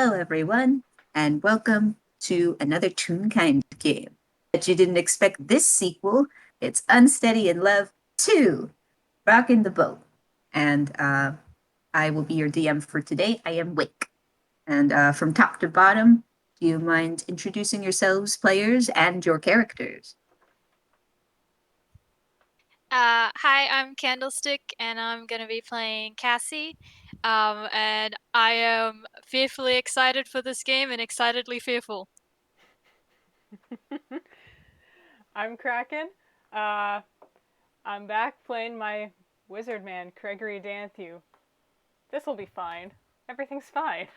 Hello, everyone, and welcome to another Toonkind game. But you didn't expect this sequel. It's Unsteady in Love 2, Rockin' the Boat. And I will be your DM for today. I am Wick. And from top to bottom, do you mind introducing yourselves, players, and your characters? Hi, I'm Candlestick, and I'm gonna be playing Cassie. And I am fearfully excited for this game and excitedly fearful. I'm Kraken. Uh, I'm back playing my wizard man, Cragory Danthew. This'll be fine. Everything's fine.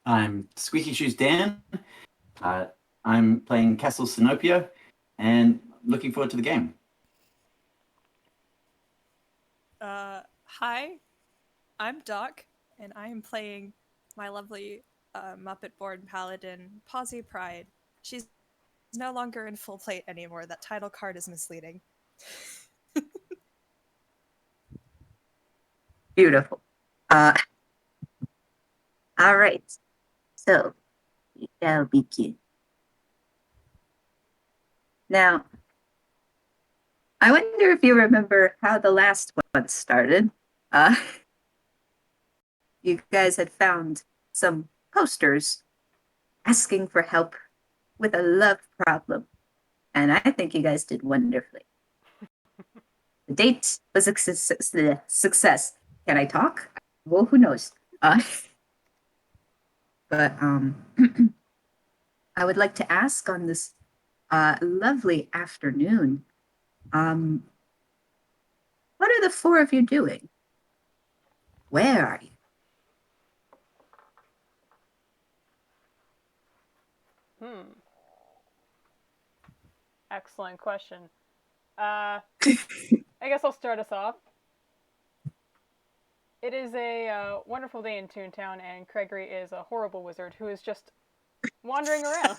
I'm Squeaky Shoes Dan. Uh, I'm playing Cassel Sinopio and looking forward to the game. Hi, I'm Doc, and I am playing my lovely Muppet-born paladin, Pawsy Pride. She's no longer in full plate anymore. That title card is misleading. Beautiful. All right. So, we shall begin. Now, I wonder if you remember how the last one started. You guys had found some posters asking for help with a love problem. And I think you guys did wonderfully. The date was a success. Can I talk? Well, who knows? But I would like to ask on this lovely afternoon, what are the four of you doing? Where are you? Excellent question. I guess I'll start us off. It is a wonderful day in Toontown, and Craigory is a horrible wizard who is just wandering around.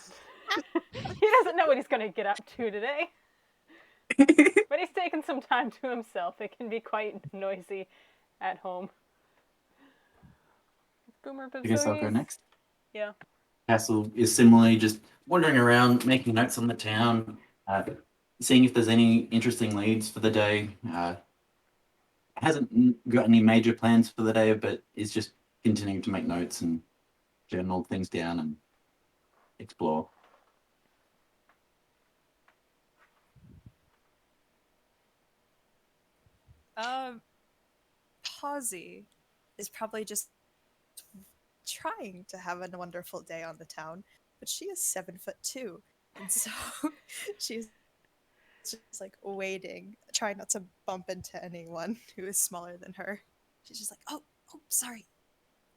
He doesn't know what he's going to get up to today. But he's taken some time to himself. It can be quite noisy at home. Boomer I guess I'll go next. Yeah. Cassel is similarly just wandering around, making notes on the town, seeing if there's any interesting leads for the day. Hasn't got any major plans for the day, but is just continuing to make notes and journal things down and explore. Pawsy is probably just trying to have a wonderful day on the town, but she is 7'2", and so she's just like waiting, trying not to bump into anyone who is smaller than her. She's just like, oh, sorry.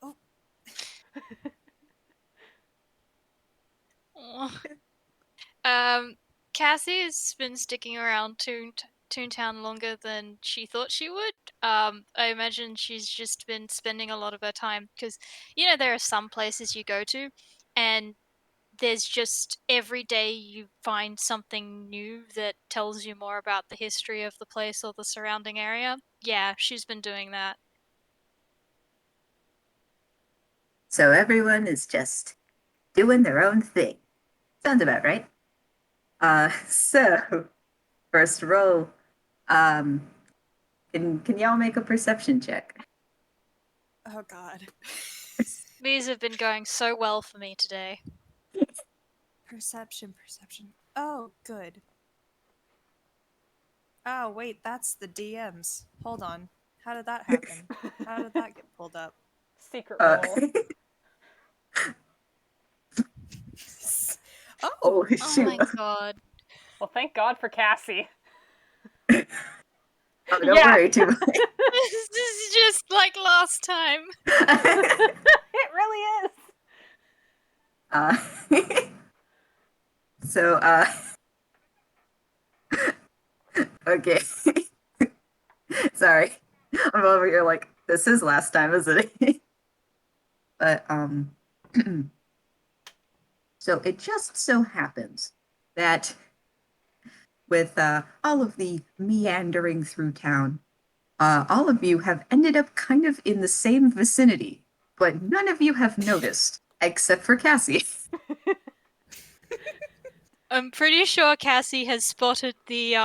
Oh. Cassie's been sticking around Toontown longer than she thought she would. I imagine she's just been spending a lot of her time because, there are some places you go to, and there's just every day you find something new that tells you more about the history of the place or the surrounding area. Yeah, she's been doing that. So everyone is just doing their own thing. Sounds about right. So first roll. Can y'all make a perception check? Oh God. These have been going so well for me today. Perception. Oh, good. Oh, wait, that's the DMs. Hold on. How did that happen? How did that get pulled up? Secret roll. Oh, Oh shoot. my god. Well, thank God for Cassie. Oh, don't worry too much. This is just like last time. It really is. So, okay. Sorry. I'm over here like, this is last time, isn't it? But, so it just so happens that with all of the meandering through town, all of you have ended up kind of in the same vicinity, but none of you have noticed, except for Cassie. I'm pretty sure Cassie has spotted the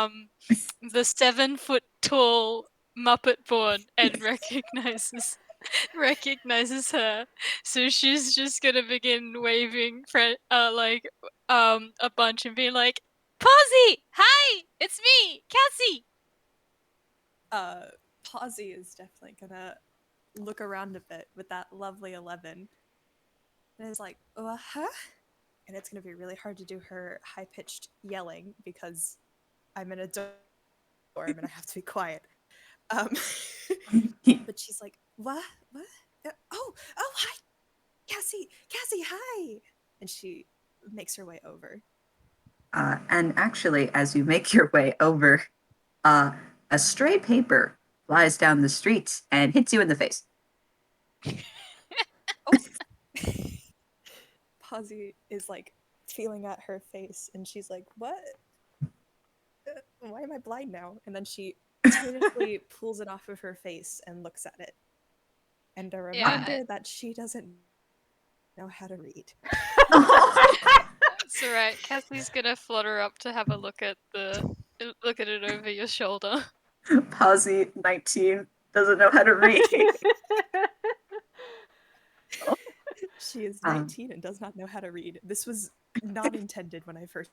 7 foot tall Muppet born and recognizes her. So she's just gonna begin waving a bunch and being like, Pawsy! Hi! It's me, Cassie! Pawsy is definitely gonna look around a bit with that lovely 11. And it's like, huh? And it's gonna be really hard to do her high-pitched yelling because I'm in a dorm and I have to be quiet. But she's like, what? Oh, hi, Cassie, hi. And she makes her way over. And actually, as you make your way over, a stray paper flies down the street and hits you in the face. Pawsy is like feeling at her face and she's like, what? Why am I blind now? And then she tentatively pulls it off of her face and looks at it. And a reminder that she doesn't know how to read. That's alright. Cassie's gonna flutter up to have a look at it over your shoulder. Pawsy, 19, doesn't know how to read. She is 19 and does not know how to read. This was not intended when I first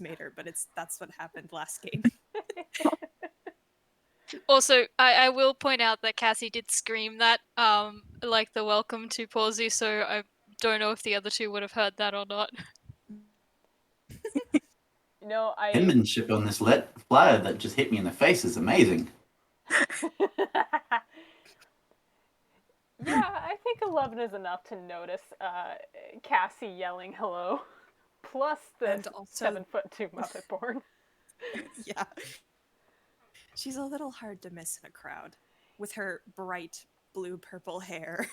made her, but that's what happened last game. Also, I will point out that Cassie did scream that, like the welcome to Pawsy, so I don't know if the other two would have heard that or not. No, Penmanship on this flyer that just hit me in the face is amazing. Yeah, I think 11 is enough to notice Cassie yelling hello, plus the And also- 7'2" Muppet born. Yeah. She's a little hard to miss in a crowd with her bright blue-purple hair.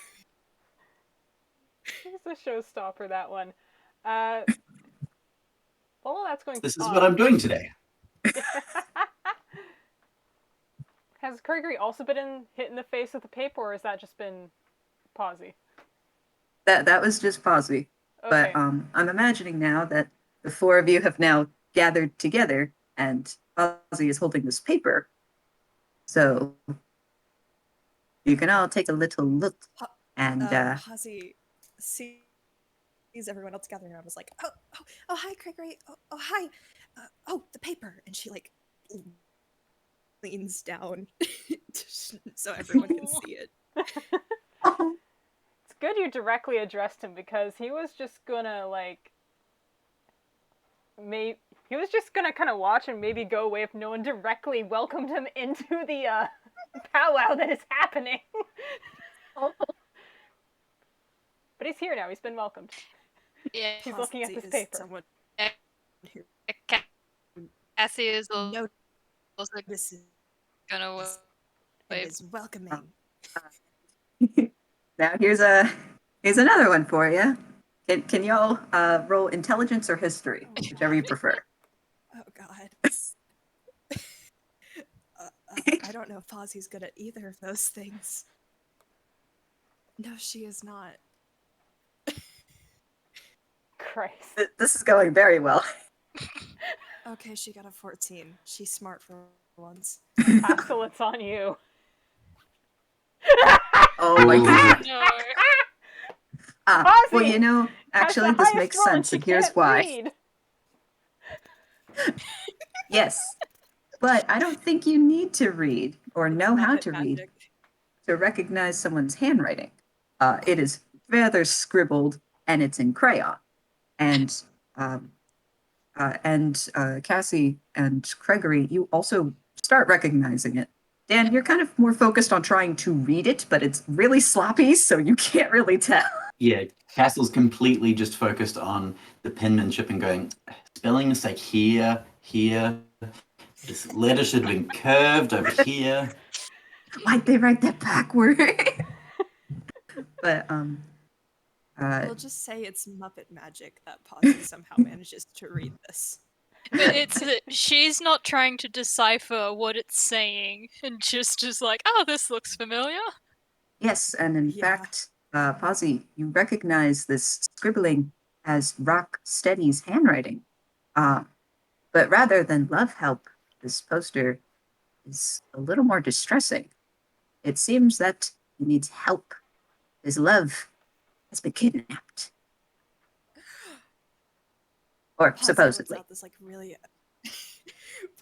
She's a showstopper, that one. Well, that's going This is on. what I'm doing today. Has Craigory also been hit in the face with the paper, or has that just been Pawsy? That was just Pawsy. Okay. But I'm imagining now that the four of you have now gathered together, and Pawsy is holding this paper. So you can all take a little look. And Pawsy sees everyone else gathering around. Was like, oh, hi, Craigory. Oh, hi. The paper. And she like leans down so everyone can see it. It's good you directly addressed him, because he was just gonna he was just gonna kind of watch and maybe go away if no one directly welcomed him into the powwow that is happening. But he's here now. He's been welcomed. Yeah, He's looking at Pawsy this is paper. somewhat who Cassie is also notices gonna and wave. is welcoming. now here's another one for you. Can y'all roll intelligence or history, whichever you prefer? Oh God. I don't know if Pawsy's good at either of those things. No, she is not. Christ. This is going very well. Okay, she got a 14. She's smart for once. Cassel, it's on you. Oh my god. No. Well, Pawsy you know, has actually, the this highest makes roll and sense, she and here's can't why. read. Yes, but I don't think you need to read or know how Muppet to read magic. to recognize someone's handwriting. It is rather scribbled, and it's in crayon. And Cassie and Craigory, you also start recognizing it. Dan, you're kind of more focused on trying to read it, but it's really sloppy, so you can't really tell. Yeah, Castle's completely just focused on the penmanship and going, spelling mistake here. This letter should have been curved over here. Why'd they write that backward? But We'll just say it's Muppet magic that Pawsy somehow manages to read this. But it's she's not trying to decipher what it's saying, and just is like, oh, this looks familiar. Yes, and in Yeah. fact, Pawsy, you recognize this scribbling as Rock Steady's handwriting. But rather than love help, this poster is a little more distressing. It seems that he needs help. His love has been kidnapped. Or Pawsy supposedly. lets out this like really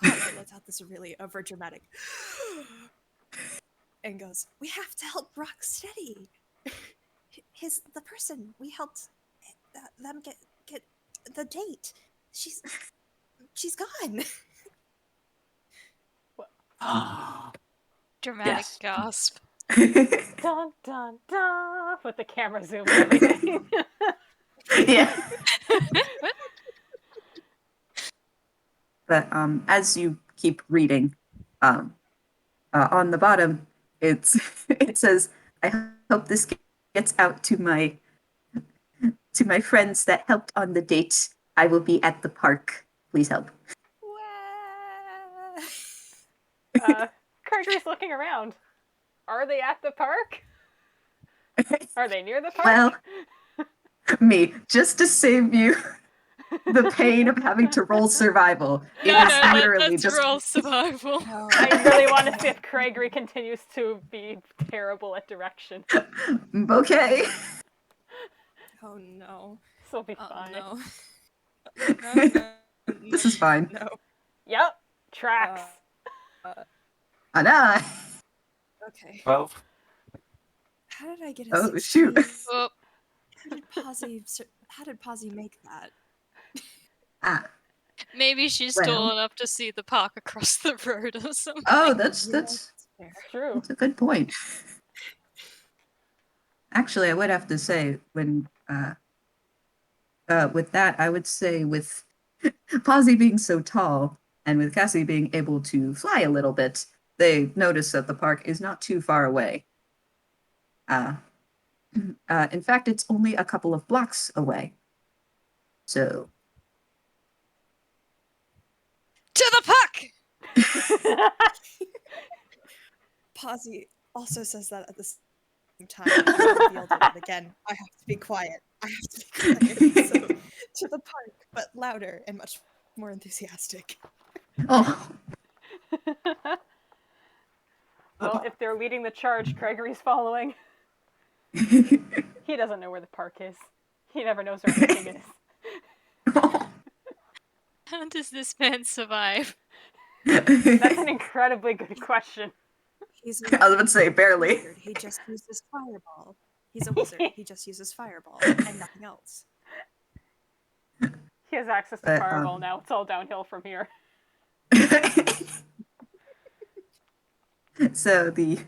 Pawsy lets out this really over dramatic and goes, "We have to help Rocksteady. The person we helped them get the date. She's gone." Dramatic Yes. gasp. Dun dun dun! With the camera zoom and everything. Yeah. But as you keep reading, on the bottom, it says, "I hope this gets out to my friends that helped on the date. I will be at the park. Please help." Craigory's looking around. Are they at the park? Are they near the park? Well, me, just to save you the pain of having to roll survival. It is literally let's just roll survival. No. I really want to see if Craigory continues to be terrible at direction. okay. Oh no. This will be Oh fine. no. No. This is fine. No. Yep. Tracks. Anna. Okay. 12. How did I get a Oh, 16? shoot. Oh, How did Pawsy make that? Ah. maybe she's Well. tall enough to see the park across the road or something. Oh, that's Yeah, that's fair. It's true. that's a good point. Actually, I would have to say when with that, I would say with Pawsy being so tall and with Cassie being able to fly a little bit, they notice that the park is not too far away. In fact, it's only a couple of blocks away. So, To the park! Pawsy also says that at the same time. And I revealed it, but again, I have to be quiet. So, to the park, but louder and much more enthusiastic. oh, Well, if they're leading the charge, Craigory's following. He doesn't know where the park is. He never knows where anything is. How does this man survive? That's an incredibly good question. He's I was about to say barely. wizard. He just uses fireball. He's a wizard. He just uses fireball and nothing else. He has access to But, Fireball now. It's all downhill from here. So the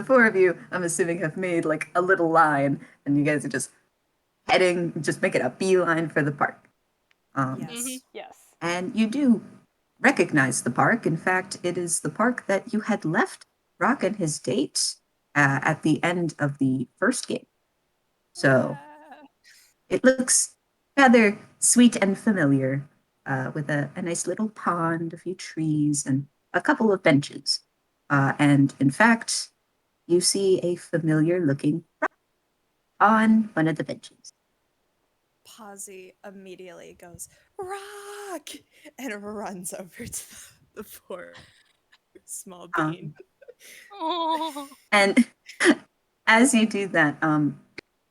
four of you, I'm assuming, have made like a little line, and you guys are just making a beeline for the park. Yes. Mhm. Yes. And you do recognize the park. In fact, it is the park that you had left Rock and his date at the end of the first game. So it looks rather sweet and familiar, with a nice little pond, a few trees, and a couple of benches. And in fact, you see a familiar looking rock on one of the benches. Pawsy immediately goes, "Rock!" and runs over to the poor small bean. Oh. And as you do that,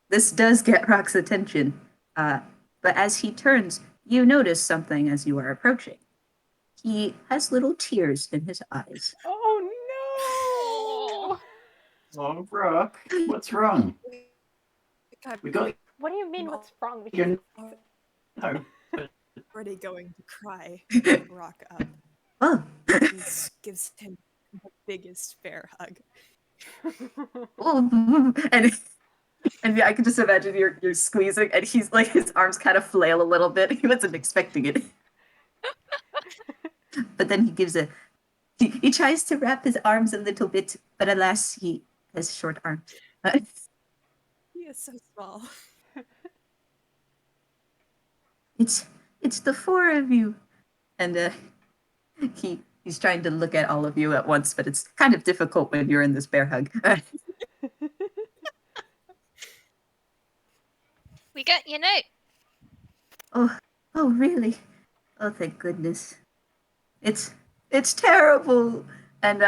this does get Rock's attention. But as he turns, you notice something as you are approaching. He has little tears in his eyes. Oh no! Oh, Brooke, what's wrong? I'm We got What do you mean? What's wrong? you. No. already going to cry. Rock up Oh, and gives him the biggest bear hug. oh, and yeah, I can just imagine you're squeezing, and he's like his arms kind of flail a little bit. He wasn't expecting it, but then he tries to wrap his arms a little bit, but alas, he has short arms. He is so small. it's the four of you. And he's trying to look at all of you at once, but it's kind of difficult when you're in this bear hug. We got your note. Oh, oh, really? Oh, thank goodness. It's terrible. And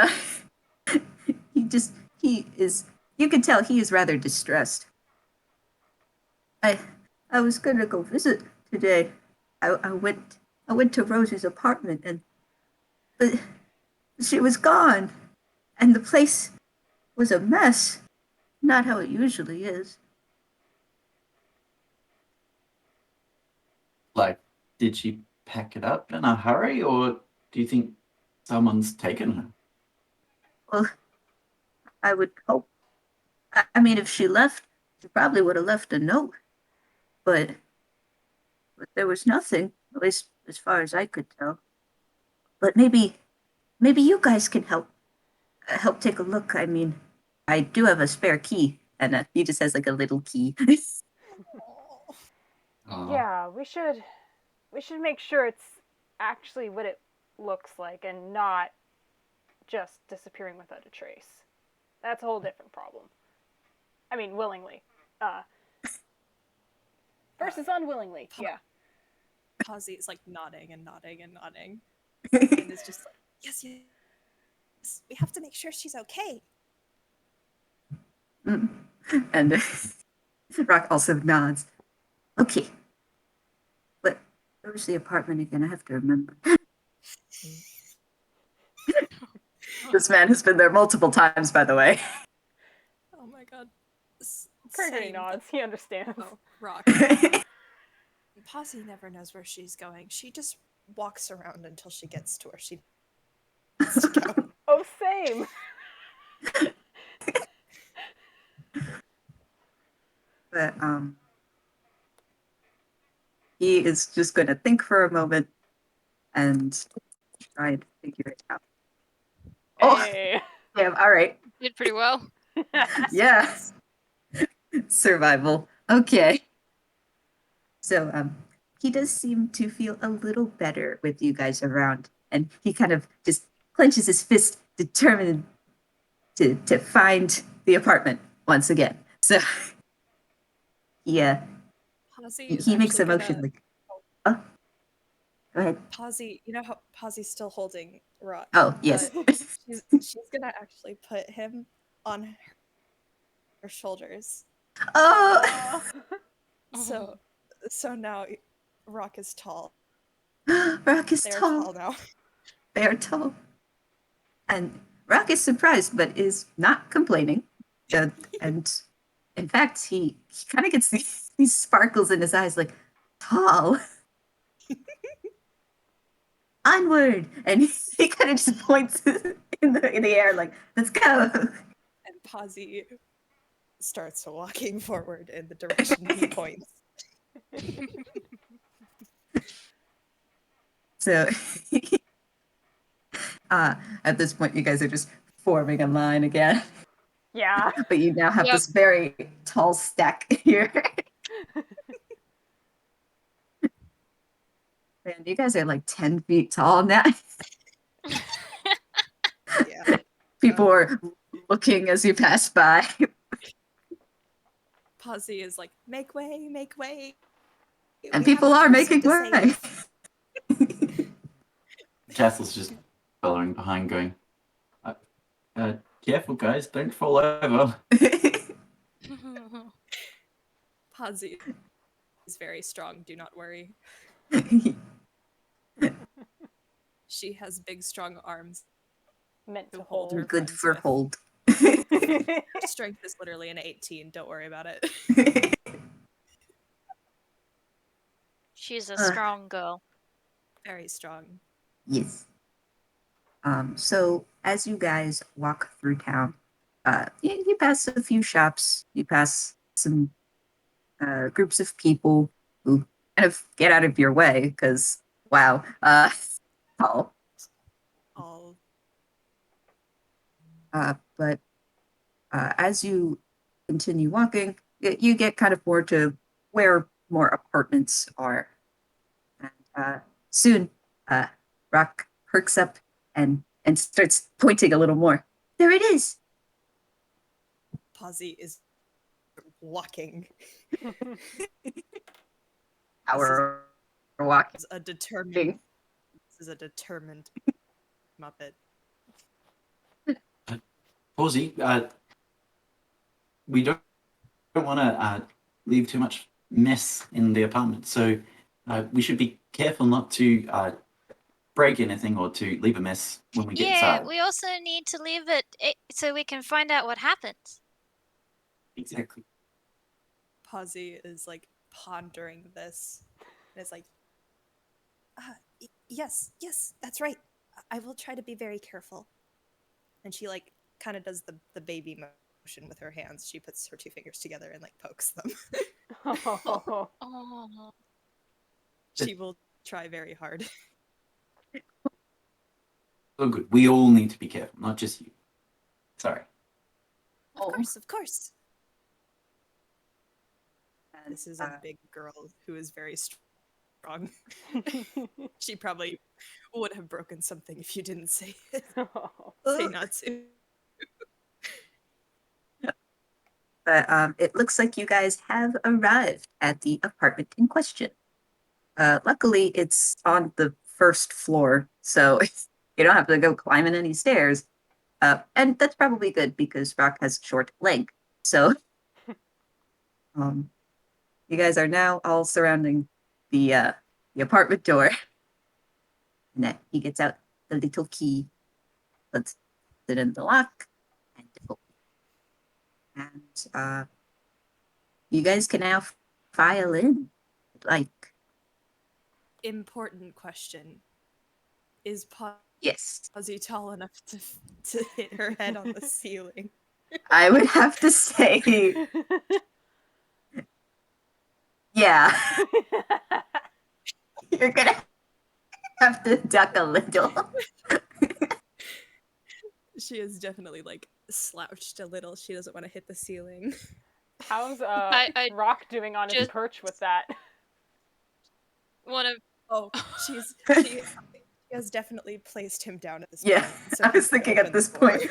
he just he is. You can tell he is rather distressed. I I was gonna go visit today. I went to Rosie's apartment but she was gone, and the place was a mess. Not how it usually is. Like, did she pack it up in a hurry, or do you think someone's taken her? Well, I would hope. I mean, if she left, she probably would have left a note. But there was nothing, at least as far as I could tell. But maybe you guys can help take a look. I mean, I do have a spare key, and he just has like a little key. Oh, Yeah, we should make sure it's actually what it looks like and not just disappearing without a trace. That's a whole different problem. I mean, willingly. Versus unwillingly. Yeah. Pawsy is like nodding and nodding and nodding. And is just like, yes, yes. We have to make sure she's okay. And Rock also nods. Okay. But where was the apartment again? I have to remember. This man has been there multiple times, by the way. Oh my god. Craigory nods. He understands. Oh, Rock. Pawsy never knows where she's going. She just walks around until she gets to where she needs to go. Oh, same. But he is just going to think for a moment and try and figure it out. Hey. Oh, yeah, all right. Did pretty well. Yeah. Survival. Okay. So he does seem to feel a little better with you guys around, and he kind of just clenches his fist, determined to find the apartment once again. So yeah, Pawsy is he makes a actually motion gonna- like, oh, go ahead. Pawsy, you know how Pawsy's still holding Rock. Oh, yes. She's gonna actually put him on her shoulders. Oh, So now Rock is tall. Rock is They're tall. tall now. They are tall. And Rock is surprised, but is not complaining. And in fact, he kind of gets these sparkles in his eyes, like, tall. Onward! And he kind of just points in the air, like, let's go. And Pawsy starts walking forward in the direction he points. So at this point, you guys are just forming a line again. Yeah. But you now have Yep. this very tall stack here. Man, you guys are like 10 feet tall now. Yeah. People are looking as you pass by. Pawsy is like, make way, make way. And We have people a are person making to way. save." Cassel's just following behind, going, "Careful, guys! Don't fall over." Pawsy is very strong, do not worry. She has big, strong arms. Meant to To hold her. hold. Good friends for with. hold. Her strength is literally an 18, don't worry about it. She's a strong girl. Very strong. Yes. So as you guys walk through town, you pass a few shops, you pass some groups of people who kind of get out of your way because, wow, tall. All But as you continue walking, you get kind of more to where more apartments are. Soon, Rock perks up and starts pointing a little more. There it is. Pawsy is walking. Our walk. This is a determined Muppet. Pawsy, we don't want to leave too much mess in the apartment, so we should be careful not to break anything or to leave a mess when we get Yeah, inside. we also need to leave it so we can find out what happens. Exactly. Pawsy is like pondering this, and is like, yes, that's right. I will try to be very careful. And she like kind of does the baby motion with her hands. She puts her two fingers together and like pokes them. Oh. Oh. She will try very hard. Oh, good. We all need to be careful, not just you. Sorry. Of course. This is a big girl who is very strong. She probably would have broken something if you didn't say it. Say not to. But it looks like you guys have arrived at the apartment in question. Luckily, it's on the first floor, so you don't have to go climbing any stairs. And that's probably good because Rock has a short leg. So you guys are now all surrounding the apartment door. And then he gets out the little key, puts it in the lock, and you guys can now file in. Like, Important question. Is yes, Pawsy tall enough to hit her head on the ceiling? I would have to say, yeah, you're gonna have to duck a little. She is definitely like slouched a little. She doesn't want to hit the ceiling. How's I Rock doing on his just- perch with that? One of Oh, she has definitely placed him down at this Yeah, point. So I was he can thinking at open this the door. point,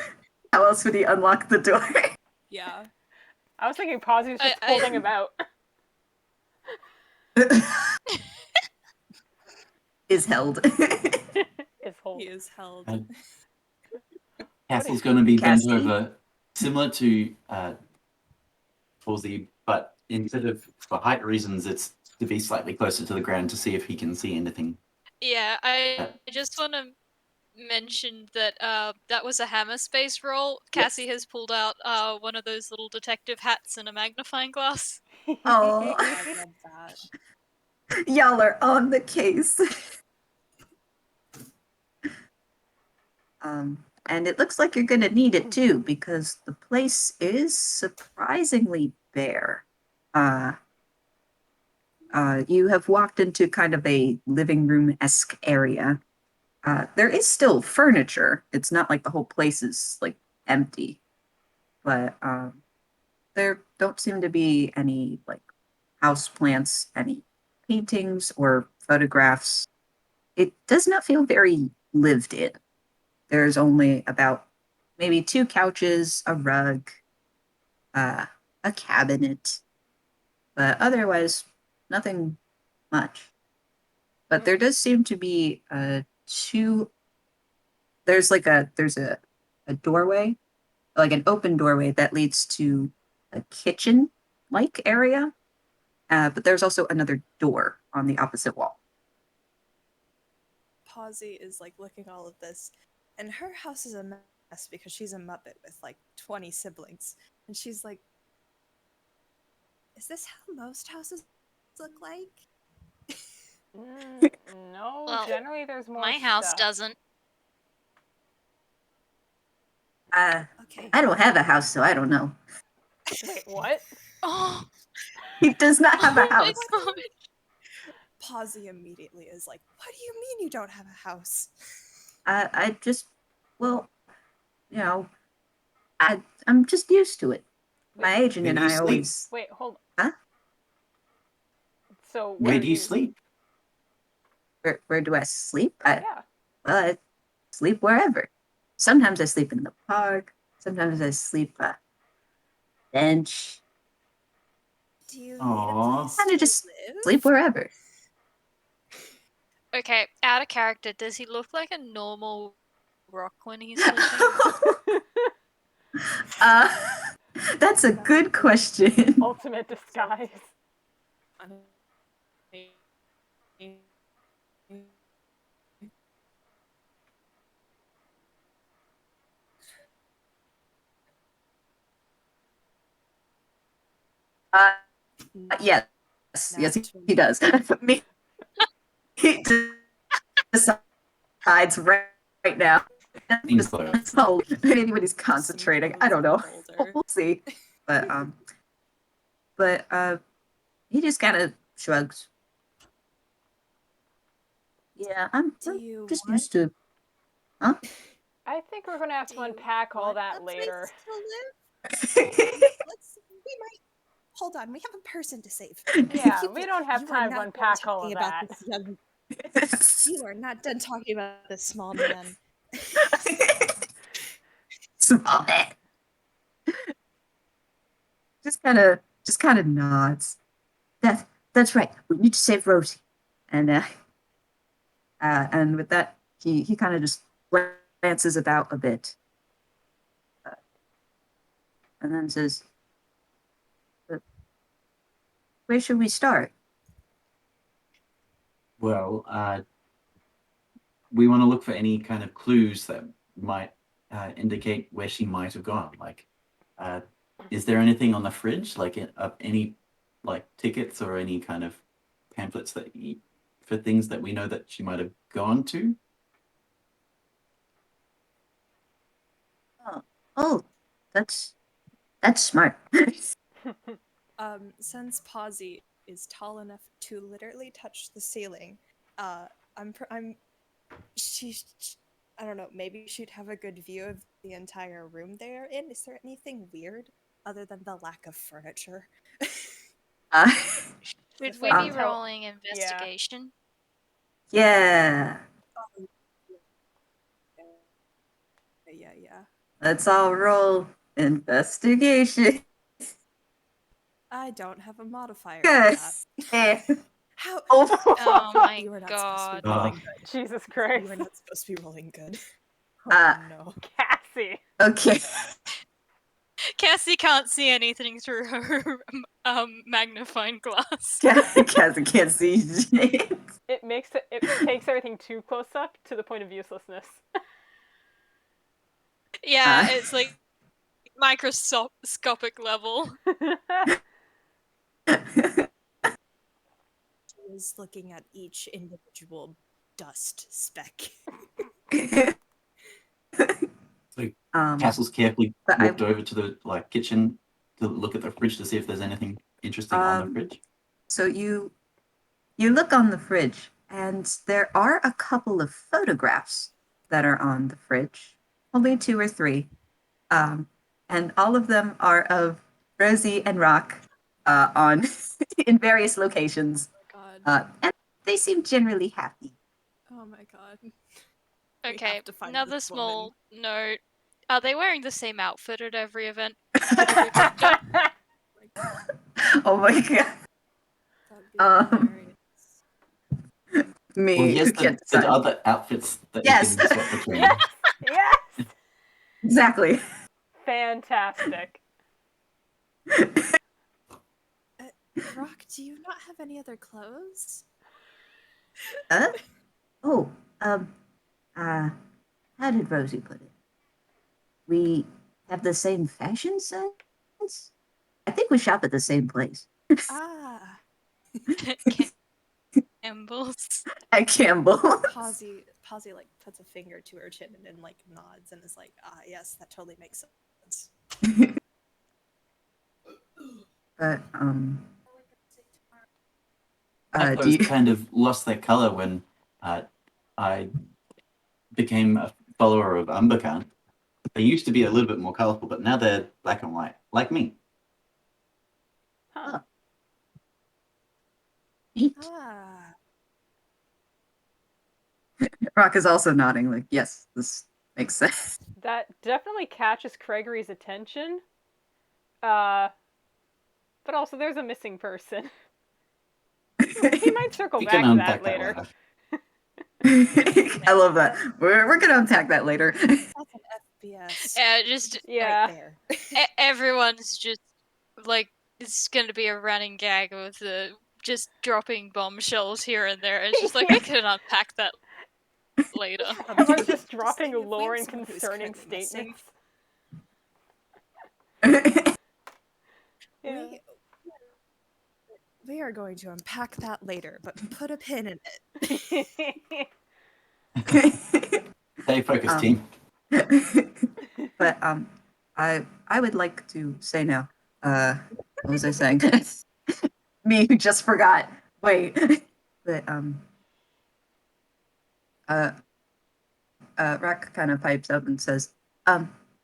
how else would he unlock the door? Yeah. I was thinking Pawsy's just I- holding him out. Is held. His whole. He is held. And Cassel's going to be Cassie? bent over, similar to Pawsy, but instead of for height reasons, it's to be slightly closer to the ground to see if he can see anything. Yeah, I just want to mention that that was a hammer space roll. Cassie has pulled out one of those little detective hats and a magnifying glass. Oh, I love that. y'all are on the case. And it looks like you're gonna need it too, because the place is surprisingly bare. You have walked into kind of a living room-esque area. There is still furniture. It's not like the whole place is like empty, but there don't seem to be any like house plants, any paintings or photographs. It does not feel very lived in. There's only about maybe 2 couches, a rug, a cabinet, but otherwise nothing much. But there does seem to be there's a doorway, like an open doorway that leads to a kitchen like area. But there's also another door on the opposite wall. Pawsy is like looking all of this, and her house is a mess because she's a Muppet with like 20 siblings, and she's like, "Is this how most houses look like?" No, Well, generally there's more. My house stuff. doesn't. Okay. I don't have a house, so I don't know. Wait, what? Oh, He does not have a oh my house. god. Pawsy immediately is like, "What do you mean you don't have a house?" I just, well, you know, I'm just used to it. My agent and Where do you I sleep? always. Wait, hold. Huh? So Where do you sleep? where do I sleep? Yeah. Well, I sleep wherever. Sometimes I sleep in the park. Sometimes I sleep bench. Do you need a Aw. place Kind to of just live? sleep wherever. Okay, out of character, does he look like a normal rock when he's sleeping? uh, that's a good question. Ultimate disguise. Uh, yes, yes, Not he does. Me, he decides right now. Seems close. So maybe when he's concentrating, I don't know. Older. We'll see. But he just kind of shrugs. Yeah, I'm Do you just want? used to. Huh? I think we're gonna have Do to you unpack all want that a later. place to live? We might. Hold on, we have a person to save. Yeah, we don't have You are time to not done unpack all talking of about that. this young. You are not done talking about this small man. Small man. Just kind of nods. That's right. We need to save Rosie. And with that, he kind of just glances about a bit, and then says, "But where should we start?" Well, we want to look for any kind of clues that might indicate where she might have gone. Like, is there anything on the fridge, like any like tickets or any kind of pamphlets for things that we know that she might have gone to? Oh, that's smart. Since Pawsy is tall enough to literally touch the ceiling, I'm she's I don't know, maybe she'd have a good view of the entire room they're in. Is there anything weird other than the lack of furniture? uh, Should Just we like be tell- rolling investigation? yeah, Yeah. let's all roll investigation. I don't have a modifier for Good. that. Eh. How? Oh my You are not god. supposed to be rolling good. Jesus You Christ. are not supposed to be rolling good. Oh Uh, no. Cassie. Okay. Cassie can't see anything through her magnifying glass. Cassie can't see shit. It takes everything too close up to the point of uselessness. Yeah, it's like microscopic level. Is looking at each individual dust speck. So um, Castle's carefully but walked over to the kitchen to look at the fridge to see if there's anything interesting on the fridge. So you look on the fridge, and there are a couple of photographs that are on the fridge, only two or three, and all of them are of Rosie and Rock on in various locations, Oh my god. and they seem generally happy. Oh my god. Okay, have to find another this woman. small note. Are they wearing the same outfit at every event? Have we picked up? Oh my god, That would be Um, hilarious. me Well, who yes, can't the decide. other outfits that Yes. you can swap between. Yes! Yes! Exactly. Fantastic. Rock, do you not have any other clothes? Oh, how did Rosie put it? We have the same fashion sense? I think we shop at the same place. Ah, Campbell's. At Campbell. Pawsy like puts a finger to her chin and like nods and is like, ah, yes, that totally makes sense. But, My do clothes you, kind of lost their color when I became a follower of Umbercan. They used to be a little bit more colorful, but now they're black and white, like me. Huh. neat. Ah, Rock is also nodding, like, yes, this makes sense. That definitely catches Craigory's attention. But also there's a missing person. He might circle We back can to unpack that later. I love that. We're gonna unpack that later. That's an FPS. Yeah, just Yeah. Right there. everyone's just like it's going to be a running gag with the just dropping bombshells here and there. It's just like we could unpack that later. Everyone's just Just dropping saying, if we have lore and someone who's concerning currently missing, statements. Yeah. we are going to unpack that later, but put a pin in it. Stay focused, Um, team. But I would like to say now. What was I saying? Me who just forgot. Wait. But Rack kind of pipes up and says,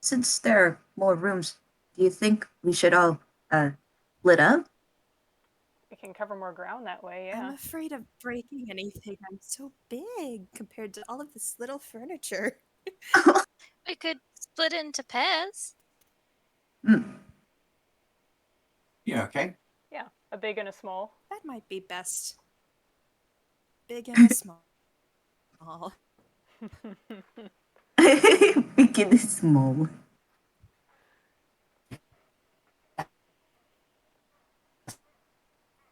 since there are more rooms, do you think we should all split up? We can cover more ground that way, I'm yeah. afraid of breaking anything. I'm so big compared to all of this little furniture. We could split into pairs. You okay? Yeah, a big and a small. That might be best. Big and a small. Big and small.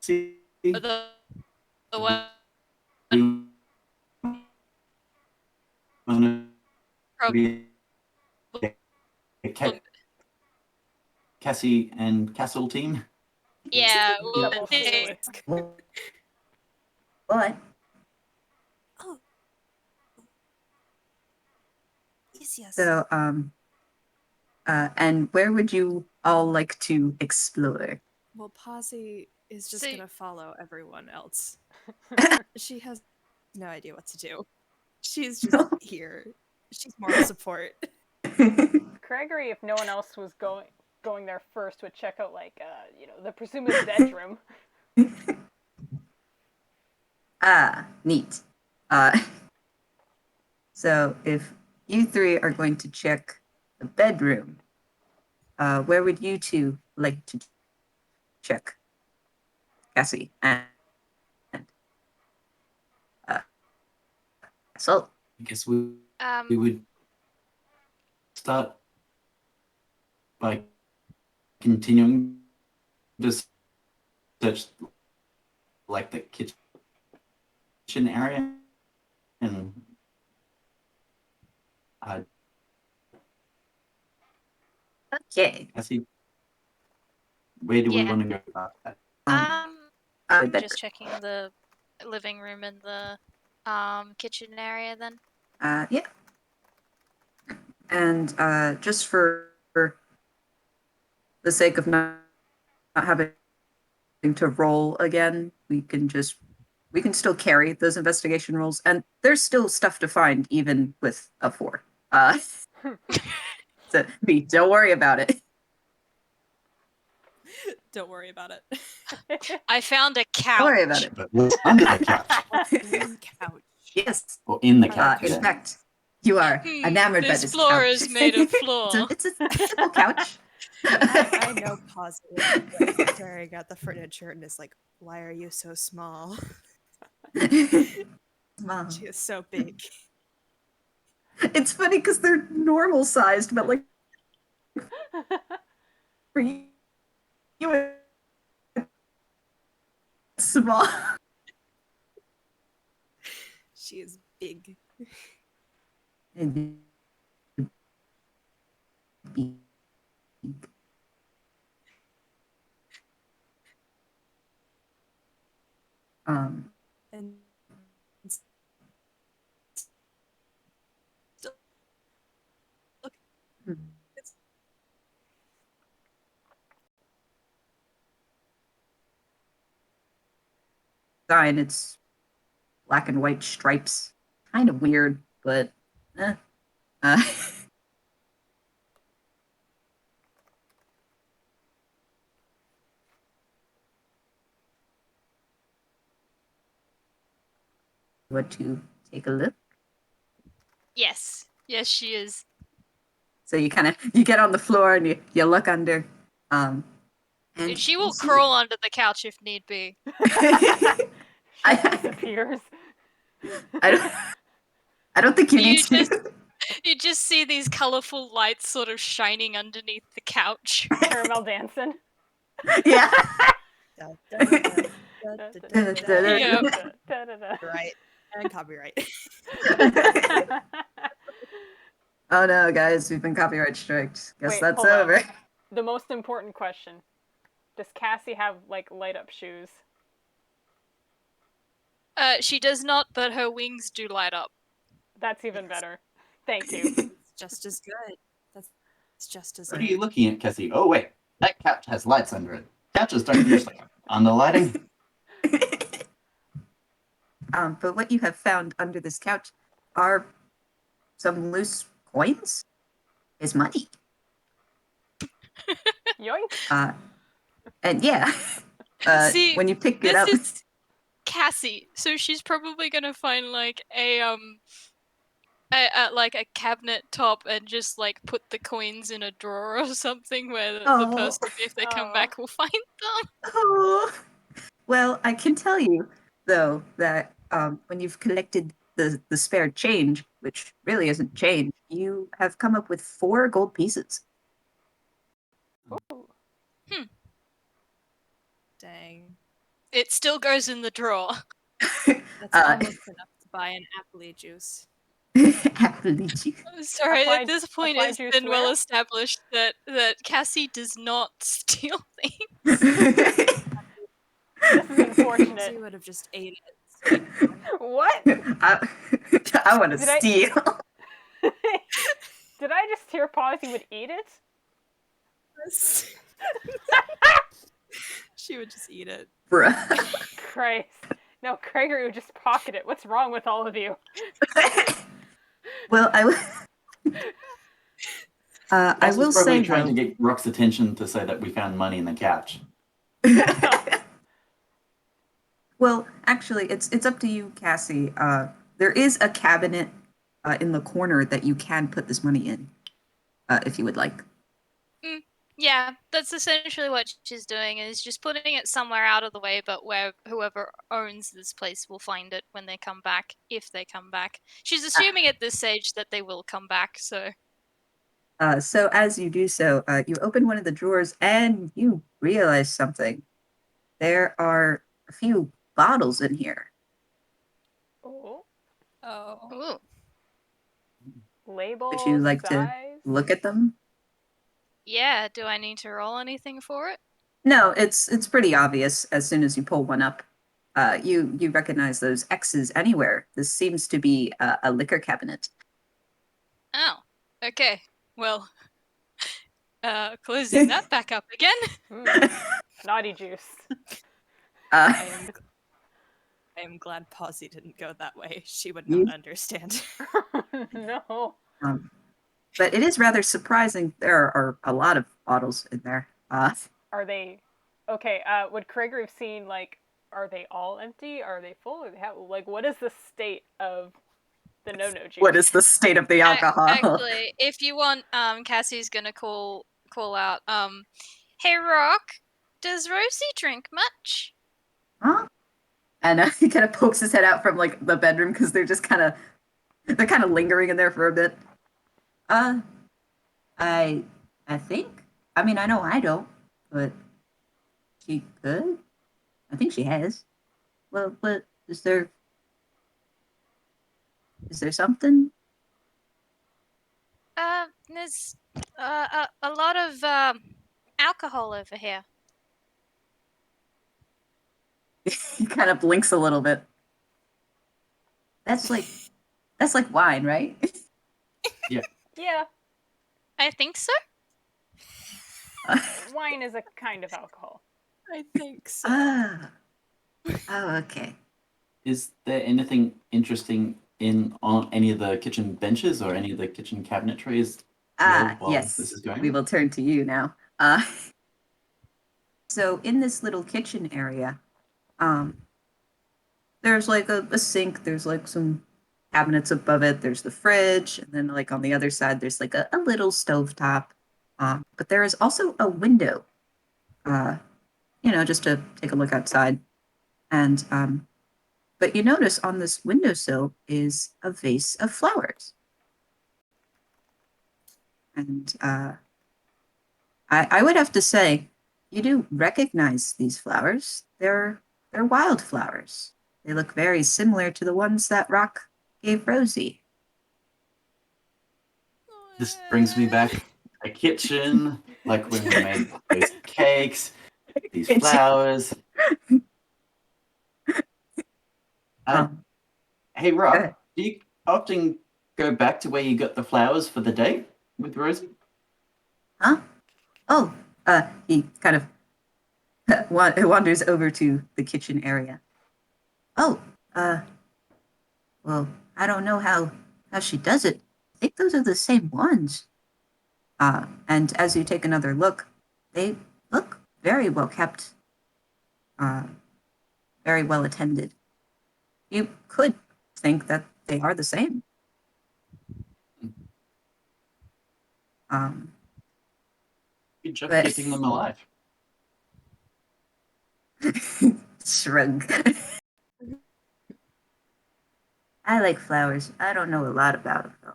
See, The one we wanna problem. be a Cassie and Cassel team. Yeah, well, Double they- basilisk. What? Oh. Yes. So and where would you all like to explore? Well, Pawsy is just So- gonna follow everyone else. She has no idea what to do. She's just here. She's moral support. Cragory, if no one else was going there first, would check out the presumed bedroom. Neat. So if you three are going to check the bedroom, where would you two like to check? Cassie and Cassel. I guess we um, would start by continuing to search like the kitchen area and Okay. Cassie, where do we Yeah. want to go about that? I'm that- just checking the living room and the kitchen area then. yeah. And just for the sake of not having to roll again, we can still carry those investigation rolls, and there's still stuff to find even with a 4. So don't worry about it. Don't worry about it. I found a couch. Don't worry about it. But what's under the couch? One couch. Yes. Or in the couch? In fact, you are enamored by this this floor couch. is made of floor. It's a simple couch. I know Pawsy is staring at the furniture and is like, why are you so small? Mom. She is so big. It's funny because they're normal sized, but like for you, it's small. She is big. Um, And still, look, it's Design, it's black and white stripes. Kind of weird, but uh, want to take a look? Yes. Yes, she is. So you get on the floor and you look under. And And she you will see- crawl under the couch if need be. She I- disappears. I don't think you You need to. You just see these colorful lights sort of shining underneath the couch. Caramel dancing. Yeah. Da, da, da, da, da, da, da. Yeah. Right. And copyright. Oh no, guys, we've been copyright striked. Guess Wait, that's hold on. over. The most important question. Does Cassie have, like, light-up shoes? She does not, but her wings do light up. That's even Yes. better. Thank you. It's just as good. That's just as What are good. you looking at, Cassie? Oh, wait. That couch has lights under it. Couches don't usually have under lighting. But what you have found under this couch are some loose coins. Is money. Yoink. And yeah, See, when you pick it this up, is Cassie, so she's probably gonna find like like a cabinet top and just like put the coins in a drawer or something where the Oh. person, if they come Oh. back, will find them. oh, well, I can tell you though that when you've collected the spare change, which really isn't change, you have come up with 4 gold pieces. Ooh. Dang. It still goes in the drawer. That's almost enough to buy an apple juice. Happily juice. Sorry, Apply- at this point apply it's juice been well where? established that Cassie does not steal things. This is unfortunate. Pawsy would have just ate it. What? I want to Did I- steal. Did I just hear Pawsy would eat it? She would just eat it. Bruh. Christ. No, Craigory would just pocket it. What's wrong with all of you? Well, I Cassie's will probably say trying though. to get Rock's attention to say that we found money in the couch. Well, actually, it's up to you, Cassie. There is a cabinet in the corner that you can put this money in, if you would like. Yeah, that's essentially what she's doing, is just putting it somewhere out of the way, but where whoever owns this place will find it when they come back, if they come back. She's assuming at this stage that they will come back, so... So as you do so, you open one of the drawers and you realize something. There are a few bottles in here. Oh. Oh. Ooh. Label, Would you like to size? look at them? Yeah, do I need to roll anything for it? No, it's pretty obvious as soon as you pull one up. You recognize those X's anywhere. This seems to be a liquor cabinet. Oh, okay. Well, closing that back up again. Naughty juice. I am glad Pawsy didn't go that way. She would not understand. No. But it is rather surprising. There are a lot of bottles in there. Are they... Okay, would Craigory have seen, like, are they all empty? Are they full? Or they have, like, what is the state of the no-no juice? What is the state of the alcohol? Actually, if you want, Cassie's gonna call out, hey Rock, does Rosie drink much? Huh? And he kind of pokes his head out from like the bedroom because they're kind of lingering in there for a bit. I think. I mean, I know I don't, but she could. I think she has. Well, but is there something? There's a lot of alcohol over here. He kind of blinks a little bit. That's like wine, right? Yeah, I think so. wine is a kind of alcohol. I think so. Oh, okay. Is there anything interesting on any of the kitchen benches or any of the kitchen cabinetries? While Yes. this is going? We will turn to you now. So in this little kitchen area, there's like a sink. There's like some cabinets above it. There's the fridge, and then like on the other side, there's like a little stovetop. But there is also a window, just to take a look outside. And but you notice on this windowsill is a vase of flowers. And I would have to say, you do recognize these flowers. They're wildflowers. They look very similar to the ones that Rock gave Rosie. This brings me back to the kitchen, like when we made those cakes, these flowers. Hey, Rob, do you often go back to where you got the flowers for the day with Rosie? Huh? Oh, he kind of wanders over to the kitchen area. Oh, well, I don't know how she does it. I think those are the same ones. And as you take another look, they look very well kept, very well attended. You could think that they are the same. Good job But- keeping them alive. Shrug. I like flowers. I don't know a lot about them, though.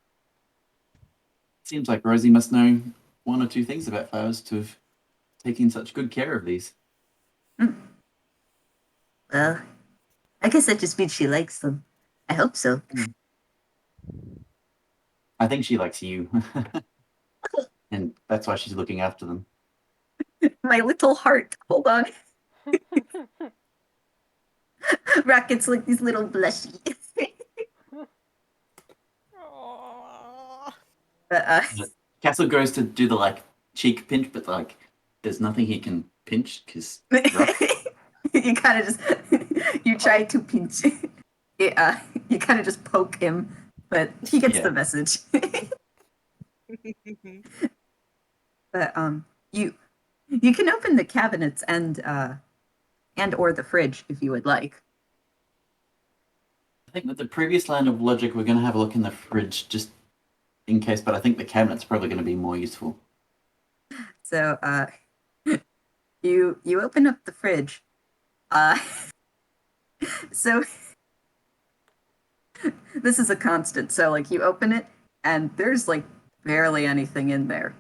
Seems like Rosie must know one or two things about flowers to have taken such good care of these. Well, I guess that just means she likes them. I hope so. I think she likes you. And that's why she's looking after them. My little heart. Hold on. Rocket's like these little blushy. Aww. But, Cassel goes to do the cheek pinch, but there's nothing he can pinch because you kind of just you try to pinch. You kind of just poke him, but he gets the message. But you can open the cabinets and or the fridge if you would like. I think with the previous line of logic, we're going to have a look in the fridge just in case, but I think the cabinet's probably going to be more useful. So you open up the fridge. So this is a constant. So like you open it and there's like barely anything in there.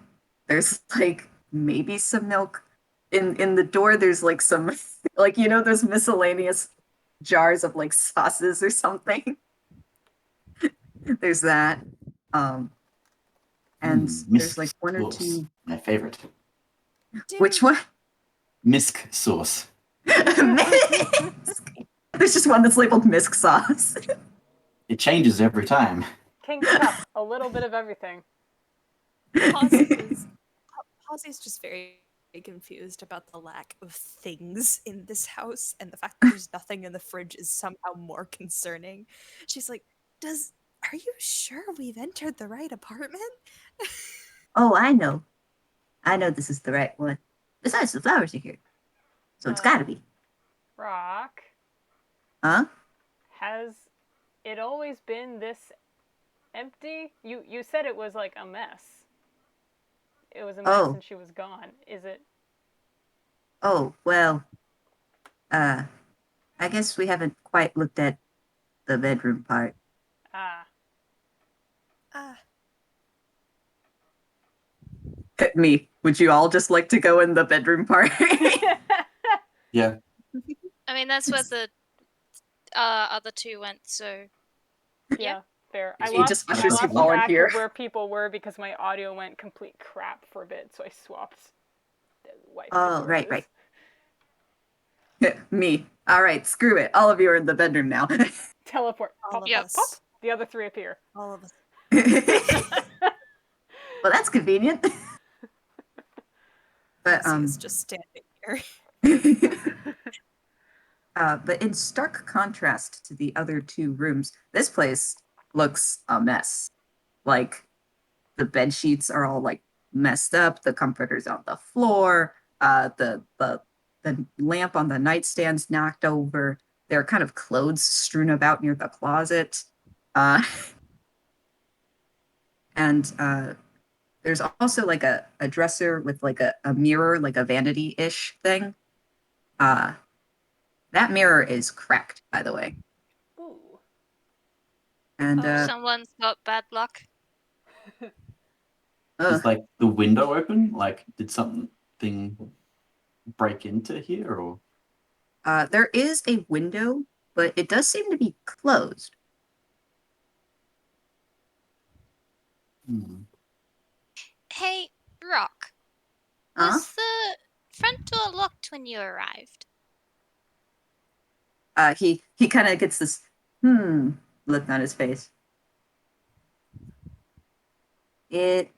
There's like maybe some milk. In the door there's like some like those miscellaneous jars of like sauces or something. There's that. And there's like one or two. My favorite. Which one? Misk sauce. Misk. There's just one that's labeled Misk sauce. It changes every time. King's Cup, a little bit of everything. Pawsy's just very confused about the lack of things in this house, and the fact that there's nothing in the fridge is somehow more concerning. She's like, are you sure we've entered the right apartment? Oh, I know. I know this is the right one. Besides, the flowers are here. So it's gotta be. Rock, Huh? has it always been this empty? You said it was like a mess. It was a mess and she was gone. Is it? Oh, well, I guess we haven't quite looked at the bedroom part. Me. Would you all just like to go in the bedroom part? Yeah. I mean, that's where the other two went, so Yeah, fair. I He lost, just I wishes lost you volunteer. track of where people were because my audio went complete crap for a bit, so I swapped the Wi-Fi Oh, right, sources. right. Me. All right, screw it. All of you are in the bedroom now. Teleport. All Pop, of Yep. us. pop. The other three appear. All of us. Well, that's convenient. But Pawsy's just standing here. but in stark contrast to the other two rooms, this place looks a mess. Like the bed sheets are all like messed up, the comforter's on the floor, the lamp on the nightstand's knocked over. There are kind of clothes strewn about near the closet. And there's also like a dresser with like a mirror, like a vanity-ish thing. Uh, that mirror is cracked, by the way. Ooh. And Someone's got bad luck. Is like the window open? Like, did something break into here, or? there is a window, but it does seem to be closed. Hmm. Hey, Rock, Huh? was the front door locked when you arrived? He kind of gets this look on his face. It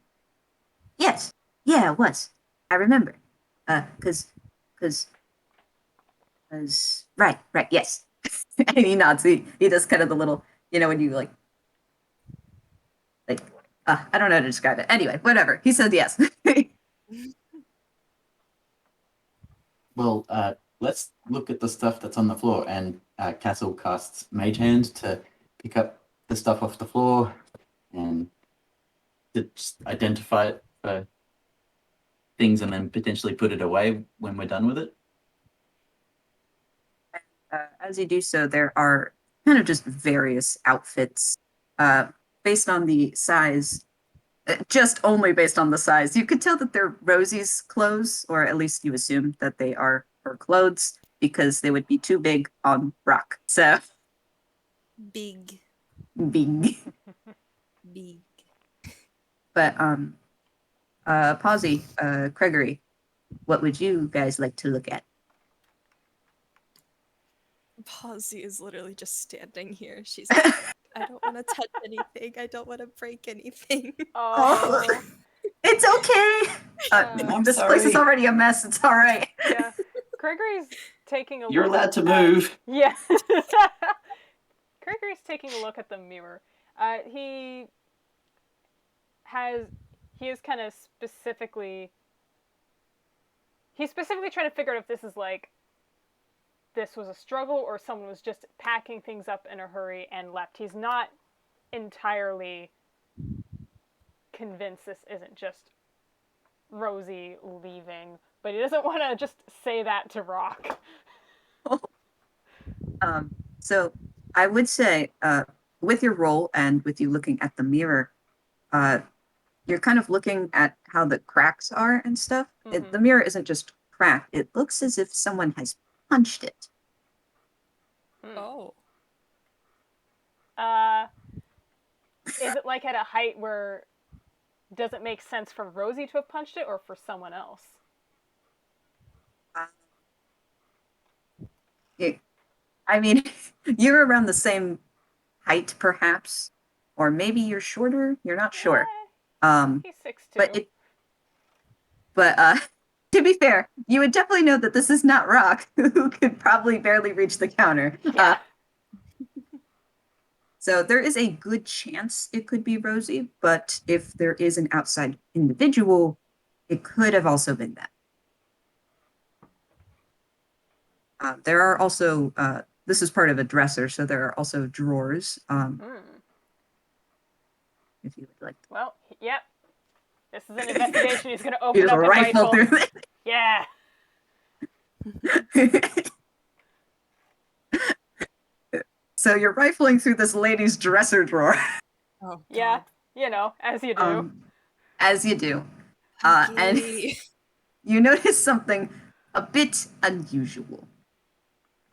Yes, yeah, it was. I remember. Cause, cause, right, yes. And he nods. He does kind of the little, when you like, I don't know how to describe it. Anyway, whatever. He said yes. Well, let's look at the stuff that's on the floor. And Cassel casts Mage Hand to pick up the stuff off the floor and to just identify it for things, and then potentially put it away when we're done with it. As you do so, there are kind of just various outfits uh, based on the size. Just only based on the size. You could tell that they're Rosie's clothes, or at least you assume that they are her clothes, because they would be too big on Rock. So Big. big. Big. But Pawsy, Craigory, what would you guys like to look at? Pawsy is literally just standing here. She's like, I don't want to touch anything. I don't want to break anything. Oh. It's okay. I'm This place is sorry. already a mess. It's all right. Yeah. Gregory's taking a You're look allowed at, to move. Yeah. Gregory's taking a look at the mirror. He is kind of specifically. He's specifically trying to figure out if this is like. This was a struggle, or someone was just packing things up in a hurry and left. He's not entirely convinced this isn't just Rosie leaving, but he doesn't want to just say that to Rock. So I would say, with your role and with you looking at the mirror, you're kind of looking at how the cracks are and stuff. Mhm. The mirror isn't just cracked. It looks as if someone has punched it. Oh. Is it like at a height where does it make sense for Rosie to have punched it or for someone else? I mean, you're around the same height, perhaps, or maybe you're shorter. You're not sure. He's 6'2". But to be fair, you would definitely know that this is not Rock, who could probably barely reach the counter. Yeah. So there is a good chance it could be Rosie, but if there is an outside individual, it could have also been that. There are also, this is part of a dresser, so there are also drawers. If you would like to. Well, yep. This is an investigation. He's going to You open just up and rifle rifle. through it. Yeah. So you're rifling through this lady's dresser drawer. Oh, Yeah. God. You know, as you do. As you do. And Okay. you notice something a bit unusual.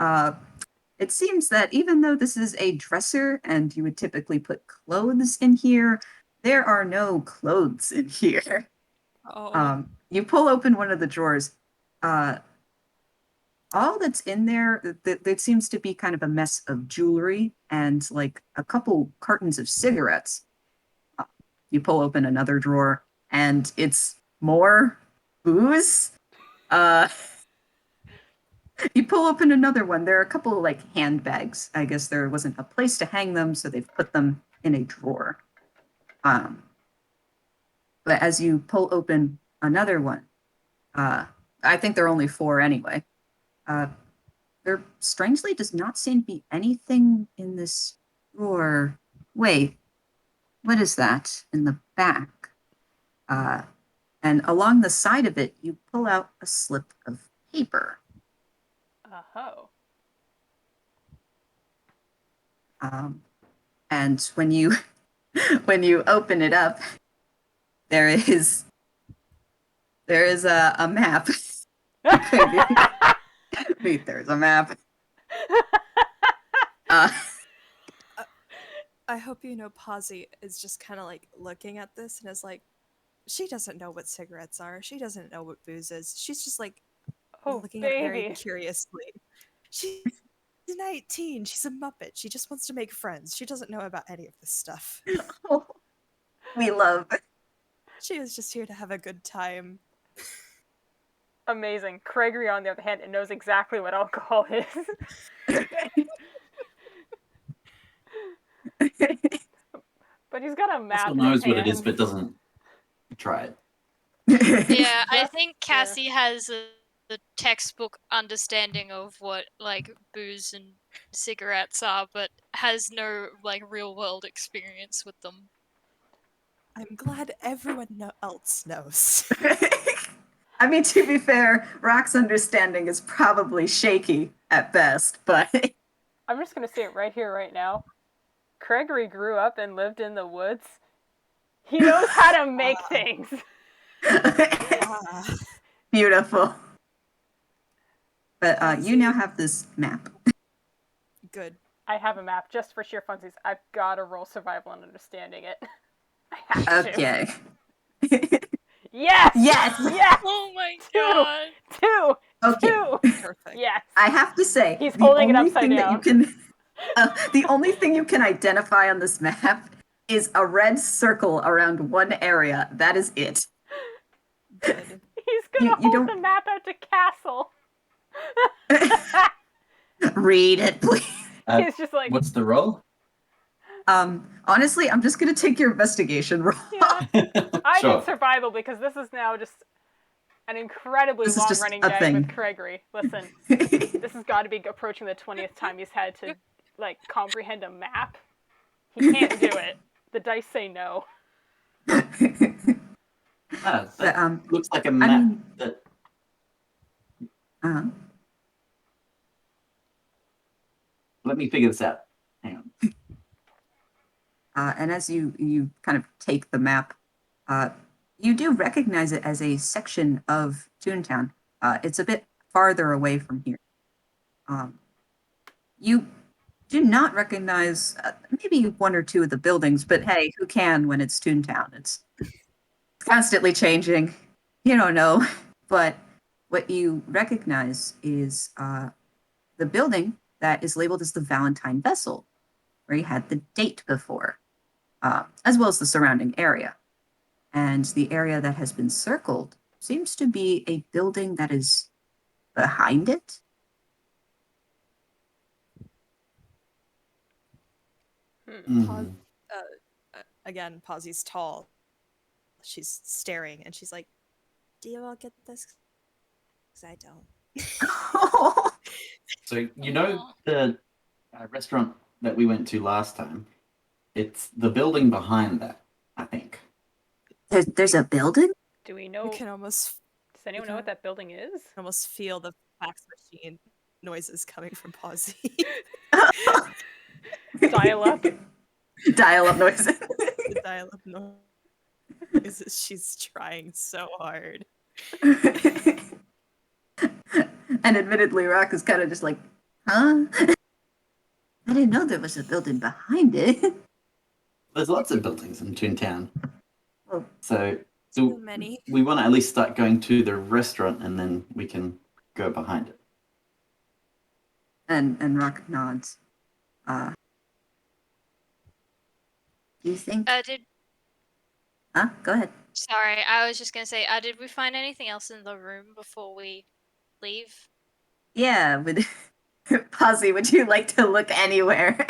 It seems that even though this is a dresser and you would typically put clothes in here, there are no clothes in here. Oh. You pull open one of the drawers. All that's in there, there seems to be kind of a mess of jewelry and like a couple cartons of cigarettes. You pull open another drawer and it's more booze. You pull open another one. There are a couple of like handbags. I guess there wasn't a place to hang them, so they've put them in a drawer. But as you pull open another one, I think there are only 4 anyway. There strangely does not seem to be anything in this drawer Wait, what is that in the back? And along the side of it, you pull out a slip of paper. Oh. And when you when you open it up, there is a map. Wait, there's a map. Uh, I hope you know Pawsy is just kind of like looking at this and is like, she doesn't know what cigarettes are. She doesn't know what booze is. She's just like Oh, looking at it very baby. curiously. She's 19. She's a Muppet. She just wants to make friends. She doesn't know about any of this stuff. we love. She is just here to have a good time. Amazing. Craigory, on the other hand, knows exactly what alcohol is. But he's got a map Also in knows his what it is, hand. but doesn't try it. Yeah, I Just- think Cassie has the textbook understanding of what like booze and cigarettes are, but has no like real world experience with them. I'm glad everyone else knows. I mean, to be fair, Rock's understanding is probably shaky at best, but I'm just gonna say it right here, right now. Craigory grew up and lived in the woods. He knows how to make things. Ah, beautiful. But you now Pawsy. have this map. Good. I have a map just for sheer funsies. I've gotta roll survival and understanding it. I have to. Okay. Yes! Yes! Yes! Oh my Two! god! Two! Okay. Two! Perfect. Yes! I have to say, He's the holding it only upside thing that you down. can, the only thing you can identify on this map is a red circle around one area. That is it. Good. He's gonna You hold don't- the map out to Cassel. Read it, please. He's just like, What's the roll? Honestly, I'm just gonna take your investigation roll. yeah. I Sure. did survival because this is now just an incredibly This is just long-running a gag thing. with Craigory. Listen, this has got to be approaching the 20th time he's had to like comprehend a map. He can't do it. The dice say no. Ah, But, that looks like a I map mean, that. uh, Let me figure this out. Hang on. and as you kind of take the map, you do recognize it as a section of Toontown. It's a bit farther away from here. You do not recognize maybe one or two of the buildings, but hey, who can when it's Toontown? It's constantly changing. You don't know. But what you recognize is the building that is labeled as the Valentine Vessel, where you had the date before, as well as the surrounding area. And the area that has been circled seems to be a building that is behind it. Mhm. Again, Pawsy's tall. She's staring and she's like, do you all get this? Because I don't. So you know Aw. the restaurant that we went to last time? It's the building behind that, I think. There's a building? Do we You know? can almost Does anyone know what that building is? feel the fax machine noises coming from Pawsy. Dial up. Dial up noises. The dial-up noises. She's trying so hard. And admittedly, Rock is kind of just like, huh? I didn't know there was a building behind it. There's lots of buildings in Toontown. Oh. So Too many. we want to at least start going to the restaurant and then we can go behind it. And Rock nods. Do you think? Did Go ahead. sorry, I was just gonna say, did we find anything else in the room before we leave? Yeah, would Pawsy, would you like to look anywhere?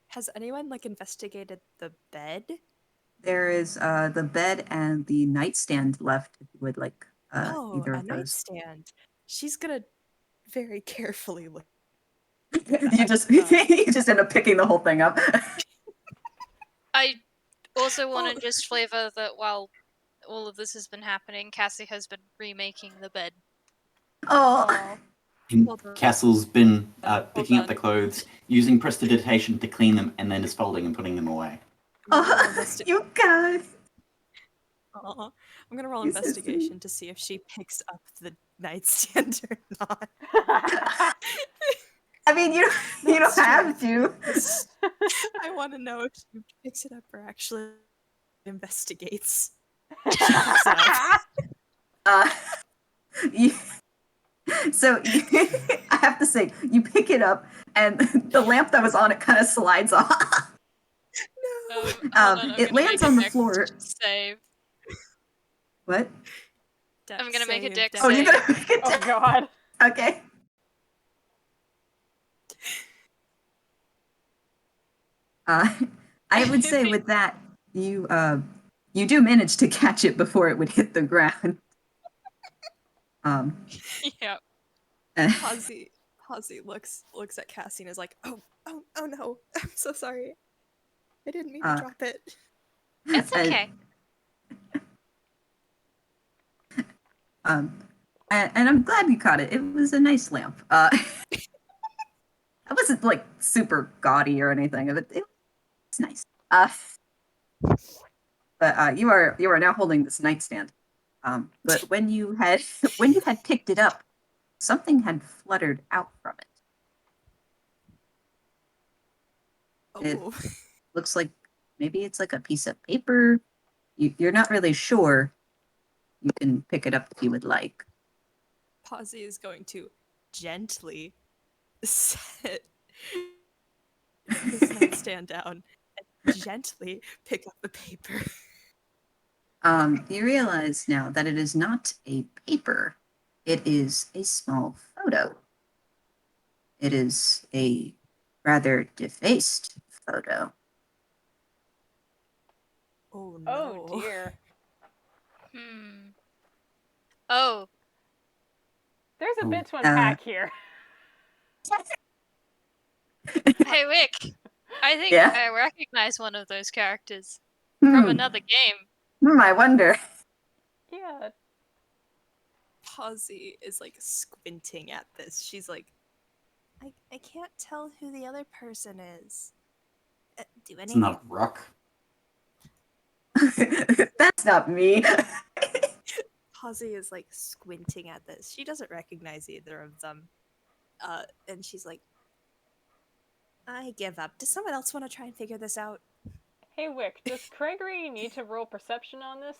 Has anyone like investigated the bed? There is the bed and the nightstand left if you would like Oh, either a of those. nightstand. She's gonna very carefully look You just you just end up picking the whole thing up. I also want Well- to just flavor that while all of this has been happening, Cassie has been remaking the bed. Oh, Oh, And Well done. Cassel's been Well picking up done. the clothes, using prestidigitation to clean them, and then is folding and putting them away. I'm gonna roll oh investi- you guys. Aw. I'm gonna roll You're so sweet. investigation to see if she picks up the nightstand or not. I mean, you Not don't have strength. to. I want to know if she picks it up or actually investigates. Uh, you, I have to say, you pick it up, and the lamp that was on it kind of slides off. No. Hold on, I'm it gonna lands make a on the dex floor. Save. What? I'm gonna make a dex Oh, you're save. gonna make it. oh God. Okay. I would say with that, you do manage to catch it before it would hit the ground. Yeah. Pawsy looks at Cassie and is like, oh no, I'm so sorry. I didn't mean to drop it. It's okay. And I'm glad you caught it. It was a nice lamp. It wasn't like super gaudy or anything. It's nice. But you are now holding this nightstand. But when you had picked it up, something had fluttered out from it. It Oh. looks like maybe it's like a piece of paper. You're not really sure. You can pick it up if you would like. Pawsy is going to gently set his nightstand down and gently pick up the paper. You realize now that it is not a paper. It is a small photo. It is a rather defaced photo. Oh no. Oh dear. Oh, There's a Oh. bit to unpack here. hey Wick. I think Yeah? I recognize one of those characters from another game. I wonder. Yeah. Pawsy is like squinting at this. She's like, I can't tell who the other person is. Do It's any not rock. That's not me. Pawsy is like squinting at this. She doesn't recognize either of them. And she's like, I give up. Does someone else want to try and figure this out? Hey Wick, does Craigory need to roll perception on this?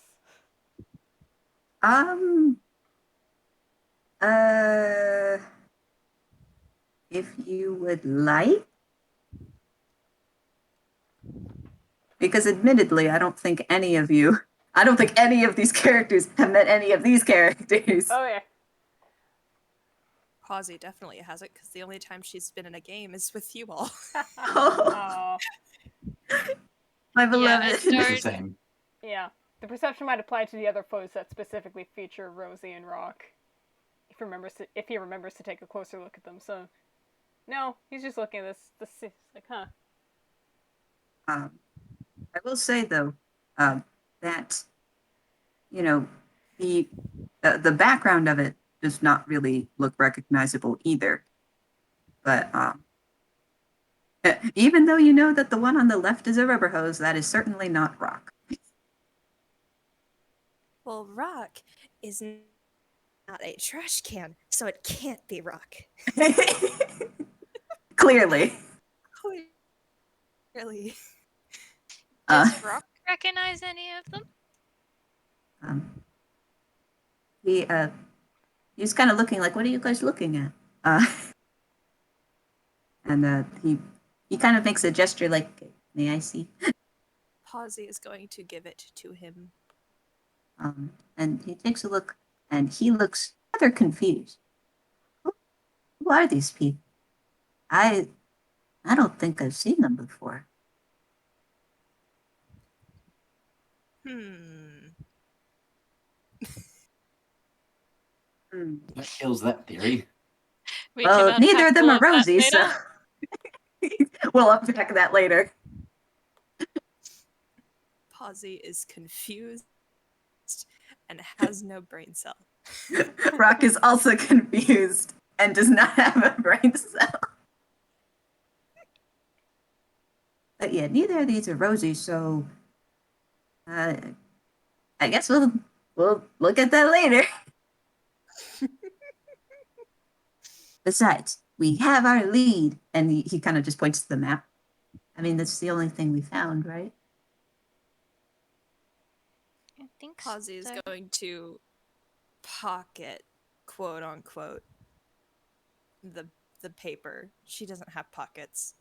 If you would like. Because admittedly, I don't think any of these characters have met any of these characters. Oh yeah. Pawsy definitely has it because the only time she's been in a game is with you all. Oh. My Yeah, beloved. and It's the Nerd- same. Yeah. The perception might apply to the other foes that specifically feature Rosie and Rock. If he remembers to take a closer look at them. So no, he's just looking at this it's like, huh. I will say though, that the background of it does not really look recognizable either. But even though you know that the one on the left is a rubber hose, that is certainly not Rock. Well, Rock is not a trash can, so it can't be Rock. Clearly. Really? Does Rock recognize any of them? He's kind of looking like, what are you guys looking at? And he kind of makes a gesture like, may I see? Pawsy is going to give it to him. And he takes a look, and he looks rather confused. Who are these people? I don't think I've seen them before. That kills that theory. We can neither unpack of them all are of that rosy, so later. we'll unpack that later. Pawsy is confused and has no brain cell. Rock is also confused and does not have a brain cell. But yeah, neither of these are rosy, so I guess we'll look at that later. Besides, we have our lead, and he kind of just points to the map. I mean, that's the only thing we found, right? I think Pawsy is so. going to pocket, quote unquote, the paper. She doesn't have pockets.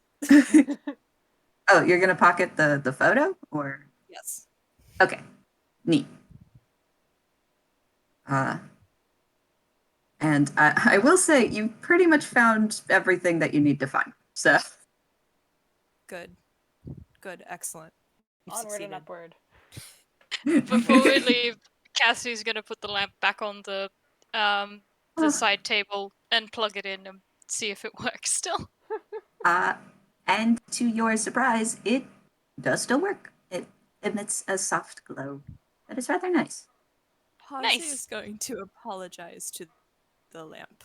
Oh, you're gonna pocket the photo, or Yes. okay, neat. And I will say you pretty much found everything that you need to find. So Good. Good. Excellent. You've Onward and succeeded. upward. Before we leave, Cassie's gonna put the lamp back on the side table and plug it in and see if it works still. And to your surprise, it does still work. It emits a soft glow. That is rather nice. Pawsy Nice. is going to apologize to the lamp.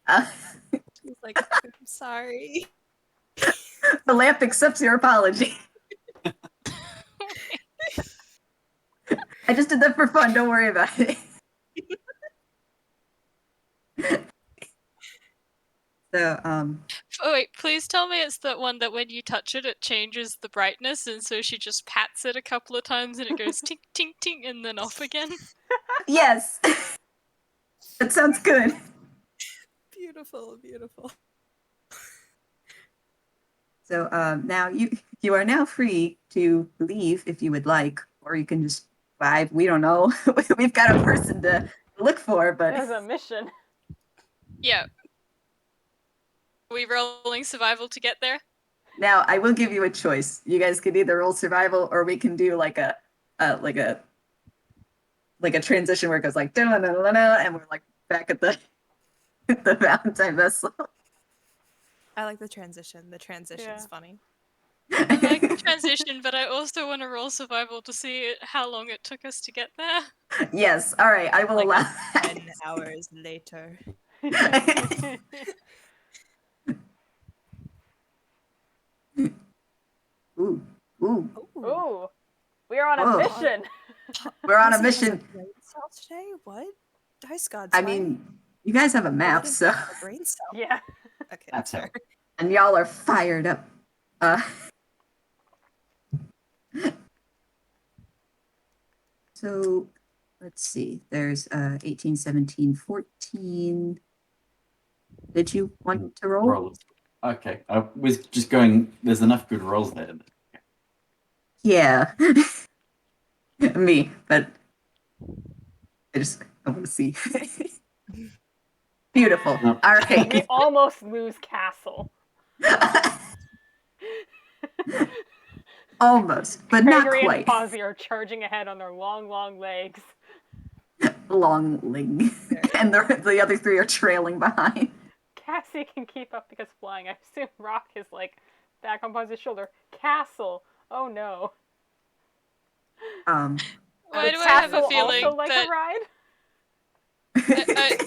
Uh, She's like, I'm sorry. the lamp accepts your apology. I just did that for fun. Don't worry about it. So, Oh wait, please tell me it's that one that when you touch it, it changes the brightness, and so she just pats it a couple of times and it goes tink tink tink and then off again. yes, that sounds good. Beautiful, beautiful. So now you are now free to leave if you would like, or you can just vibe. We don't know. We've got a person to look for, but There's a mission. Yeah. Are we rolling survival to get there? now I will give you a choice. You guys could either roll survival, or we can do like a transition where it goes like and we're like back at the the Valentine vessel. I like the transition. The transition's Yeah. funny. I like the transition, but I also want to roll survival to see how long it took us to get there. Yes. All right. I will Like allow. 10 hours later. Ooh. Ooh. Ooh, we are on a Whoa. mission. We're on a Pawsy has mission. brain cell today? What? Dice gods. I why? mean, you guys have a Why map, didn't so you have a brain cell. Yeah. Okay, That's fair. and y'all are fired up. So let's see. There's 18, 17, 14. Did you want to roll? Rolls. Okay, I was just going. There's enough good rolls there. Yeah. Me, but I want to see. Beautiful. No. All We right. almost lose Cassel. Almost, but not Cragory and quite. Pawsy are charging ahead on their long, long legs. Long ling. Very And the other three are trailing behind. Cassie can keep up because flying. I assume Rock is like back on Pawsy's shoulder. Castle. Oh no. Why Would do I have a Castle feeling also like that a ride?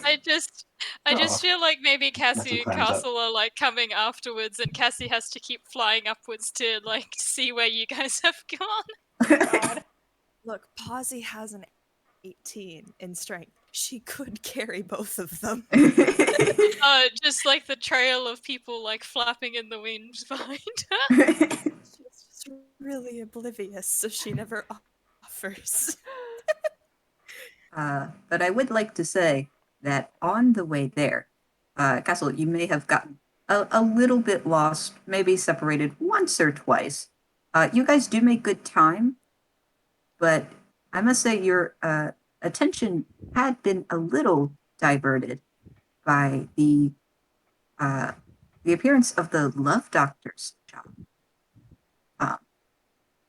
I just Oh. feel like maybe Cassie and climbs up. Castle are like coming afterwards, and Cassie has to keep flying upwards to like see where you guys have gone. God. Look, Pawsy has an 18 in strength. She could carry both of them. Just like the trail of people like flapping in the wind behind her. She's just really oblivious, so she never offers. But I would like to say that on the way there, Castle, you may have gotten a little bit lost, maybe separated once or twice. You guys do make good time, but I must say your attention had been a little diverted by the appearance of the Love Doctor's job.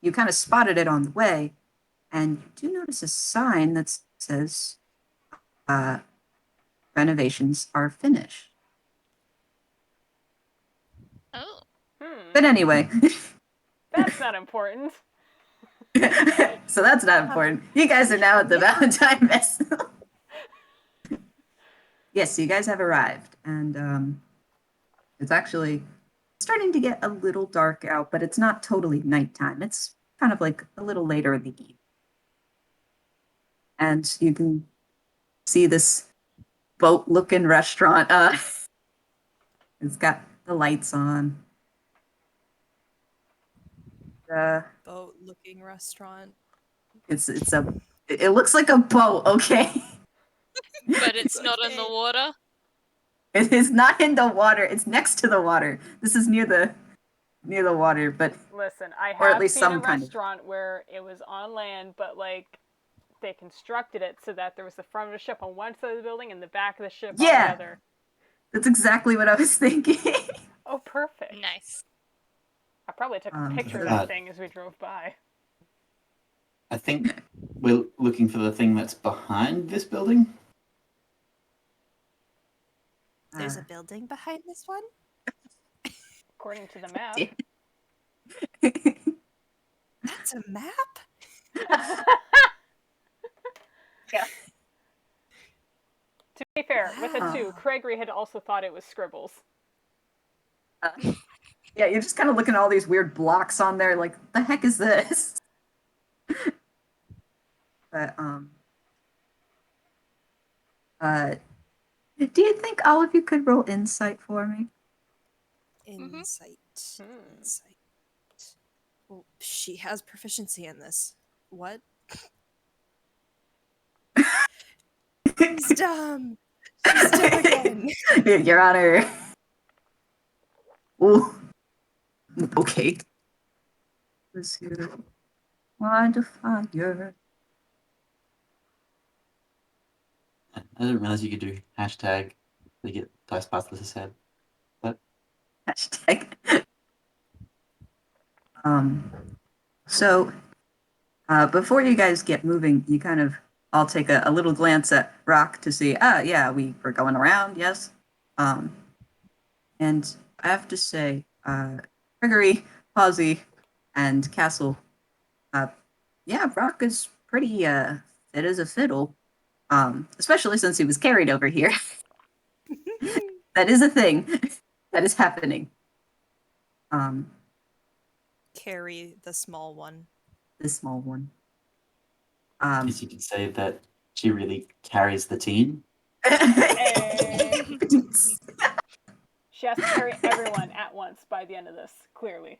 You kind of spotted it on the way, and you do notice a sign that says renovations are finished. Oh. But anyway, That's not important. so that's not important. You guys are now at the Valentine Festival. Yes, you guys have arrived, and it's actually starting to get a little dark out, but it's not totally nighttime. It's kind of like a little later in the evening. And you can see this boat-looking restaurant. It's got the lights on. Boat-looking restaurant. It looks like a boat, okay? But it's not in the Okay. water. It is not in the water. It's next to the water. This is near the water, but Listen, I Or at have least seen some a kind of- restaurant where it was on land, but like they constructed it so that there was the front of the ship on one side of the building and the back of the ship on Yeah. the other. that's exactly what I was thinking. Oh, perfect. Nice. I probably took a picture of Uh, that thing as we drove by. I think we're looking for the thing that's behind this building. There's Uh, a building behind this one? According to the map. That's a map? Yeah. To be fair, with a 2, Wow. Craigory had also thought it was scribbles. Yeah, you're just kind of looking at all these weird blocks on there, like, the heck is this? But do you think all of you could roll insight for me? Insight. Hmm. Insight. Well, she has proficiency in this. What? She's dumb. She's dumb again. Your Honor. Ooh. Okay. Let's see. Modifier. I didn't realize you could do hashtag to get dice past this head. Hashtag. So before you guys get moving, you kind of all take a little glance at Rock to see, yeah, we were going around, yes. And I have to say, Gregory, Pawsy, and Cassel, yeah, Rock is pretty fit as a fiddle, especially since he was carried over here. That is a thing that is happening. Carry the small one. The small one. I guess you could say that she really carries the team. Hey. She has to carry everyone at once by the end of this, clearly.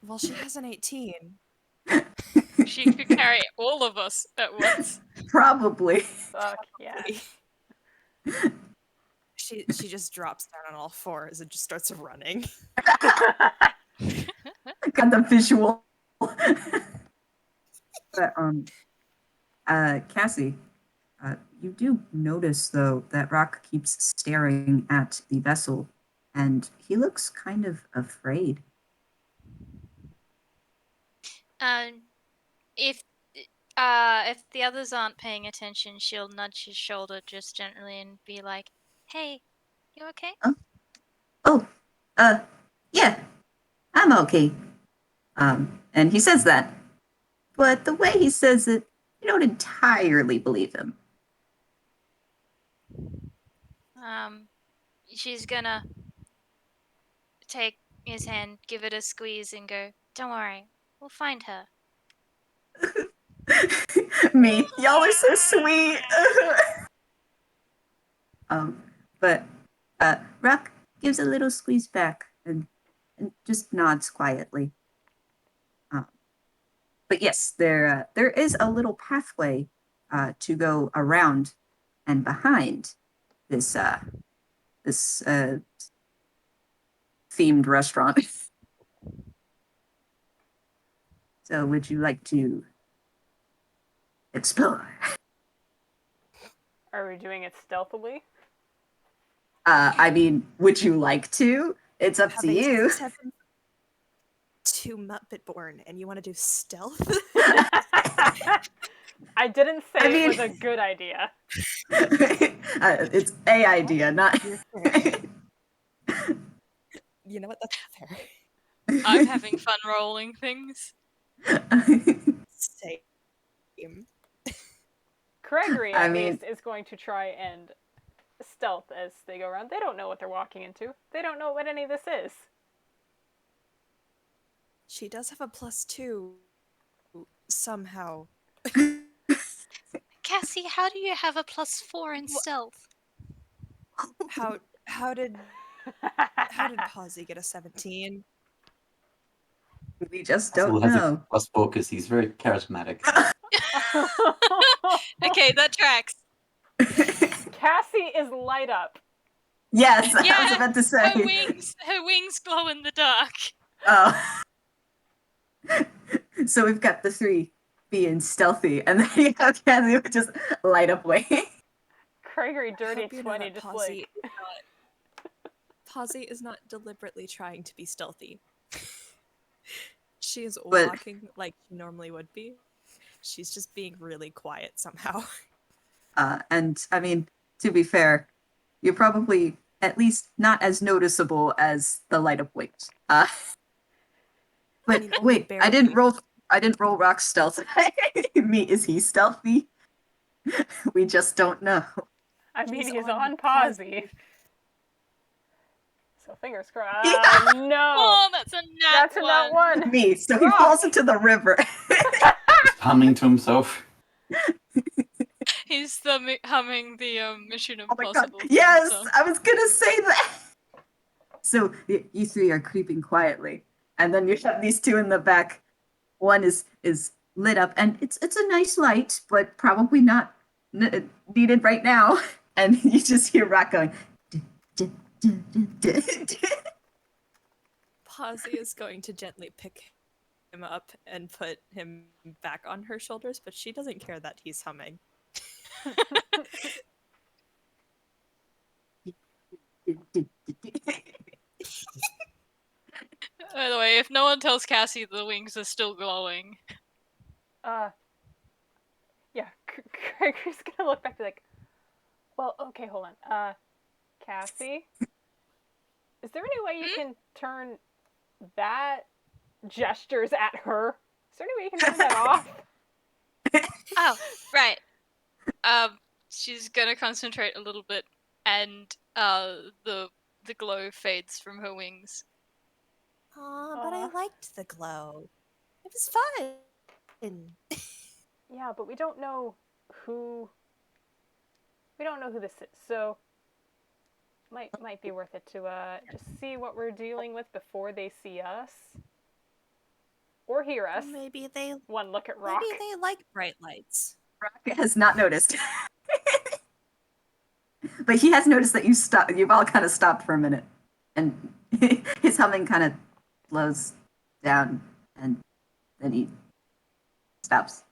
Well, she has an 18. She could carry all of us at once. Probably. Fuck yeah. She just drops down on all fours and just starts running. Got the visual. But Cassie, you do notice though that Rock keeps staring at the vessel, and he looks kind of afraid. If the others aren't paying attention, she'll nudge his shoulder just gently and be like, "Hey, you okay?" Oh, yeah, I'm okay. And he says that, but the way he says it, you don't entirely believe him. She's gonna take his hand, give it a squeeze, and go, "Don't worry, we'll find her." Me, y'all are so sweet. But Rock gives a little squeeze back and just nods quietly. But yes, there is a little pathway to go around and behind this themed restaurant. So, would you like to explore? Are we doing it stealthily? I mean, would you like to? It's up to Having you. 2 Muppet born, and you want to do stealth? I didn't say I it was mean- a good idea. It's a idea, not. You're fair. You know what? That's fair. I'm having fun rolling things. Same. Craigory, I at mean- least, is going to try and stealth as they go around. They don't know what they're walking into. They don't know what any of this is. She does have a +2 somehow. Cassie, how do you have a +4 in stealth? How did Pawsy get a 17? We just Cassel don't has know. a +4 because he's very charismatic. Okay, that tracks. Cassie is light up. Yes, I was Yeah, about to Her say. wings glow in the dark. Oh. So we've got the 3 being stealthy, and then you have Cassie who just light up way. Craigory I dirty hope you know 20, that just Pawsy like. Pawsy is not deliberately trying to be stealthy. She is But- walking like she normally would be. She's just being really quiet somehow. And I mean, to be fair, you're probably at least not as noticeable as the light up wings. But mean, only wait, I didn't barely. roll rock stealth. Is he stealthy? We just don't know. I mean, He's he's on on Pawsy. Pawsy. So fingers crossed. Yeah. No! Oh, that's a nat That's a nat one! Me, so he Rock. falls into the river. Just humming to himself. He's humming the Mission Oh my god! Impossible. theme Yes, song. I was gonna say that. So you 3 are creeping quietly, and then you have these 2 in the back. One is lit up, and it's a nice light, but probably not needed right now. And you just hear Rock going. Pawsy is going to gently pick him up and put him back on her shoulders, but she doesn't care that he's humming. By the way, if no one tells Cassie the wings are still glowing, Yeah, Craigory's gonna look back and be like, well, okay, hold on. Cassie? Is there any way you can turn that gestures at her? Is there any way you can turn that off? oh right. She's gonna concentrate a little bit, and the glow fades from her wings. Aw, but I Aw. liked the glow. It was fun. Yeah, but we don't know who this is, so might be worth it to just see what we're dealing with before they see us or hear us. Maybe they One look at Rock. maybe they like bright lights. Rock has not noticed. But he has noticed that you've all kind of stopped for a minute. And his humming kind of slows down, and then he stops.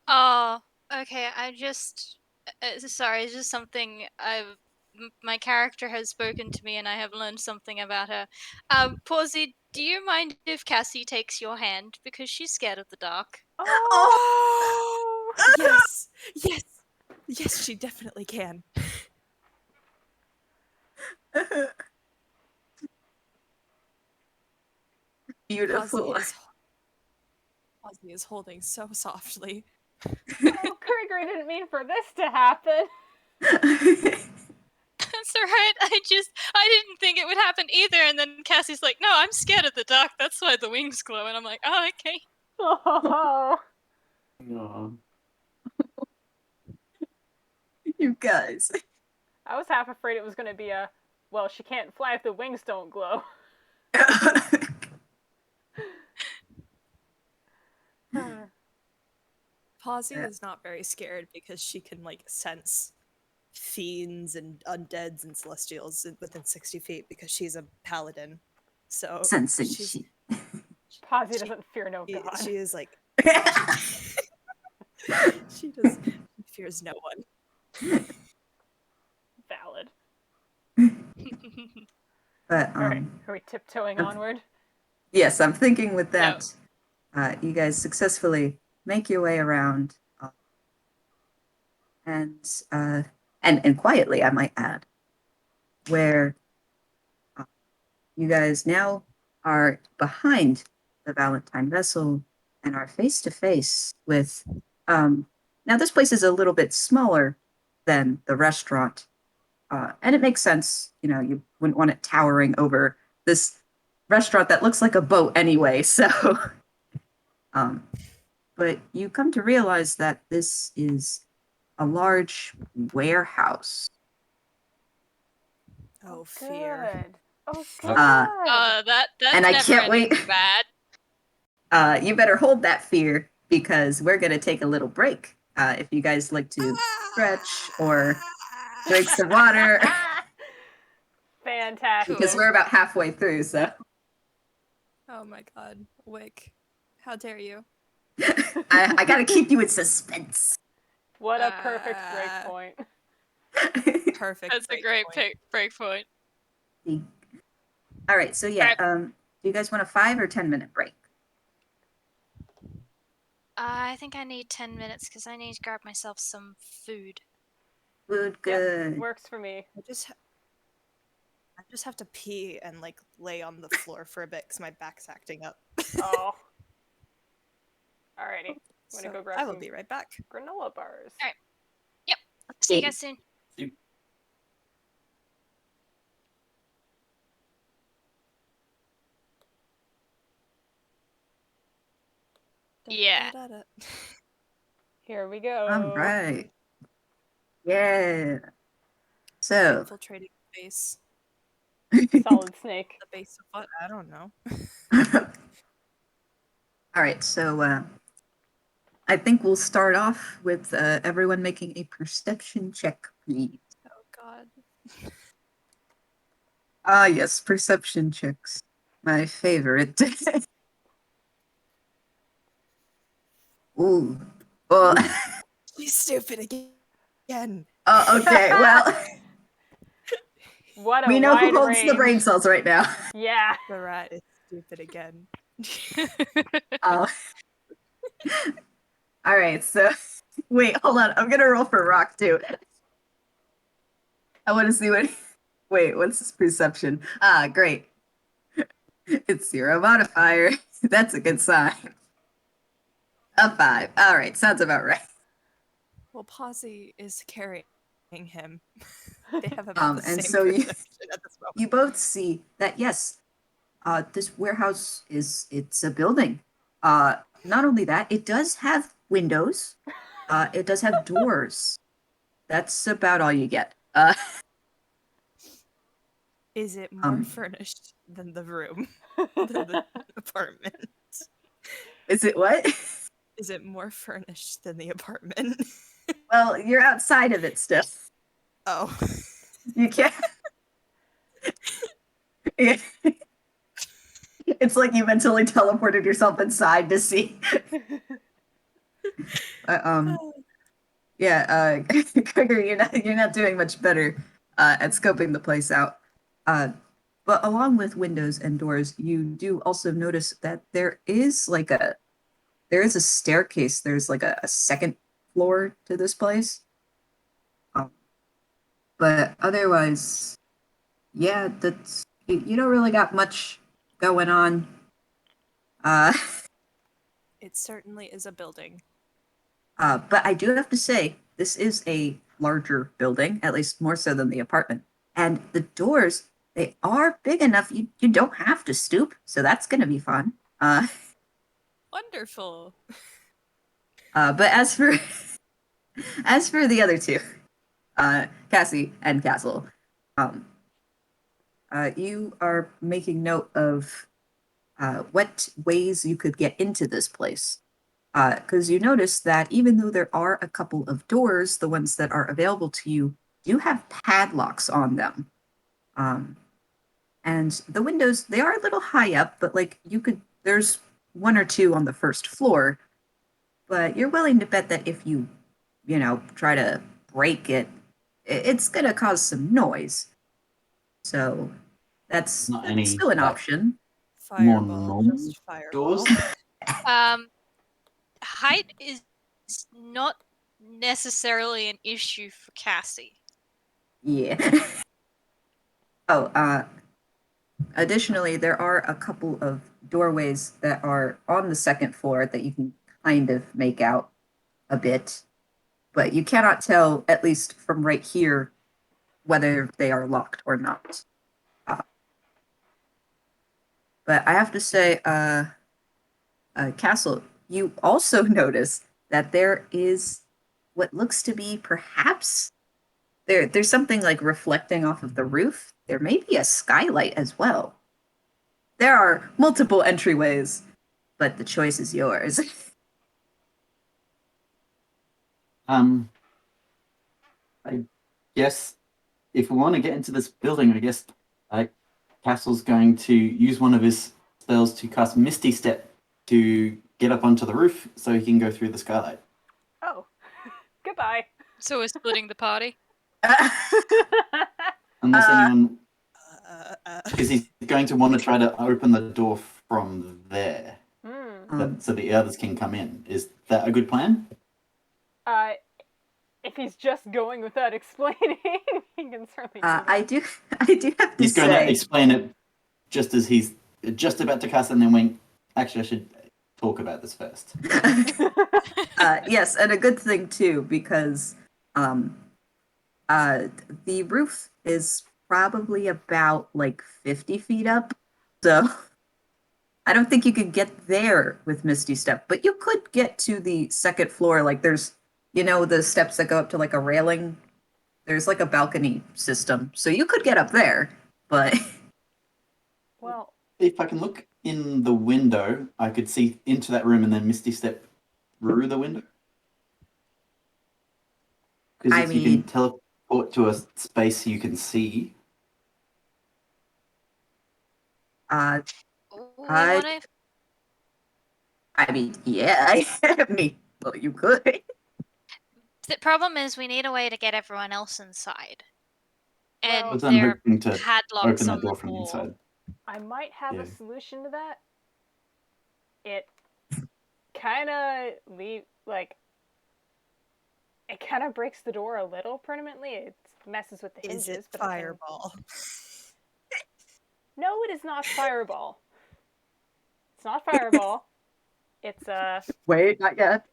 Oh, okay. Sorry. It's just something my character has spoken to me, and I have learned something about her. Pawsy, do you mind if Cassie takes your hand because she's scared of the dark? Oh! Yes, yes, yes. She definitely can. Beautiful. Pawsy is holding so softly. Oh, Craigory didn't mean for this to happen. That's alright. I didn't think it would happen either. And then Cassie's like, "No, I'm scared of the dark. That's why the wings glow." And I'm like, "Oh, okay." Oh. Aw. You guys. I was half afraid it was going to be well, she can't fly if the wings don't glow. Pawsy Yeah. is not very scared because she can like sense fiends and undeads and celestials within 60 feet because she's a paladin. So Sensing she's, shit. Pawsy doesn't fear no she, god. she is like she fears no one. Valid. But Alright, are we tiptoeing I'm- onward? yes, I'm thinking with that, you guys successfully make your way around, and quietly, I might add, where you guys now are behind the Valentine vessel and are face to face with. Now, this place is a little bit smaller than the restaurant, and it makes sense. You know, you wouldn't want it towering over this restaurant that looks like a boat anyway. So, but you come to realize that this is a large warehouse. Oh, fear. Good. Oh, good. That's And I never can't wait. anything bad. You better hold that fear because we're going to take a little break. If you guys like to stretch or drink some water, Fantastic. because we're about halfway through. So Oh my god. Wick, how dare you? I got to keep you in suspense. What a perfect break point. Perfect. That's a break great point. break point. All right. So yeah, Alright. do you guys want a 5 or 10-minute break? I think I need 10 minutes because I need to grab myself some food. Good. Yep, works for me. I just have to pee and like lay on the floor for a bit because my back's acting up. Oh. Alrighty. I'm So gonna go grab I will some be right back. granola bars. Alright. See you guys soon. Yeah. Da-da-da-da. Here we go. All right. Yeah. So Infiltrating the base. Solid snake. The base of what? I don't know. all right. So I think we'll start off with everyone making a perception check, please. Oh god. Ah, yes, perception checks. My favorite. Ooh. Well, She's stupid again. oh, okay. Well, What a we know who wide holds range. the brain cells right now. Yeah. The rat is stupid again. Uh, all right. So, wait, hold on. I'm gonna roll for Rock too. I want to see what. Wait, what's his perception? Ah, great. It's 0 modifier. That's a good sign. A 5. All right, sounds about right. Well, Pawsy is carrying him. They have about the And same so you, perception at this moment. you both see that yes, this warehouse it's a building. Not only that, it does have windows. It does have doors. That's about all you get. Is it more furnished than the room? Than the apartment? Is it what? Is it more furnished than the apartment? Well, you're outside of it still. Oh. You can't. Yeah. It's like you mentally teleported yourself inside to see. Yeah, Craigory, you're not doing much better at scoping the place out. But along with windows and doors, you do also notice that there is a staircase. There's like a second floor to this place. But otherwise, yeah, that's you don't really got much going on. It certainly is a building. But I do have to say, this is a larger building, at least more so than the apartment. And the doors, they are big enough. You don't have to stoop, so that's going to be fun. Wonderful. But as for the other two, Cassie and Cassel, you are making note of what ways you could get into this place. Because you notice that even though there are a couple of doors, the ones that are available to you do have padlocks on them. And the windows, they are a little high up, but like there's 1 or 2 on the first floor. But you're willing to bet that if you try to break it, it's going to cause some noise. So that's still an option. Fireball. normal Just fireball. doors? height is not necessarily an issue for Cassie. Yeah. Additionally, there are a couple of doorways that are on the second floor that you can kind of make out a bit, but you cannot tell, at least from right here, whether they are locked or not. But I have to say, Cassel, you also notice that there is what looks to be perhaps there's something like reflecting off of the roof. There may be a skylight as well. There are multiple entryways, but the choice is yours. I guess if we want to get into this building, I guess Cassel's going to use one of his spells to cast Misty Step to get up onto the roof so he can go through the skylight. Oh, goodbye. So we're splitting the party. Unless anyone, Uh, because he's going to want to try to open the door from there, so the others can come in. Is that a good plan? If he's just going without explaining, he can certainly do that. I do have to He's going to say, explain it just as he's just about to cast, and then when actually I should talk about this first. yes, and a good thing too, because the roof is probably about like 50 feet up, so I don't think you could get there with Misty Step, but you could get to the second floor. Like there's, the steps that go up to like a railing. There's like a balcony system, so you could get up there, but Well, If I can look in the window, I could see into that room and then Misty Step through the window. Because if you can teleport to a space you can see. I What if yeah, well, you could. the problem is we need a way to get everyone else inside, and Well, But I'm there are hoping to padlocks open on that door the from door. inside. I might have Yeah. a solution to that. It kind of it kind of breaks the door a little permanently. It messes with the hinges. is it but I can- fireball? No, it is not fireball. It's not fireball. It's Wait, not yet.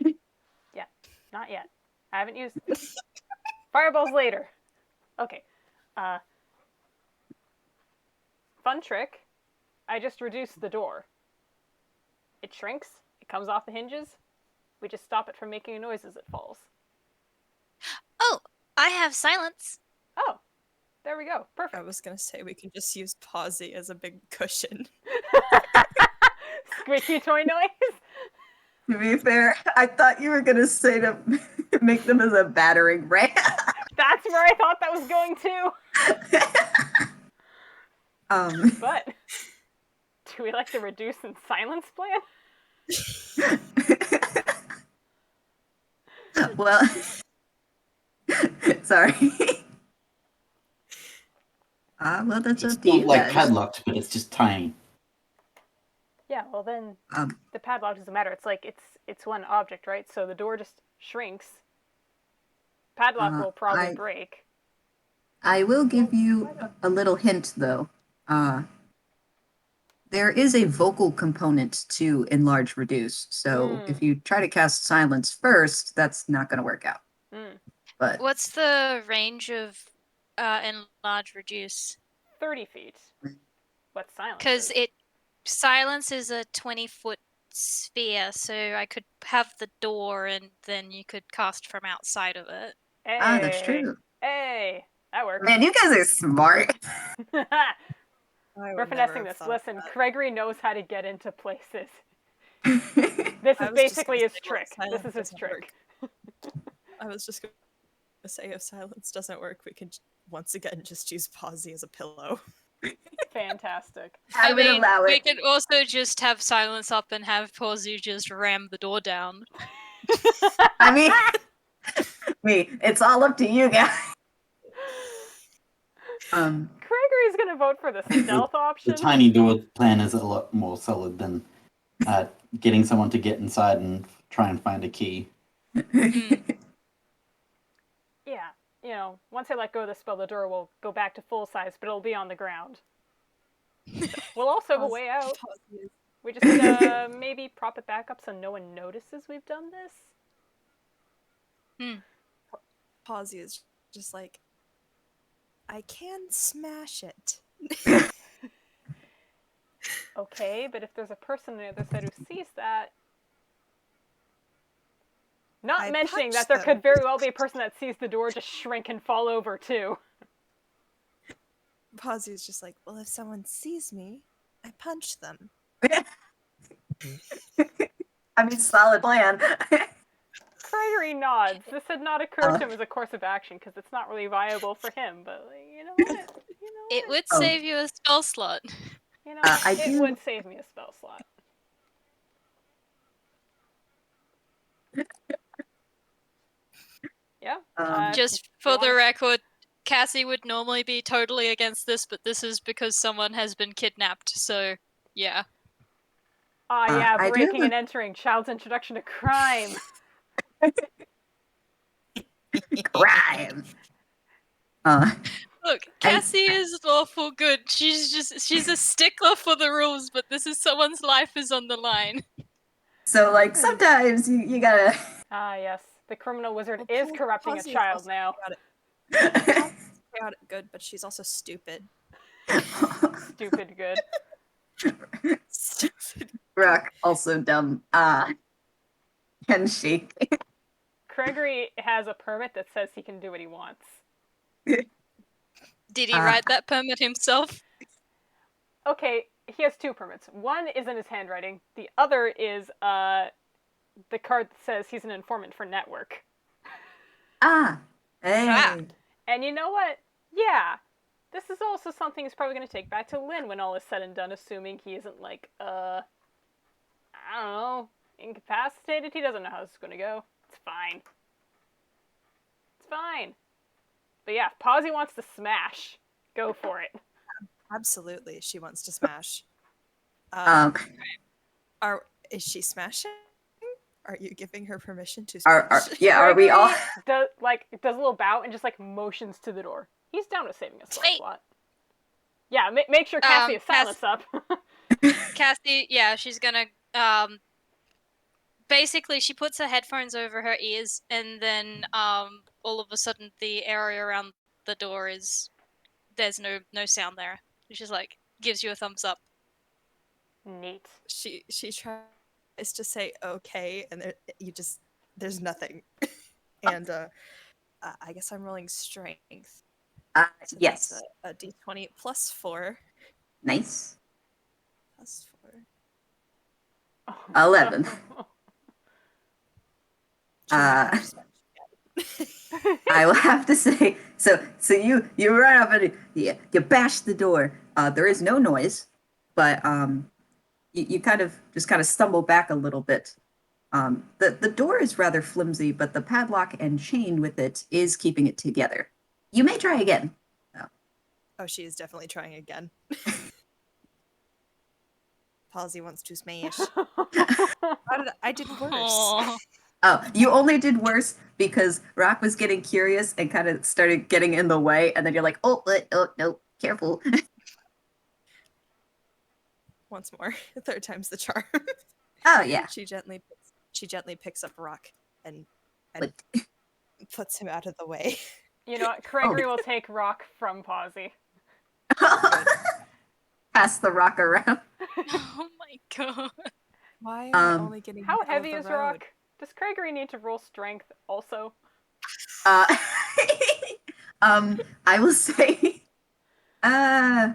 not yet. I haven't used fireballs later. Okay. Fun trick. I just reduced the door. It shrinks. It comes off the hinges. We just stop it from making a noise as it falls. Oh, I have silence. Oh, there we go. I Perfect. was gonna say we can just use Pawsy as a big cushion. Squishy toy noise. To be fair, I thought you were gonna say to make them as a battering ram. That's where I thought that was going to. But do we like the reduce and silence plan? Well, sorry. Well, that's It's up to not you like guys. padlocked, but it's just tiny. Yeah, well then Um, the padlock doesn't matter. It's like it's one object, right? So the door just shrinks. Padlock will probably break. I will give you a little hint, though. There is a vocal component to enlarge reduce, so if you try to cast silence first, that's not going to work out. But What's the range of enlarge reduce? 30 feet. What's silence? Because silence is a 20-foot sphere, so I could have the door, and then you could cast from outside of it. Hey, that's true. Hey, that works. Man, you guys are smart. We're finessing this. Listen, Craigory knows how to get into places. I This is was just basically gonna his say, well, trick. This silence is his doesn't trick. I was just gonna say if silence doesn't work, we can once again just use Pawsy as a pillow. Fantastic. I would allow we it. could also just have silence up and have Pawsy just ram the door down. I mean, it's all up to you guys. Craigory's gonna vote for the stealth option. The tiny door plan is a lot more solid than getting someone to get inside and try and find a key. Yeah, once I let go of the spell, the door will go back to full size, but it'll be on the ground. We'll also have a way out. Pawsy is, We just maybe prop it back up so no one notices we've done this. Pawsy is just like, I can smash it. Okay, but if there's a person on the other side who sees that, not I mentioning punched that there them. could very well be a person that sees the door just shrink and fall over too. Pawsy is just like, well, if someone sees me, I punch them. I mean, solid plan. Craigory nods. This had not occurred to him as a course of action because it's not really viable for him. But you know what? It would Oh. save you a spell slot. It would save me a spell slot. Yeah. Just for the record, Cassie would normally be totally against this, but this is because someone has been kidnapped, so yeah. Yeah, I do breaking have and entering, child's introduction to crime. crime. Look, Cassie is lawful good. She's a stickler for the rules, but this is someone's life is on the line. So, like, sometimes you gotta. Yes. The criminal wizard Well, is corrupting Pawsy a is child also now. Chaotic good, but she's also stupid. Stupid good. Stupid. Rock, also dumb. Can shake. Craigory has a permit that says he can do what he wants. Did he write that permit himself? Okay, he has two permits. One is in his handwriting. The other is the card that says he's an informant for Network. Hey. And you know what? Yeah. This is also something he's probably going to take back to Lynn when all is said and done, assuming he isn't, like, I don't know, incapacitated? He doesn't know how this is going to go. It's fine. It's fine. But yeah, if Pawsy wants to smash, go for it. Absolutely, she wants to smash. Is she smashing? Are you giving her permission to smash? Are we all? Does a little bow and just, like, motions to the door. He's down with saving a slot. Yeah, make sure Cassie is silence up. Cassie, yeah, she's gonna, basically she puts her headphones over her ears, and then, all of a sudden the area around the door there's no sound there. She's like, gives you a thumbs up. Neat. She tries to say okay, and there's nothing. And I guess I'm rolling strength. So Yes. that's a d20 plus 4. Nice. Plus 4. 11. I I will have to say, so you run up and you bash the door. There is no noise, but you kind of stumble back a little bit. The door is rather flimsy, but the padlock and chain with it is keeping it together. You may try again. Oh, she is definitely trying again. Pawsy wants to smash. I did worse. Aww. Oh, you only did worse because Rock was getting curious and kind of started getting in the way, and then you're like, oh no, careful. Once more, third time's the charm. Oh yeah. She gently picks up Rock and But- puts him out of the way. You know what? Craigory will take Rock from Pawsy. Pass the rock around. Oh my god. Why am I only getting How middle of heavy the is road? Rock? Does Craigory need to roll strength also? I will say, nah,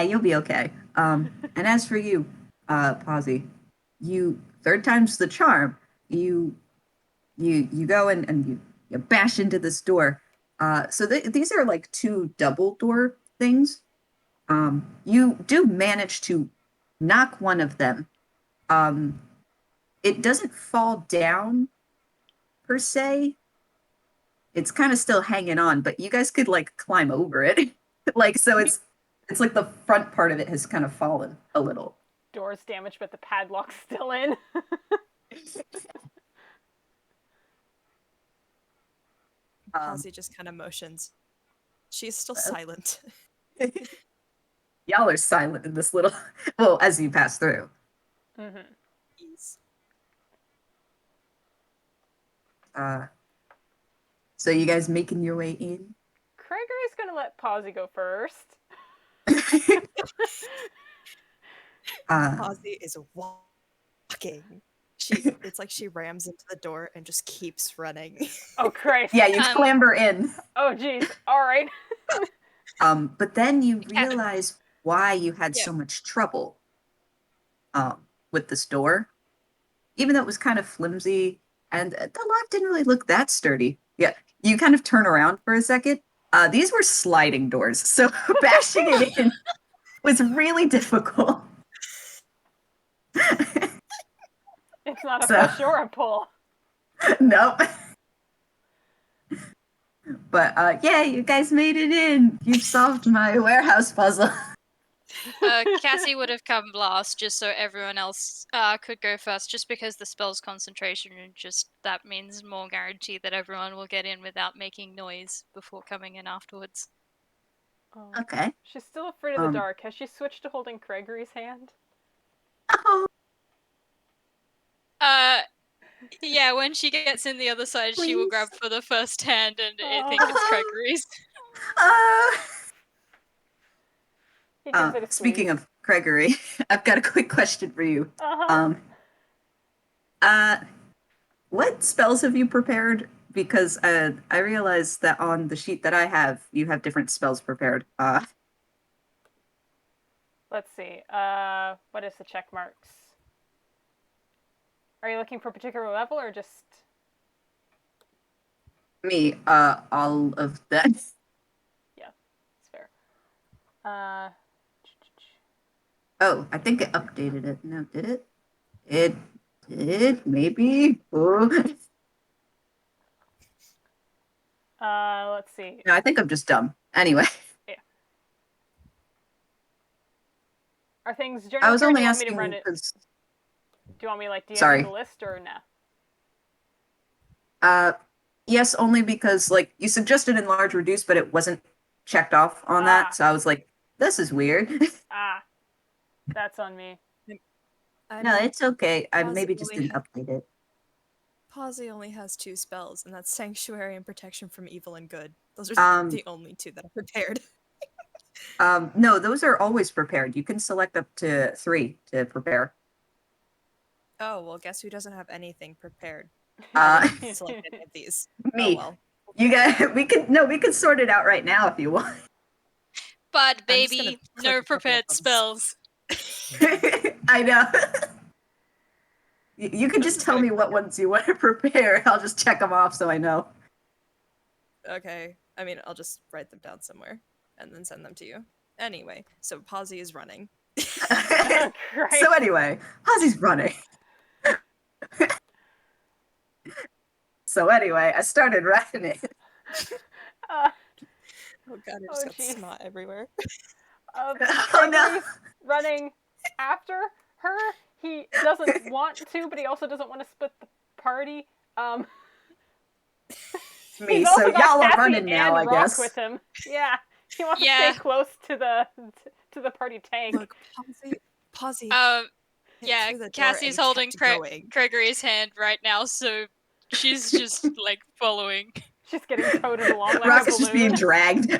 you'll be okay. And as for you, Pawsy, you third time's the charm. You go and you bash into this door. So these are like two double door things. You do manage to knock one of them. It doesn't fall down per se. It's kind of still hanging on, but you guys could like climb over it. Like, so it's like the front part of it has kind of fallen a little. Door's damaged, but the padlock's still in. Pawsy just kind of motions. She's still silent. Y'all are silent in this little. Well, as you pass through. Mm-hmm. Please. So you guys making your way in? Craigory's gonna let Pawsy go first. Pawsy is walking. It's like she rams into the door and just keeps running. Oh Christ. Yeah, you clamber in. Oh jeez. Alright. But then you realize why you had so much trouble with this door. Even though it was kind of flimsy and the lock didn't really look that sturdy. Yeah, you kind of turn around for a second. These were sliding doors, so bashing it in was really difficult. It's not a push or a pull. Nope. But yeah, you guys made it in. You've solved my warehouse puzzle. Cassie would have come last just so everyone else could go first, just because the spell's concentration and just that means more guarantee that everyone will get in without making noise before coming in afterwards. Oh. Okay. She's still afraid of the dark. Has she switched to holding Craigory's hand? Oh, Yeah, when she gets in the other side, she will Please. grab for the first hand and I think it's Craigory's. He gives it a Speaking squeeze. of Craigory, I've got a quick question for you. What spells have you prepared? Because I realized that on the sheet that I have, you have different spells prepared. Let's see. What is the check marks? Are you looking for a particular level or just... Me, all of that. Yeah, it's fair. Oh, I think it updated it. No, did it? It did, maybe. Oh. Let's see. No, I think I'm just dumb. Anyway. Yeah. Are things general? I was only do you want asking me to run it? because... Do you want me like DM Sorry. the list or nah? Yes, only because like you suggested enlarge reduce, but it wasn't checked off on that. So I was like, this is weird. That's on me. No, it's okay. I Pawsy maybe just only didn't update it. Pawsy only has 2 spells, and that's Sanctuary and Protection from Evil and Good. Those are the only 2 that are prepared. No, those are always prepared. You can select up to 3 to prepare. Oh, well, guess who doesn't have anything prepared? Select any of these. Me. Oh, well. You guys, we can sort it out right now if you want. But I'm just baby, gonna click no a couple prepared of them. spells. I know. You can just tell me what ones you want to prepare. I'll just check them off so I know. Okay. I mean, I'll just write them down somewhere and then send them to you. Anyway, so Pawsy is running. So anyway, Pawsy's running. So anyway, I started writing it. Oh god, I just got snot everywhere. Oh no! Running after her. He doesn't want to, but he also doesn't want to split the party. Me, so y'all are running now, I Rock guess. with him. Yeah, he wants to stay close to the party tank. Look, Pawsy. Yeah, Cassie's holding Craigory's hand right now, so she's just like following. She's getting toted along like Rock a is just being balloon. dragged.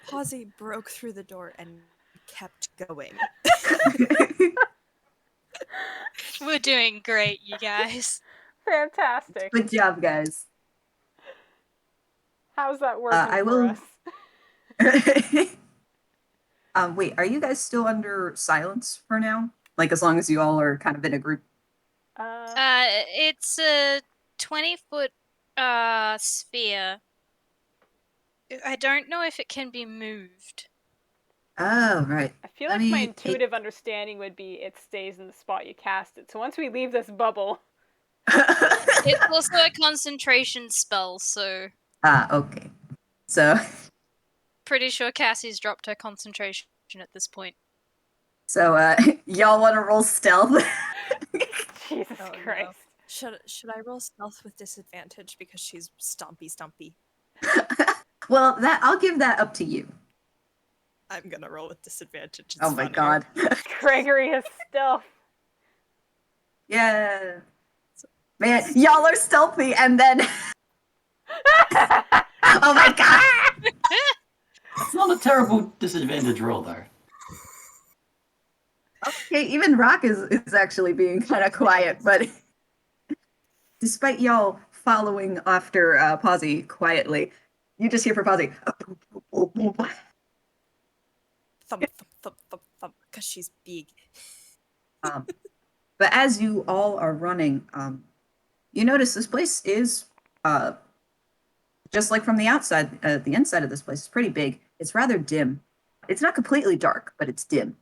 Pawsy broke through the door and kept going. We're doing great, you guys. Fantastic. Good job, guys. How's that working for us? Wait, are you guys still under silence for now? Like, as long as you all are kind of in a group? It's a 20-foot sphere. I don't know if it can be moved. Oh, right. I feel like my intuitive understanding would be it stays in the spot you cast it. So once we leave this bubble... It's also a concentration spell, so... Okay. So... Pretty sure Cassie's dropped her concentration at this point. So y'all want to roll stealth? Jesus Oh, no. Christ. Should I roll stealth with disadvantage because she's stumpy? Well, that I'll give that up to you. I'm gonna roll with disadvantage. It's Oh my funnier. god. Gregory has stealth. Yeah. Man, y'all are stealthy and then oh my god. It's not a terrible disadvantage roll, though. Okay, even Rock is actually being kind of quiet, but despite y'all following after Pawsy quietly, you just hear from Pawsy. Thump, thump, thump, thump, because she's big. But as you all are running, you notice this place is just like from the outside, the inside of this place is pretty big. It's rather dim. It's not completely dark, but it's dim.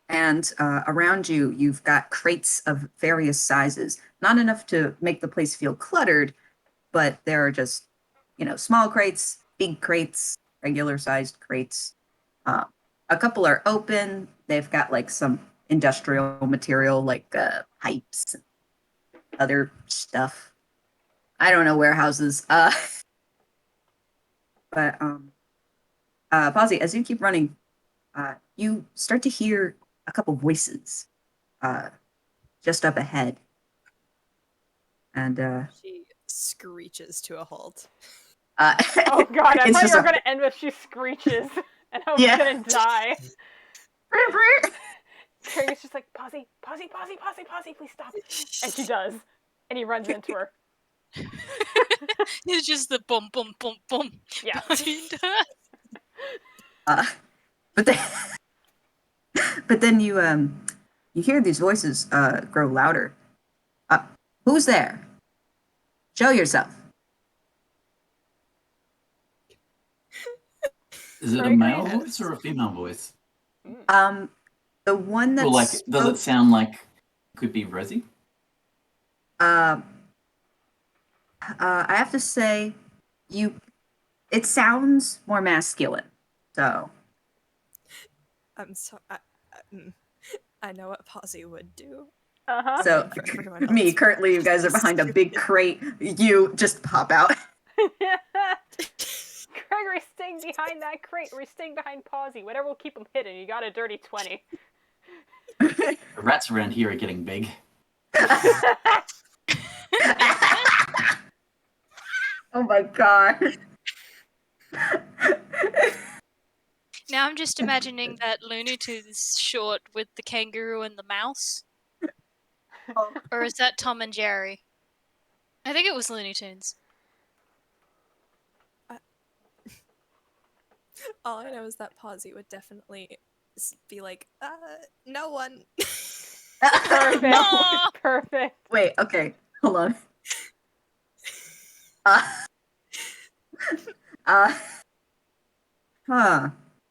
And around you, you've got crates of various sizes. Not enough to make the place feel cluttered, but there are just, small crates, big crates, regular sized crates. A couple are open. They've got like some industrial material like pipes, other stuff. I don't know, warehouses. But Pawsy, as you keep running, you start to hear a couple voices just up ahead. And She screeches to a halt. Oh god, I It's thought just you were a- gonna end with she screeches and I was Yeah. gonna die. Craig's just like, Pawsy, please stop. And she does. And he runs into her. It's just the bum bum bum bum. Yeah. behind her. but then, but then you hear these voices grow louder. Who's there? Show yourself. Is it a Gregory male has- voice or a female voice? The one that's Or like, does it sound like could be Rosie? I have to say, it sounds more masculine. So I'm so I know what Pawsy would do. Uh-huh. so For everyone me else. currently, you guys are behind a big crate. You just pop out. Gregory's staying behind that crate, or he's staying behind Pawsy. Whatever will keep him hidden. You got a dirty 20. The rats around here are getting big. Oh my god. Now I'm just imagining that Looney Tunes short with the kangaroo and the mouse. Or is that Tom and Jerry? I think it was Looney Tunes. All I know is that Pawsy would definitely be like, no one. Perfect. Aw! Perfect. Wait, okay, hold on. Huh.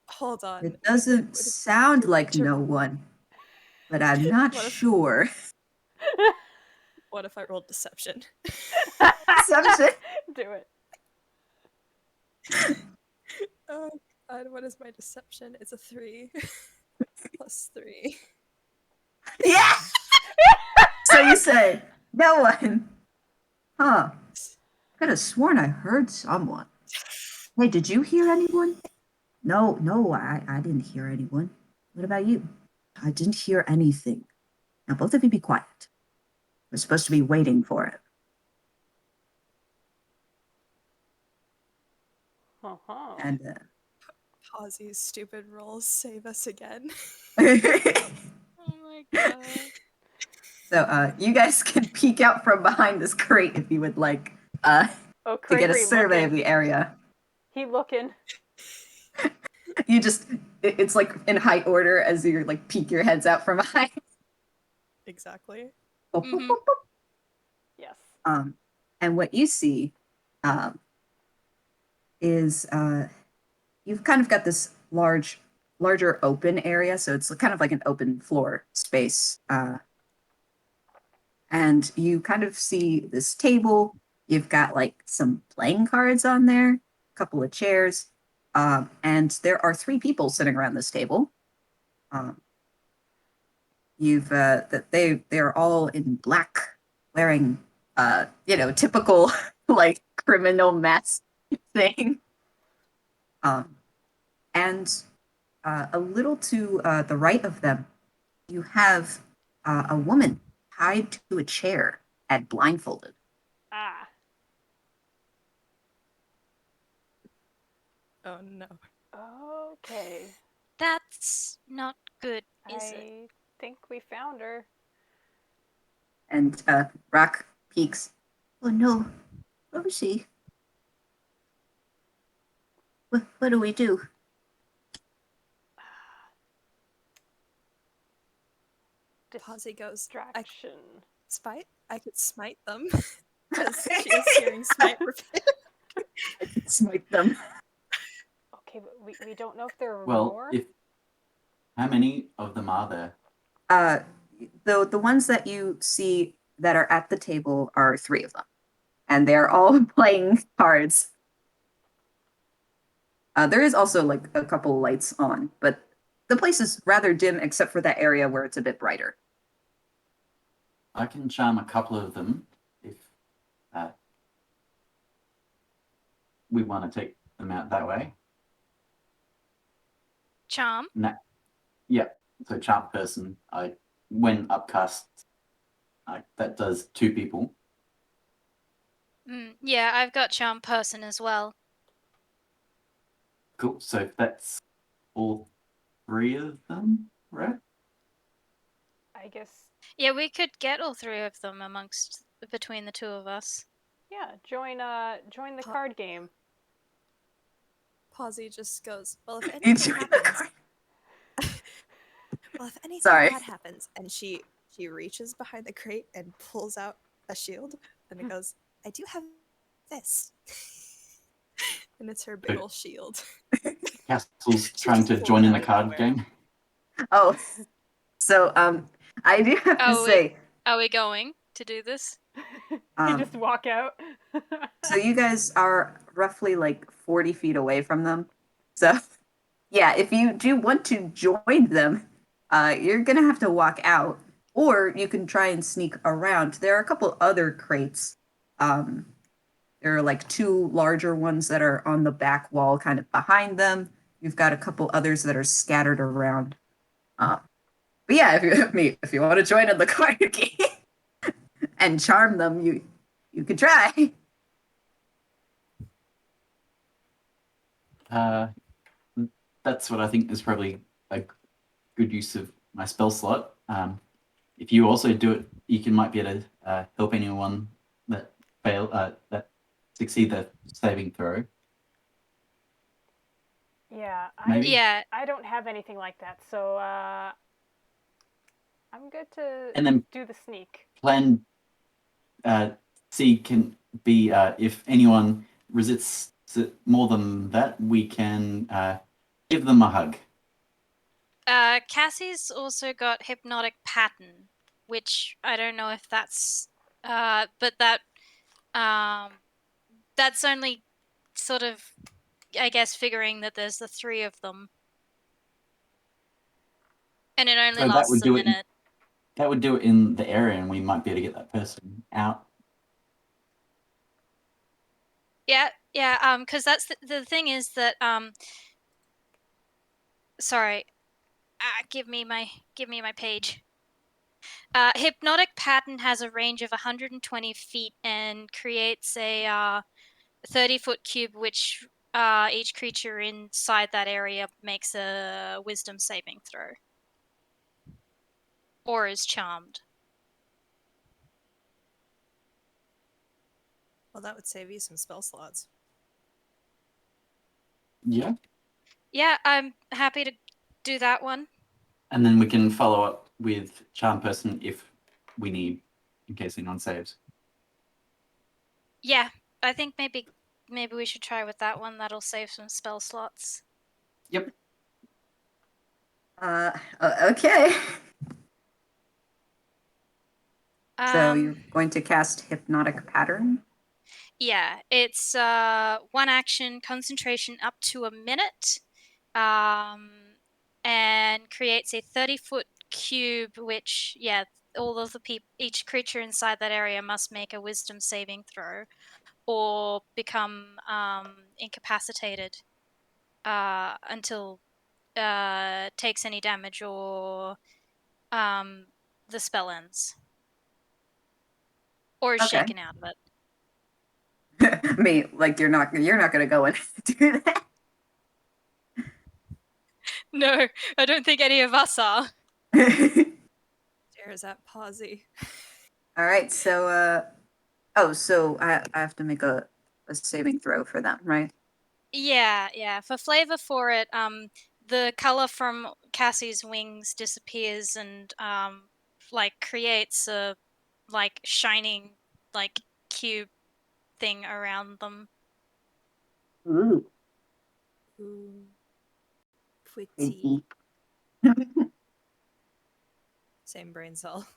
Hold on. It doesn't Would it- sound like to- no one, but I'm not What if- sure. What if I rolled deception? Assumption. Do it. Oh god, what is my deception? It's a 3. Plus 3. Yeah. So you say no one. Huh. Could have sworn I heard someone. Hey, did you hear anyone? No, I didn't hear anyone. What about you? I didn't hear anything. Now both of you be quiet. We're supposed to be waiting for it. Uh-huh. And Pawsy's stupid rolls save us again. Oh my god. so you guys can peek out from behind this crate if you would like Oh, to get a Cragory survey of looking. the area. He looking. You just it's like in height order as you like peek your heads out from behind. Exactly. Mhm. Yes. And what you see is you've kind of got this larger open area, so it's kind of like an open floor space. And you kind of see this table. You've got like some playing cards on there, a couple of chairs, and there are 3 people sitting around this table. You've that they're all in black, wearing typical like criminal mask thing. And a little to the right of them, you have a woman tied to a chair and blindfolded. Ah. Oh no. Okay. That's not good, is it? I think we found her. And Rock peeks. Oh no, where is she? What do we do? Pawsy goes, Distraction. Spite? I could smite them. Because she is hearing smite repeat. I can smite them. Okay, but we don't know if there are Well, more. how many of them are there? The ones that you see that are at the table are 3 of them, and they're all playing cards. There is also like a couple lights on, but the place is rather dim except for that area where it's a bit brighter. I can charm a couple of them if we want to take them out that way. Charm? Yeah. So charm person. When upcast, that does 2 people. Yeah, I've got charm person as well. Cool. So that's all 3 of them, right? I guess. Yeah, we could get all 3 of them between the 2 of us. Yeah. Join the card game. Pawsy just goes, well, if You anything join the happens, card. well, if anything Sorry. bad happens, and she reaches behind the crate and pulls out a shield, and it goes, I do have this. And it's her big ol' shield. Cassel's She trying just to pulled join it in out the of card nowhere. game. Oh, so I do have to say, Are we going to do this? You just walk out. so you guys are roughly like 40 feet away from them. So yeah, if you do want to join them, you're gonna have to walk out, or you can try and sneak around. There are a couple other crates. There are like 2 larger ones that are on the back wall, kind of behind them. You've got a couple others that are scattered around. But yeah, if you want to join in the card game and charm them, you could try. That's what I think is probably a good use of my spell slot. If you also do it, you might be able to help anyone that that succeed the saving throw. Yeah. Maybe. Yeah. I don't have anything like that, so I'm good to And then do the sneak. plan C can be if anyone resists it more than that, we can give them a hug. Cassie's also got hypnotic pattern, which I don't know if that's but that's only sort of, I guess, figuring that there's the 3 of them. And it only So that lasts would a do it. minute. That would do it in the area, and we might be able to get that person out. Yeah, because that's the thing is that sorry, give me my page. Hypnotic pattern has a range of 120 feet and creates a 30-foot cube, which each creature inside that area makes a wisdom saving throw. Or is charmed. Well, that would save you some spell slots. Yeah. Yeah, I'm happy to do that one. And then we can follow up with charm person if we need, in case anyone saves. Yeah, I think maybe we should try with that one. That'll save some spell slots. Yep. Okay. So you're Um, going to cast hypnotic pattern. yeah, it's 1 action, concentration up to a minute. and creates a 30-foot cube, which, all of the each creature inside that area must make a wisdom saving throw or become incapacitated until takes any damage or the spell ends. Or is Okay. shaken out of it. I mean, like you're not gonna go in and do that. No, I don't think any of us are. Stares at Pawsy. All right, so so I have to make a saving throw for them, right? Yeah. For flavor for it, the color from Cassie's wings disappears and creates a shining cube thing around them. Ooh, Ooh. pretty. Pretty. Same brain cell.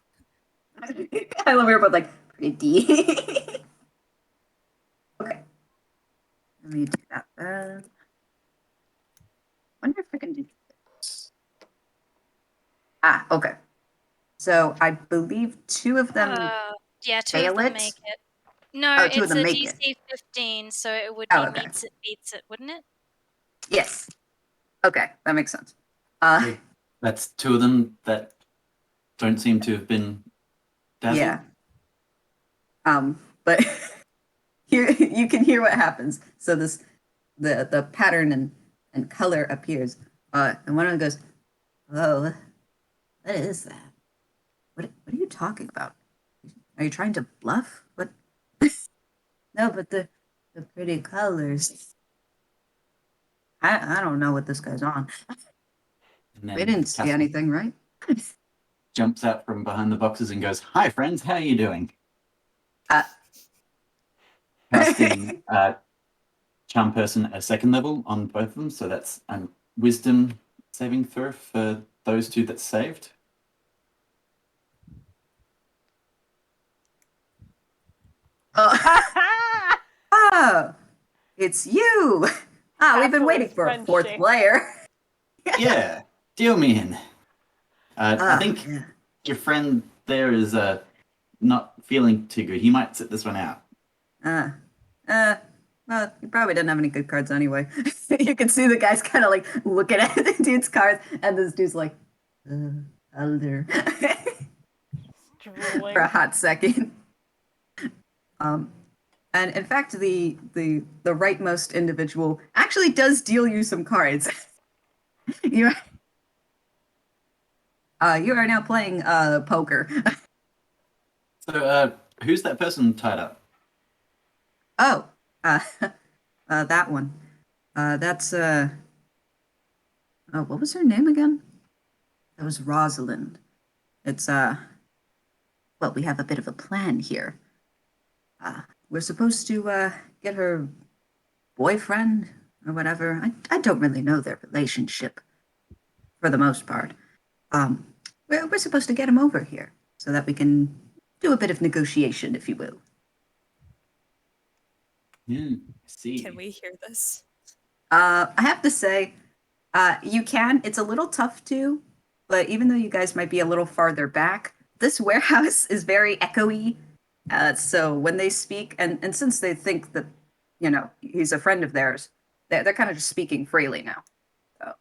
I love her, but like pretty. Okay, let me do that. Wonder if I can do this. Okay. So I believe two of them. Yeah, two fail of them it? make it. No, Oh, two of it's them a make it. DC 15, so it would Oh, be okay. meets it, beats it, wouldn't it? Yes. Okay, that makes sense. Okay, that's two of them that don't seem to have been dazzled. Yeah. But here you can hear what happens. So the pattern and color appears. And one of them goes, "Oh, what is that? What are you talking about? Are you trying to bluff? What?" No, but the pretty colors. I don't know what this guy's on. And then We didn't see Cassel anything, right? jumps out from behind the boxes and goes, "Hi, friends. How are you doing?" Uh, Casting charm person a second level on both of them, so that's wisdom saving throw for those two that saved. Oh, it's you. We've been Cassel waiting is for a French fourth shake. player. Yeah, deal me in. I think Yeah. your friend there is not feeling too good. He might sit this one out. Well, you probably didn't have any good cards anyway. You can see the guy's kind of like looking at the dude's cards, and this dude's like, elder, Drooling. for a hot second. And in fact, the rightmost individual actually does deal you some cards. you you are now playing poker. So, who's that person tied up? Oh, that one. That's oh, what was her name again? That was Rosalind. It's well, we have a bit of a plan here. We're supposed to get her boyfriend or whatever. I don't really know their relationship for the most part. We're supposed to get him over here so that we can do a bit of negotiation, if you will. I see. Can we hear this? I have to say, you can. It's a little tough to, but even though you guys might be a little farther back, this warehouse is very echoey. So when they speak, and since they think that, he's a friend of theirs, they're kind of just speaking freely now. So.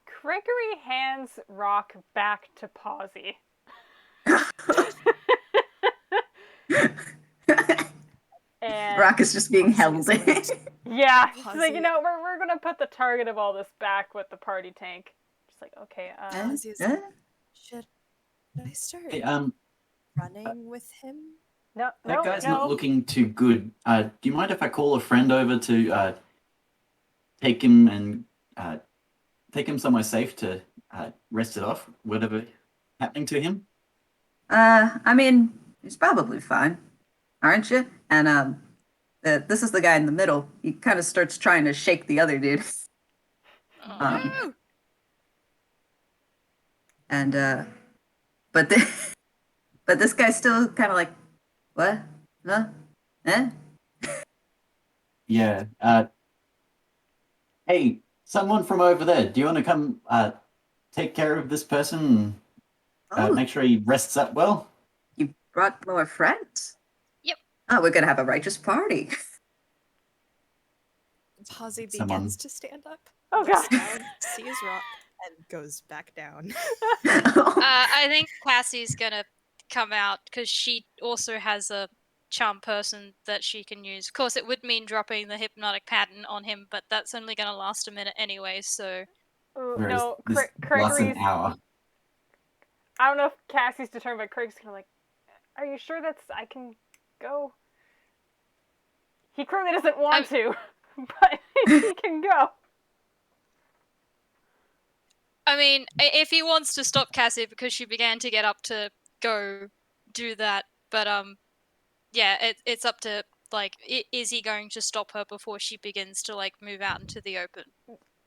Craigory hands Rock back to Pawsy. And Rock is just being held. yeah, she's like, Pawsy. we're gonna put the target of all this back with the party tank. Just like, okay, Pawsy's like, should I start Hey, running with him? no, that guy's no. not looking too good. Do you mind if I call a friend over to take him and take him somewhere safe to rest it off, whatever happening to him? I mean, he's probably fine, aren't you? And this is the guy in the middle. He kind of starts trying to shake the other dude. No! And but but this guy's still kind of like, what? Huh? Eh? Yeah. Hey, someone from over there. Do you want to come take care of this person and Oh, make sure he rests up well? you brought more friends. Yep. Oh, we're gonna have a righteous party. Pawsy Someone- begins to stand up, Oh, looks God. down, sees Rock, and goes back down. I think Cassie's gonna come out because she also has a charm person that she can use. Of course, it would mean dropping the hypnotic pattern on him, but that's only gonna last a minute anyway. So Ooh, Whereas no, this lasts an Craigory's. hour. I don't know if Cassie's determined, but Craig's kind of like, "Are you sure I can go?" He clearly doesn't want to, but he can go. I mean, if he wants to stop Cassie because she began to get up to go do that, but yeah, it's up to like, is he going to stop her before she begins to like move out into the open?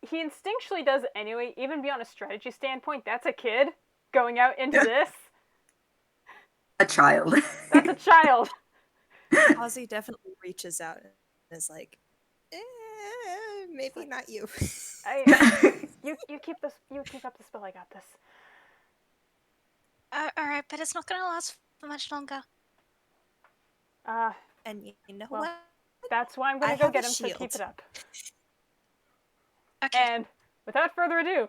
He instinctually does anyway, even beyond a strategy standpoint. That's a kid going out into this. A child. That's a child. Pawsy definitely reaches out and is like, maybe not you. You keep up the spell. I got this. Alright, but it's not gonna last for much longer. And you know Well, what? That's why I'm gonna I go have get a him. So keep shield. it up. Okay. And without further ado,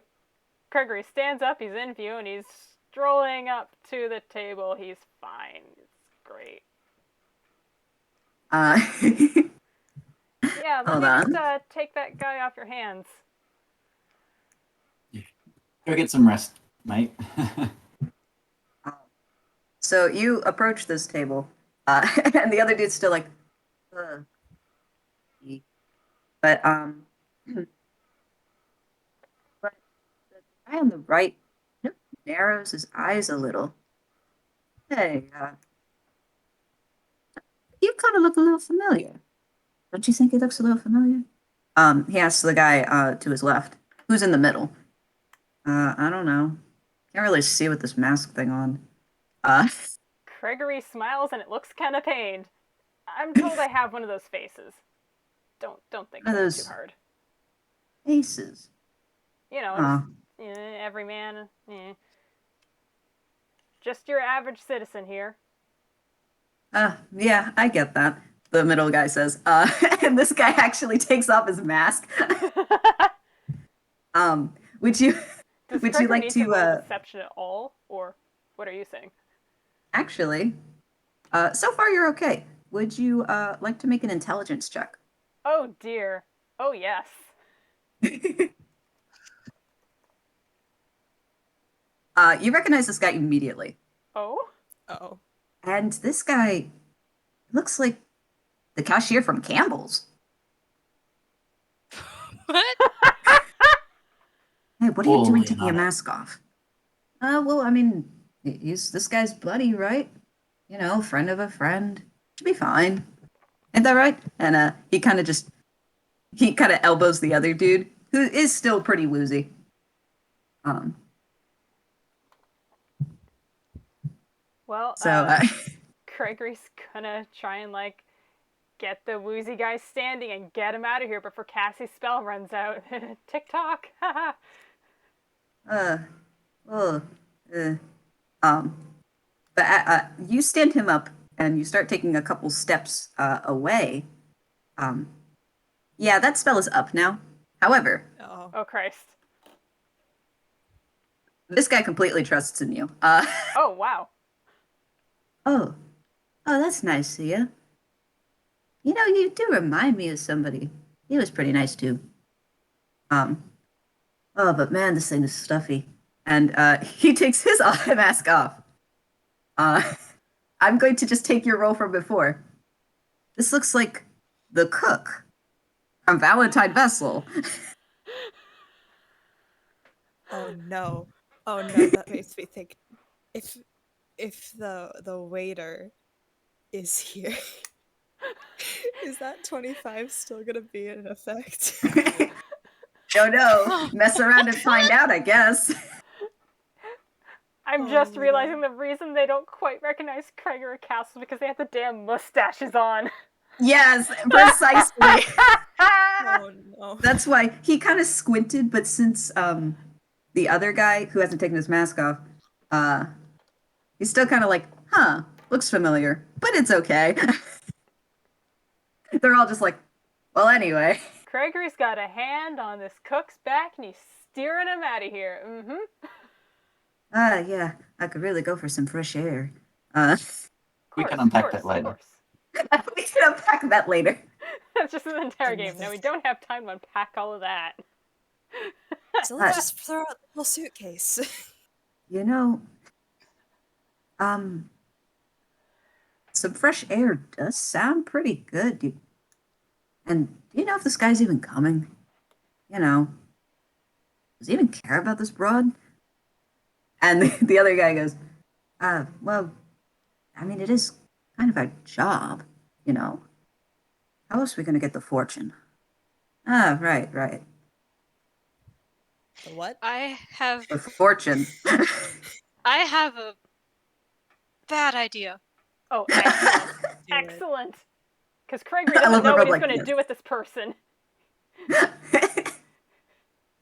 Craigory stands up. He's in view, and he's strolling up to the table. He's fine. It's great. Yeah, let Hold me on. just take that guy off your hands. Go get some rest, mate. So you approach this table, and the other dude's still like, ugh. But but the guy on the right narrows his eyes a little. Hey, you kind of look a little familiar. Don't you think he looks a little familiar? He asks the guy to his left, who's in the middle. I don't know. Can't really see with this mask thing on. Craigory smiles, and it looks kind of pained. I'm told I have one of those faces. Don't think One of about it too those- hard. Faces. You know, Uh, just, every man. Just your average citizen here. yeah, I get that. The middle guy says. And this guy actually takes off his mask. Would you Does would Craigory you like need to roll deception at all, or what are you saying? actually? So far you're okay. Would you like to make an intelligence check? Oh dear. Oh yes. You recognize this guy immediately. Oh? Oh. And this guy looks like the cashier from Campbell's. What? Hey, what are you doing Holy taking your mother. mask off? Well, I mean, he's this guy's buddy, right? You know, friend of a friend. Should be fine. Ain't that right? And he kind of elbows the other dude, who is still pretty woozy. Well, So Craigory's gonna try and get the woozy guy standing and get him out of here, but for Cassie's spell runs out. TikTok. oh, but you stand him up and you start taking a couple steps away. Yeah, that spell is up now. However, Oh. Oh Christ. this guy completely trusts in you. Oh wow. Oh, that's nice of you. You know, you do remind me of somebody. He was pretty nice too. Oh, but man, this thing is stuffy. And he takes his mask off. I'm going to just take your roll from before. This looks like the cook from Valentine Vessel. Oh no. Oh no, that makes me think if the waiter is here, is that 25 still gonna be in effect? Don't know. Mess around and find out, I guess. I'm Oh just my realizing the reason they don't quite recognize Craigory Castle because they have the damn mustaches on. Yes, precisely. Oh no. That's why he kind of squinted, but since the other guy who hasn't taken his mask off, he's still kind of like, huh, looks familiar, but it's okay. They're all just like, well, anyway. Craigory's got a hand on this cook's back and he's steering him out of here. Mm-hmm. Yeah, I could really go for some fresh air. We can unpack that later. Of course. We can unpack that later. That's just an entire game. No, we don't have time to unpack all of that. So let's just throw out the whole suitcase. You know, um, some fresh air does sound pretty good. And do you know if this guy's even coming? You know, does he even care about this broad? And the other guy goes, well, I mean, it is kind of our job, you know. How else are we going to get the fortune? Ah, right. The what? I have The fortune. a bad idea. Oh, excellent. Do it. Excellent. Because Craigory I doesn't love know it, what he's like, going to yes. do with this person.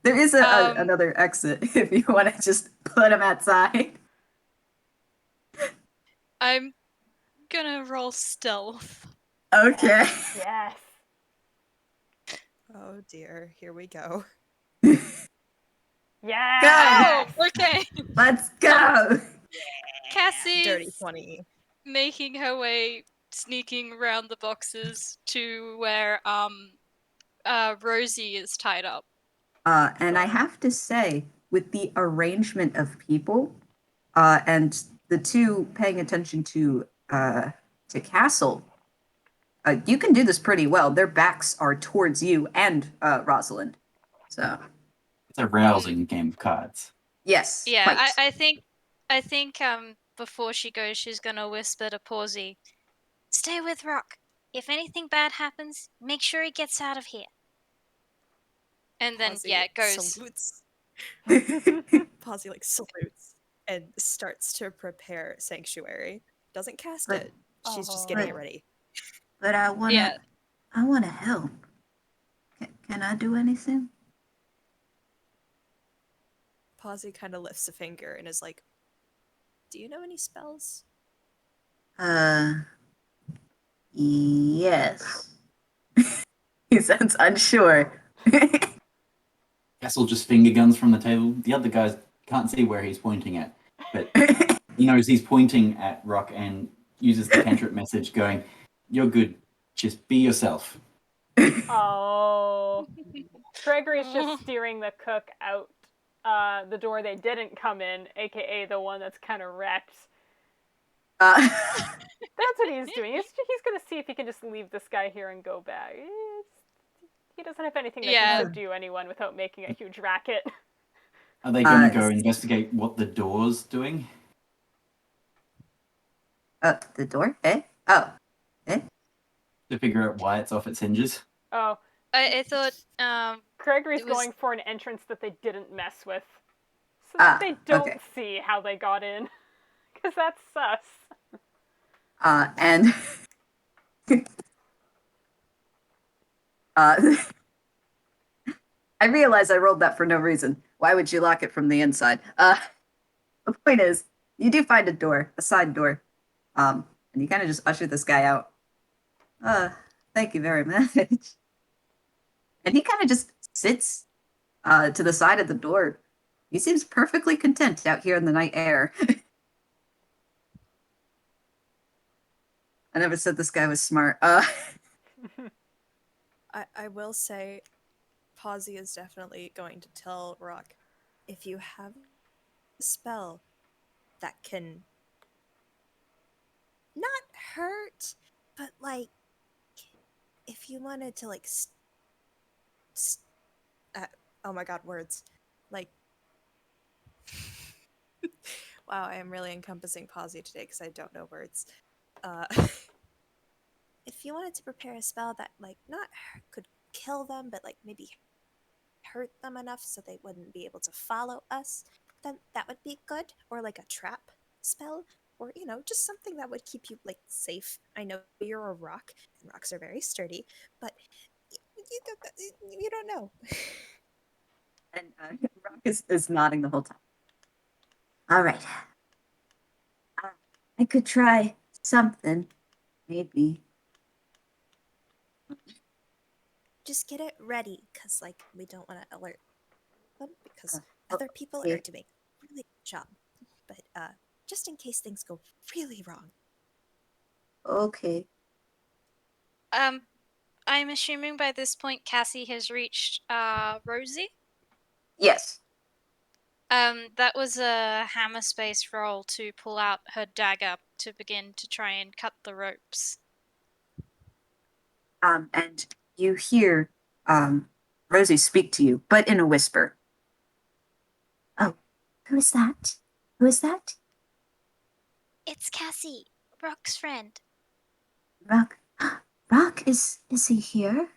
There is another exit if you want to just put him outside. I'm gonna roll stealth. Okay. Yes. Oh dear, here we go. Yes. Oh, okay. Let's go. Cassie's Dirty 20. making her way, sneaking around the boxes to where Rosie is tied up. And I have to say, with the arrangement of people, and the two paying attention to Cassel, you can do this pretty well. Their backs are towards you and Rosalind. So It's a rousing game of cards. yes. Yeah, quite. I think before she goes, she's gonna whisper to Pawsy, "Stay with Rock. If anything bad happens, make sure he gets out of here." And then Pawsy yeah, it goes. salutes. Pawsy like salutes and starts to prepare sanctuary. Doesn't cast But- it. She's just Oh. getting it But- ready. But I wanna, Yeah. I wanna help. Can I do anything? Pawsy kind of lifts a finger and is like, "Do you know any spells?" Yes. He sounds unsure. Cassel just finger guns from the table. The other guys can't see where he's pointing at, but he knows he's pointing at Rock and uses the cantrip message going, "You're good. Just be yourself." Oh. Craigory's just steering the cook out the door they didn't come in, aka the one that's kind of wrecked. That's what he's doing. He's going to see if he can just leave this guy here and go back. He doesn't have anything that Yeah. can subdue anyone without making a huge racket. Are they going to go Uh, investigate what the door's doing? The door? Eh? Oh. To figure out why it's off its hinges? Oh, I thought Craigory's It was- going for an entrance that they didn't mess with. So that they don't okay. see how they got in. Because that's sus. And I realize I rolled that for no reason. Why would you lock it from the inside? The point is, you do find a door, a side door, and you kind of just usher this guy out. Thank you very much. And he kind of just sits to the side of the door. He seems perfectly content out here in the night air. I never said this guy was smart. I will say, Pawsy is definitely going to tell Rock, if you have a spell that can not hurt, but like, if you wanted to like, oh my god, words, like, wow, I am really encompassing Pawsy today because I don't know words. If you wanted to prepare a spell that like not could kill them, but like maybe hurt them enough so they wouldn't be able to follow us, then that would be good. Or like a trap spell, or you know, just something that would keep you like safe. I know you're a rock, and rocks are very sturdy, but you don't know. And Rock is nodding the whole time. All right. I could try something, maybe. Just get it ready, because, like, we don't want to alert them, because Oh, other people okay. are doing a really good job. But, just in case things go really wrong. Okay. I'm assuming by this point Cassie has reached Rosie. Yes. That was a hammer space roll to pull out her dagger to begin to try and cut the ropes. And you hear Rosie speak to you, but in a whisper. Oh, who is that? Who is that? It's Cassie, Rock's friend. Rock. Rock, is he here?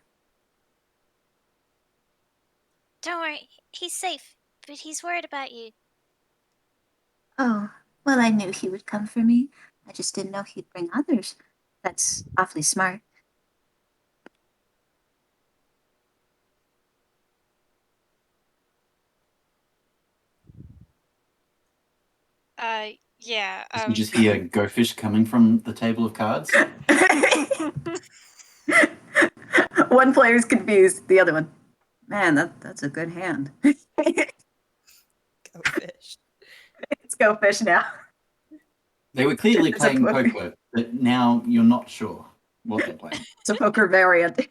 Don't worry, he's safe, but he's worried about you. Oh, well, I knew he would come for me. I just didn't know he'd bring others. That's awfully smart. Yeah. You just hear Go Fish coming from the table of cards. One player's confused, the other one. Man, that's a good hand. Go fish. Let's go fish now. They were clearly It's a playing poker. poker, but now you're not sure what they're playing. It's a poker variant,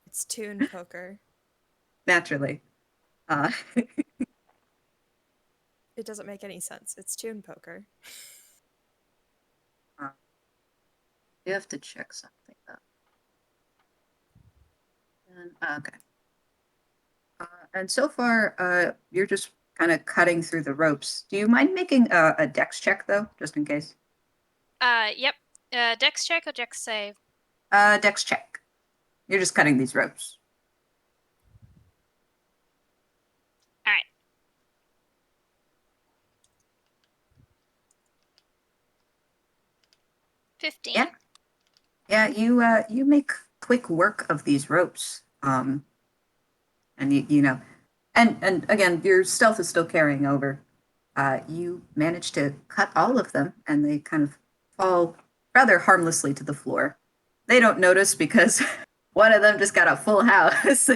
It's tune poker. naturally. It doesn't make any sense. It's tune poker. You have to check something though. Okay. And so far, you're just kind of cutting through the ropes. Do you mind making a dex check though, just in case? Yep. Dex check or dex save? Dex check. You're just cutting these ropes. All right. $15. Yeah. Yeah, you make quick work of these ropes. And you know, and again, your stealth is still carrying over. You manage to cut all of them, and they kind of fall rather harmlessly to the floor. They don't notice because one of them just got a full house.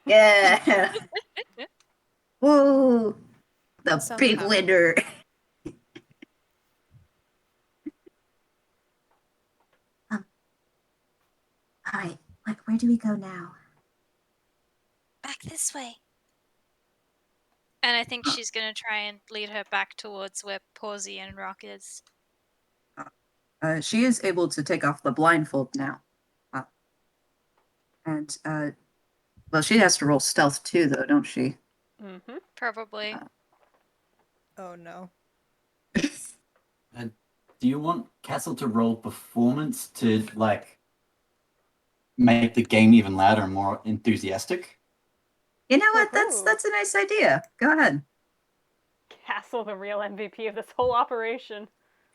Yeah. Whoa, the big Somehow. winner. All right, where do we go now? Back this way. And I think she's gonna try and lead her back towards where Pawsy and Rock is. She is able to take off the blindfold now. And, well, she has to roll stealth too, though, don't she? Mm-hmm. Probably. Oh no. Do you want Cassel to roll performance to like make the game even louder and more enthusiastic? You know what? Woohoo. That's a nice idea. Go ahead. Cassel, the real MVP of this whole operation.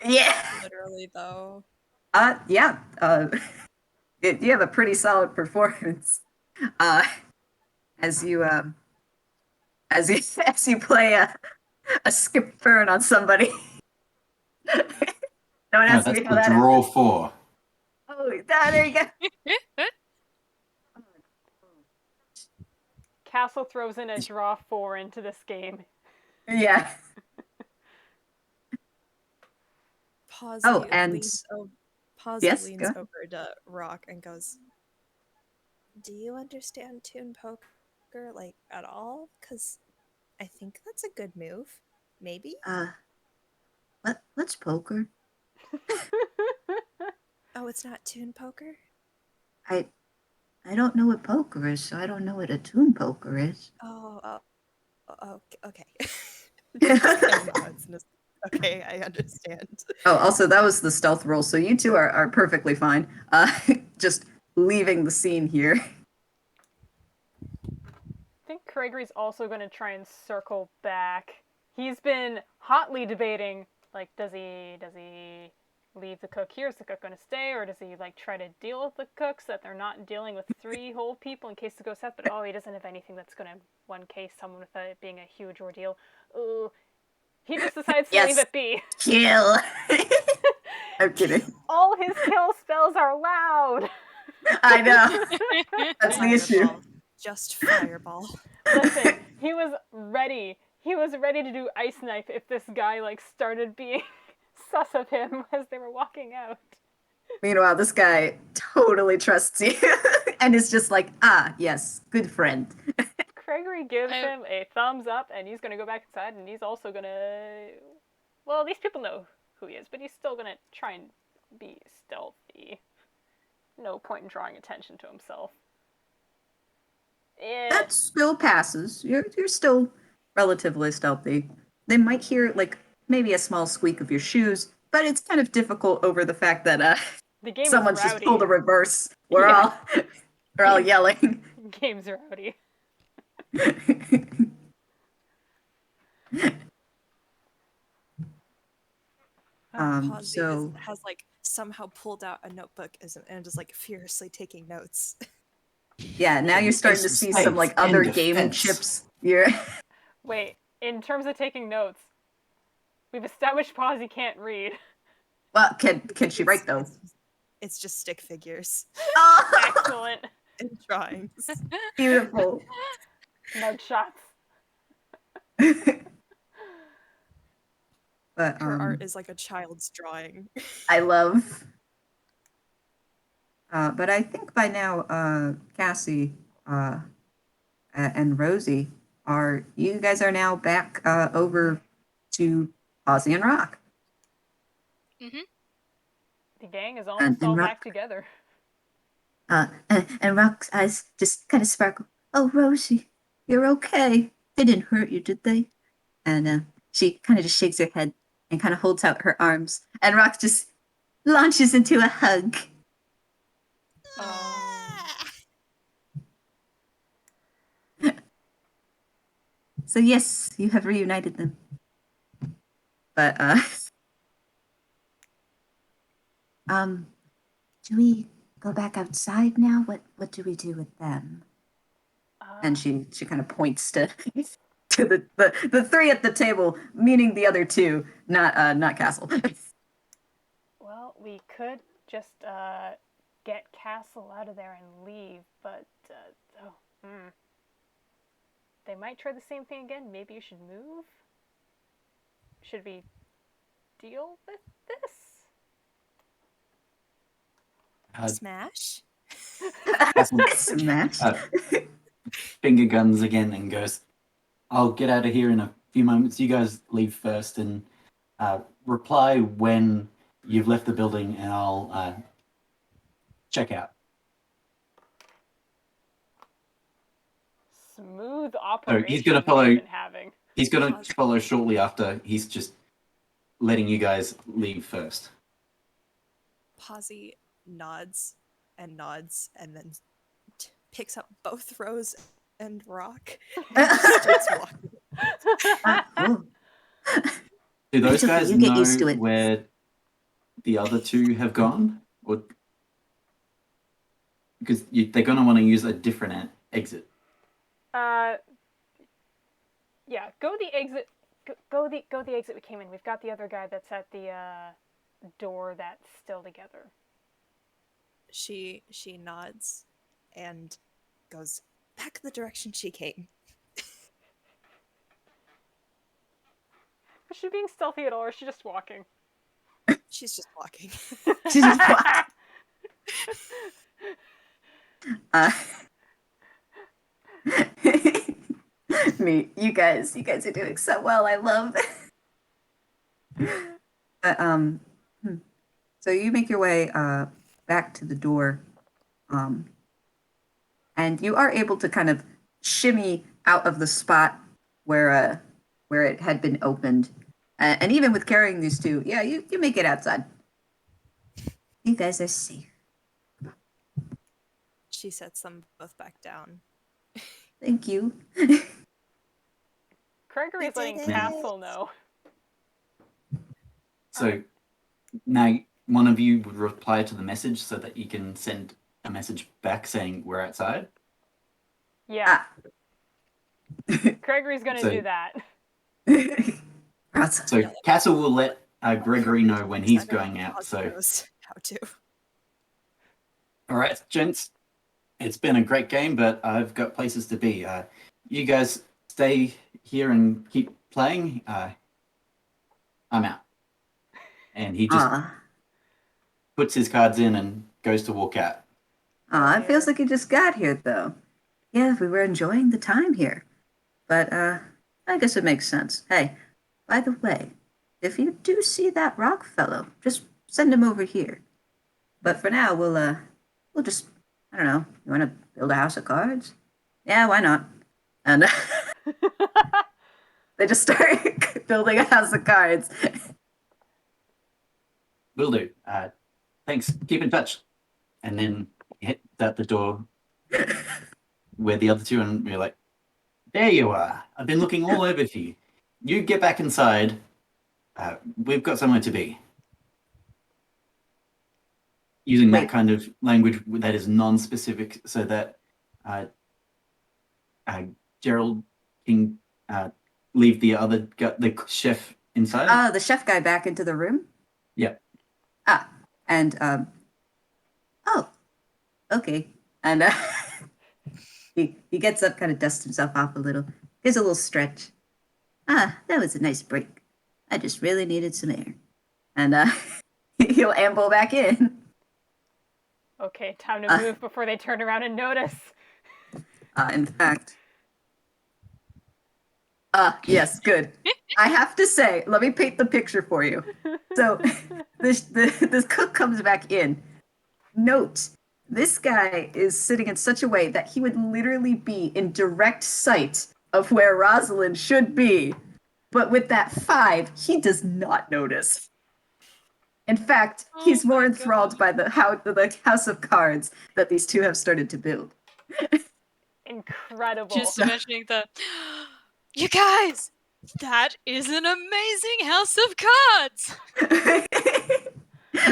Yeah. Literally, though. Yeah. You have a pretty solid performance. As you as you play a skip burn on somebody. No one No, asked that's me how the that draw happened. 4. Oh, there you go. Cassel throws in a draw 4 into this game. Yeah. Pawsy Oh, and leans, Pawsy yes, leans go ahead. over to Rock and goes, "Do you understand tune poker, like, at all? Because I think that's a good move. Maybe?" What's poker? Oh, it's not tune poker? I don't know what poker is, so I don't know what a tune poker is. Okay. Okay, I understand. Oh, also that was the stealth roll, so you two are perfectly fine. Just leaving the scene here. I think Craigory's also going to try and circle back. He's been hotly debating, like, does he leave the cook here? Is the cook going to stay, or does he like try to deal with the cook so that they're not dealing with 3 whole people in case it goes south? But he doesn't have anything that's going to one case someone without it being a huge ordeal. Ooh, he just decides to leave Yes. it be. Kill. I'm kidding. All his kill spells are loud. I know. That's the issue. Fireball. Just fireball. Listen, he was ready. He was ready to do ice knife if this guy like started being sus of him as they were walking out. Meanwhile, this guy totally trusts you and is just like, yes, good friend. Cragory gives him a thumbs up, and he's gonna go back inside, and he's also gonna. Well, these people know who he is, but he's still gonna try and be stealthy. No point in drawing attention to himself. That still passes. You're still relatively stealthy. They might hear like maybe a small squeak of your shoes, but it's kind of difficult over the fact that the game someone's is rowdy. just pulled a reverse. We're all yelling. Game's rowdy. Pawsy So has like somehow pulled out a notebook and is like furiously taking notes. yeah, now you're starting to see some like other game chips. Wait, in terms of taking notes, we've established Pawsy can't read. Well, can she write though? It's just stick figures Oh, Excellent. and drawings. beautiful. Mug shots. But Her art is like a child's drawing. I love. But I think by now, Cassie and Rosie you guys are now back over to Pawsy and Rock. The gang is almost all back together. And Rock's eyes just kind of sparkle. Oh, Rosie, you're okay. They didn't hurt you, did they? And she kind of just shakes her head and kind of holds out her arms. And Rock just launches into a hug. So yes, you have reunited them. But do we go back outside now? What do we do with them? And she kind of points to the 3 at the table, meaning the other 2, not Cassel. Well, we could just get Cassel out of there and leave, but they might try the same thing again. Maybe you should move. Should we deal with this? Smash? Smash. Finger guns again and goes, I'll get out of here in a few moments. You guys leave first and reply when you've left the building and I'll check out. Smooth operation. So he's going to follow. Been having. He's going to follow shortly after. He's just letting you guys leave first. Pawsy nods and then picks up both Rose and Rock and starts walking. Do those guys you get used to know it. where the other 2 have gone? Or because they're going to want to use a different exit. Yeah, go the exit. Go the exit we came in. We've got the other guy that's at the door that's still together. She nods and goes back the direction she came. Is she being stealthy at all, or is she just walking? She's just walking. She's just you guys are doing so well. I love. But so you make your way back to the door, and you are able to kind of shimmy out of the spot where it had been opened, and even with carrying these 2, yeah, you make it outside. You guys are safe. She sets them both back down. Thank you. Craigory is letting Cassel know. So now one of you would reply to the message so that you can send a message back saying we're outside. Yeah. Ah. Craigory's gonna do that. Awesome. So Cassel will let Gregory know when he's I know going out. Pawsy So, knows how to. all right, gents, it's been a great game, but I've got places to be. You guys stay here and keep playing. I'm out. And he just Aw. puts his cards in and goes to walk out. Aw, it feels like you just got here, though. Yeah, we were enjoying the time here. But, I guess it makes sense. Hey, by the way, if you do see that rock fellow, just send him over here. But for now, we'll just, I don't know, you want to build a house of cards? Yeah, why not? And they just start building a house of cards. Will do. Thanks. Keep in touch. And then hit at the door where the other two, and we're like, there you are. I've been looking all over for you. You get back inside. We've got somewhere to be. Using that Wait. kind of language that is non-specific so that Gerald can leave the chef inside. Oh, the chef guy back into the room? Yeah. Ah, and, oh, okay. And he gets up, kind of dusts himself off a little, gives a little stretch. Ah, that was a nice break. I just really needed some air. And he'll amble back in. Okay, time to move before they turn around and notice. In fact, yes, good. I have to say, let me paint the picture for you. So this cook comes back in. Note, this guy is sitting in such a way that he would literally be in direct sight of where Rosalind should be. But with that 5, he does not notice. In fact, he's more enthralled by the house of cards that these two have started to build. Incredible. Just imagining the, you guys, that is an amazing house of cards.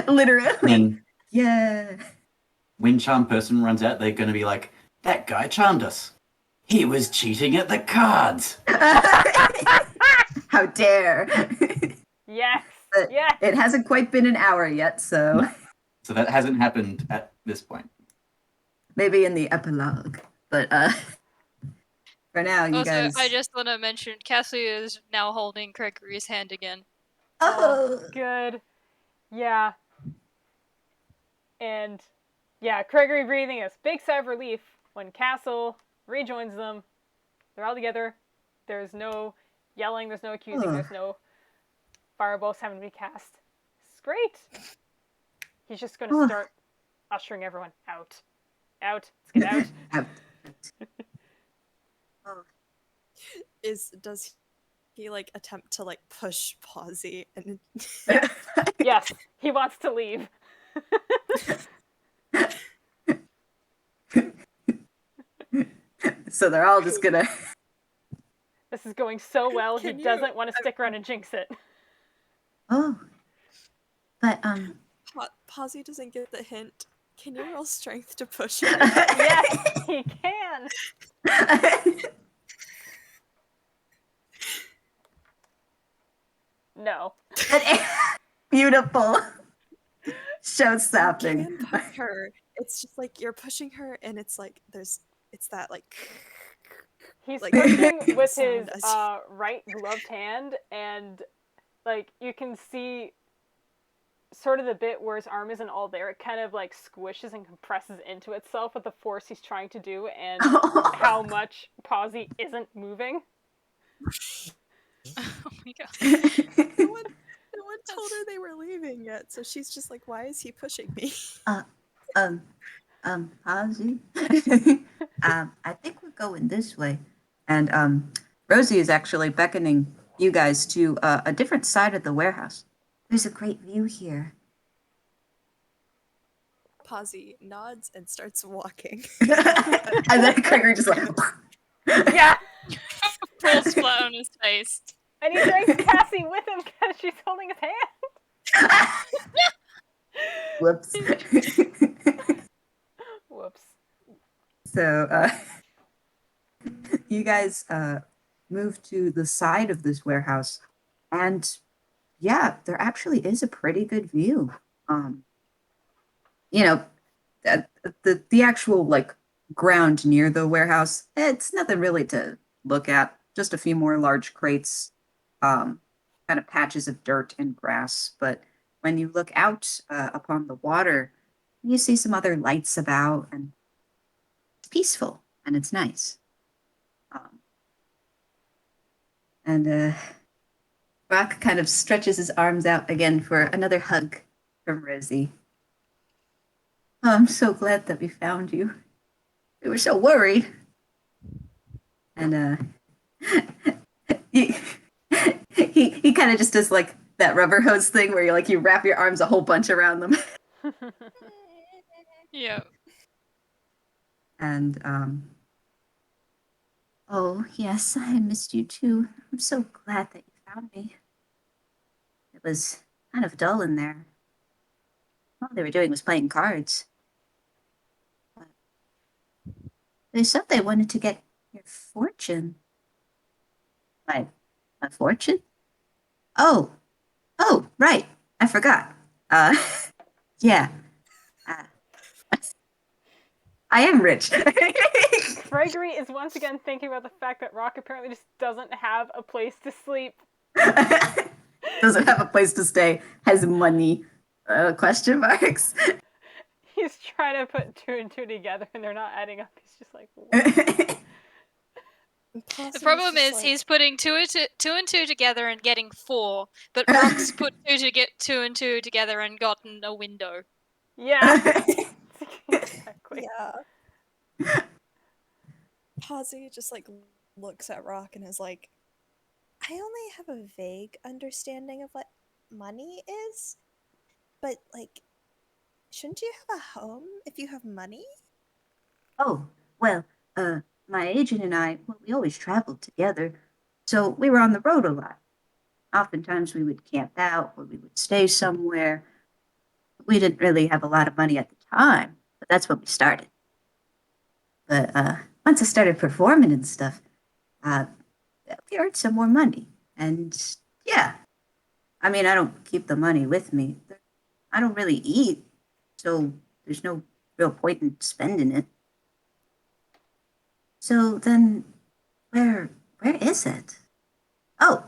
Literally. And Yeah. when charm person runs out, they're going to be like, that guy charmed us. He was cheating at the cards. How dare. Yes. But yes. it hasn't quite been an hour yet, so So that hasn't happened at this point. maybe in the epilogue. But for now, you Also, guys. I just want to mention Cassie is now holding Craigory's hand again. Oh, Good. Yeah. And yeah, Craigory breathing a big sigh of relief when Cassel rejoins them. They're all together. There's no yelling, there's no accusing, there's no fireballs having to be cast. It's great. He's just going to start ushering everyone out. Out. Let's get out. Oh. Does he like attempt to like push Pawsy and Yes, he wants to leave. So they're all just gonna. This is going so well, he Can you- doesn't want to stick around and jinx it. Oh, but Pawsy doesn't get the hint. Can you roll strength to push her? Yes, he can. No. Beautiful. Show You stopping. can push her. It's just like you're pushing her, and it's like it's that like. He's Like, pushing with his sound as- right gloved hand, and like you can see sort of the bit where his arm isn't all there. It kind of like squishes and compresses into itself with the force he's trying to do, and how much Pawsy isn't moving. Oh my god. No one told her they were leaving yet, so she's just like, "Why is he pushing me?" Pawsy. I think we're going this way. And Rosie is actually beckoning you guys to a different side of the warehouse. There's a great view here. Pawsy nods and starts walking. And then Craigory just like, Yeah, Falls flat on his face. and he drags Cassie with him because she's holding his hand. Whoops. Whoops. So you guys move to the side of this warehouse, and yeah, there actually is a pretty good view. Um, you know, the actual like ground near the warehouse, it's nothing really to look at. Just a few more large crates, um, kind of patches of dirt and grass. But when you look out upon the water, you see some other lights about, and it's peaceful and it's nice. Um, and Rock kind of stretches his arms out again for another hug from Rosie. Oh, I'm so glad that we found you. We were so worried. And he he kind of just does like that rubber hose thing where you wrap your arms a whole bunch around them. Yeah. And oh yes, I missed you too. I'm so glad that you found me. It was kind of dull in there. All they were doing was playing cards. But they said they wanted to get your fortune. My fortune? Oh, oh, right. I forgot. Uh, yeah. Uh, I am rich. Craigory is once again thinking about the fact that Rock apparently just doesn't have a place to sleep. Doesn't have a place to stay. Has money. Question marks. He's trying to put two and two together and they're not adding up. He's just like, what? The problem is he's putting two and two together and getting 4, but Rock's put two and two together and gotten a window. Yeah. Exactly. Yeah. Pawsy just like looks at Rock and is like, I only have a vague understanding of what money is, but like, shouldn't you have a home if you have money? Oh, well, my agent and I, well, we always traveled together, so we were on the road a lot. Oftentimes we would camp out or we would stay somewhere. We didn't really have a lot of money at the time, but that's when we started. But once I started performing and stuff, uh, we earned some more money. And yeah, I mean, I don't keep the money with me. I don't really eat, so there's no real point in spending it. So then, where is it? Oh,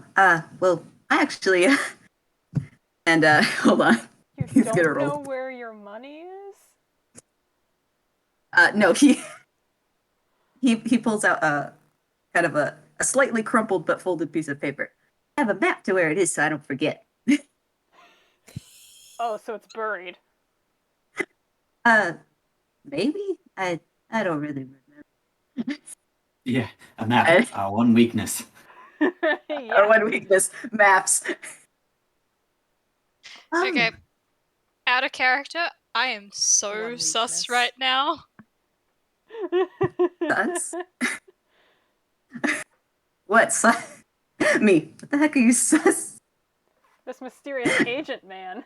well, I actually, and hold on, You he's gonna don't roll. know where your money is? No, he pulls out a kind of a slightly crumpled but folded piece of paper. I have a map to where it is, so I don't forget. Oh, so it's buried. Maybe I don't really remember. Yeah, a map. Our one weakness. Yeah. Our one weakness: maps. Okay. Out of character, I am so One sus weakness. right now. Sus? What sus? Me? What the heck are you sus? This mysterious agent man.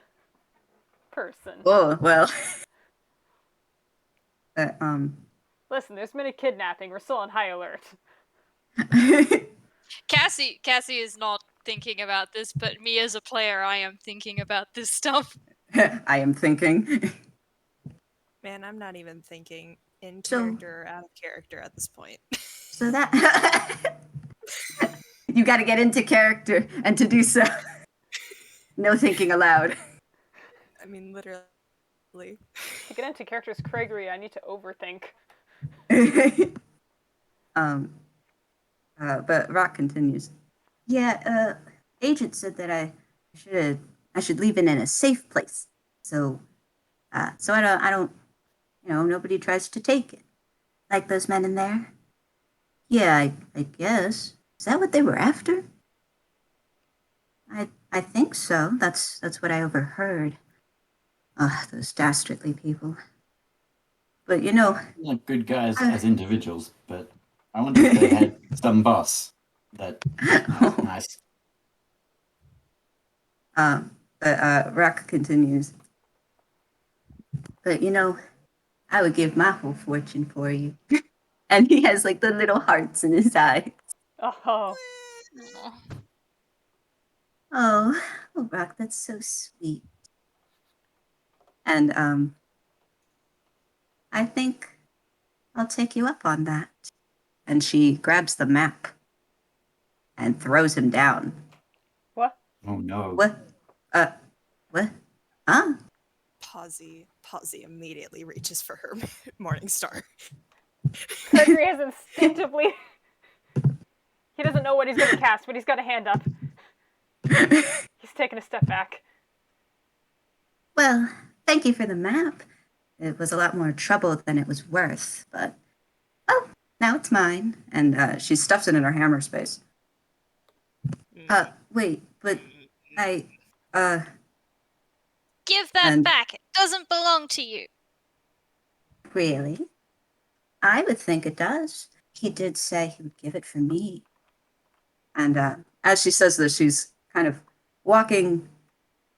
Person. Oh well. Listen, there's been a kidnapping. We're still on high alert. Cassie is not thinking about this, but me as a player, I am thinking about this stuff. I am thinking. Man, I'm not even thinking in So- character or out of character at this point. So that you got to get into character, and to do so, no thinking aloud. I mean, literally. To get into characters Craigory, I need to overthink. But Rock continues. Yeah, agent said that I should leave it in a safe place. So so I don't nobody tries to take it. Like those men in there? Yeah, I guess. Is that what they were after? I think so. That's what I overheard. Ugh, those dastardly people. But Like good guys as individuals, but I wonder if they had some boss that nice. But Rock continues. But I would give my whole fortune for you. And he has like the little hearts in his eyes. Oh, Aw. Oh, Rock, that's so sweet. And I think I'll take you up on that. And she grabs the map and throws him down. what? Oh no. What? What? Huh? Pawsy immediately reaches for her morning star. Cragory has instinctively. He doesn't know what he's going to cast, but he's got a hand up. He's taking a step back. Well, thank you for the map. It was a lot more trouble than it was worth, but now it's mine. And she stuffs it in her hammer space. Wait, but I, Give that And- back. It doesn't belong to you. really? I would think it does. He did say he would give it for me. And as she says this, she's kind of walking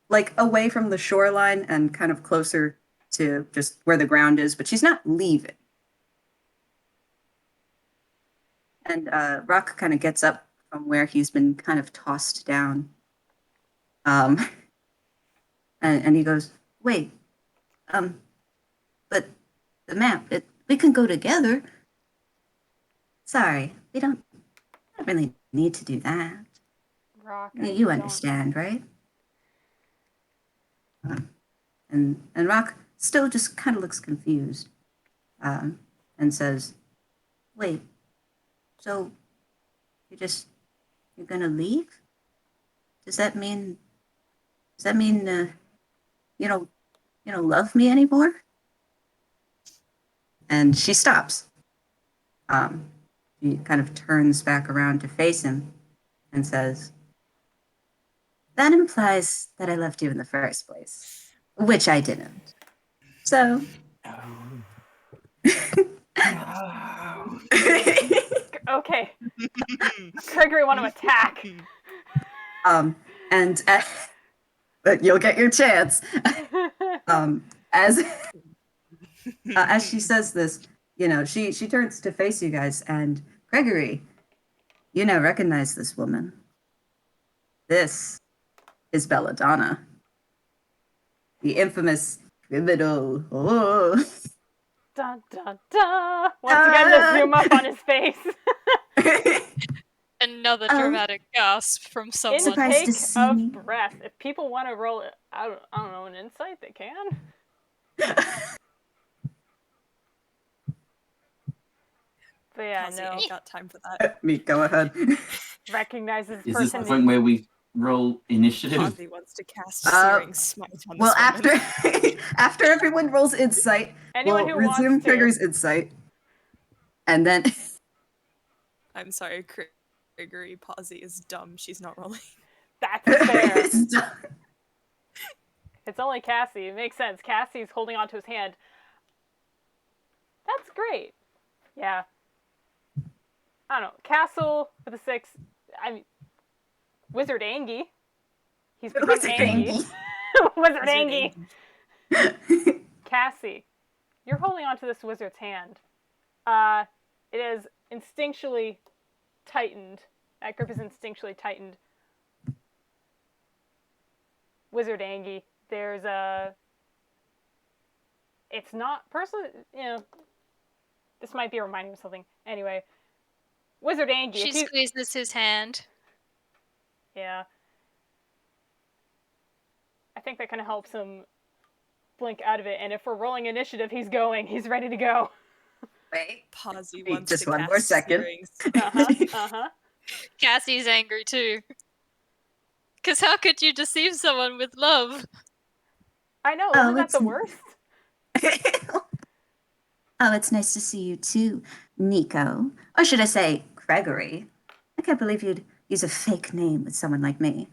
like away from the shoreline and kind of closer to just where the ground is, but she's not leaving. And Rock kind of gets up from where he's been kind of tossed down. And he goes, wait, but the map, we can go together. Sorry, we don't really need to do that. Rock. You don't- understand, right? And Rock still just kind of looks confused, and says, "Wait, so you're gonna leave? Does that mean you don't love me anymore?" And she stops. She kind of turns back around to face him and says, "That implies that I loved you in the first place, which I didn't. So." No. Okay. Cragory want to attack. And but you'll get your chance. As she says this, she turns to face you guys, and Craigory, you now recognize this woman. This is Belladonna, the infamous criminal. Oh. Dun dun dun. Once again, just zoom up on his face. Another dramatic gasp from someone. Surprised to Intake see of me. breath. If people want to roll, I don't know, an insight, they can. But yeah, Pawsy no. ain't got time for that. Me, go ahead. Recognizes Is this the person. point where we roll initiative? Pawsy wants to cast Searing Smite on Well, this woman. after everyone rolls insight, Anyone we'll who wants resume to. Trigger's insight, and then I'm sorry, Craigory. Pawsy is dumb. She's not rolling. That's fair. It's only Cassie. It makes sense. Cassie's holding onto his hand. That's great. Yeah. I don't know. Cassel with a 6. I mean, Wizard Angie. He's become Wizard Angie. Angie. Wizard Angie. Cassie, you're holding onto this wizard's hand. It is instinctually tightened. That grip is instinctually tightened. Wizard Angie, there's a... It's not... Personally, this might be reminding me of something. Anyway, Wizard Angie. She squeezes his hand. Yeah. I think that kind of helps him blink out of it. And if we're rolling initiative, he's going. He's ready to go. Wait. Pawsy Wait, wants just to one cast more second. Searing Cassie's angry too. Because how could you deceive someone with love? I know, Oh, isn't that the it's- worst? Oh, it's nice to see you too, Nico. Or should I say, Cragory? I can't believe you'd use a fake name with someone like me.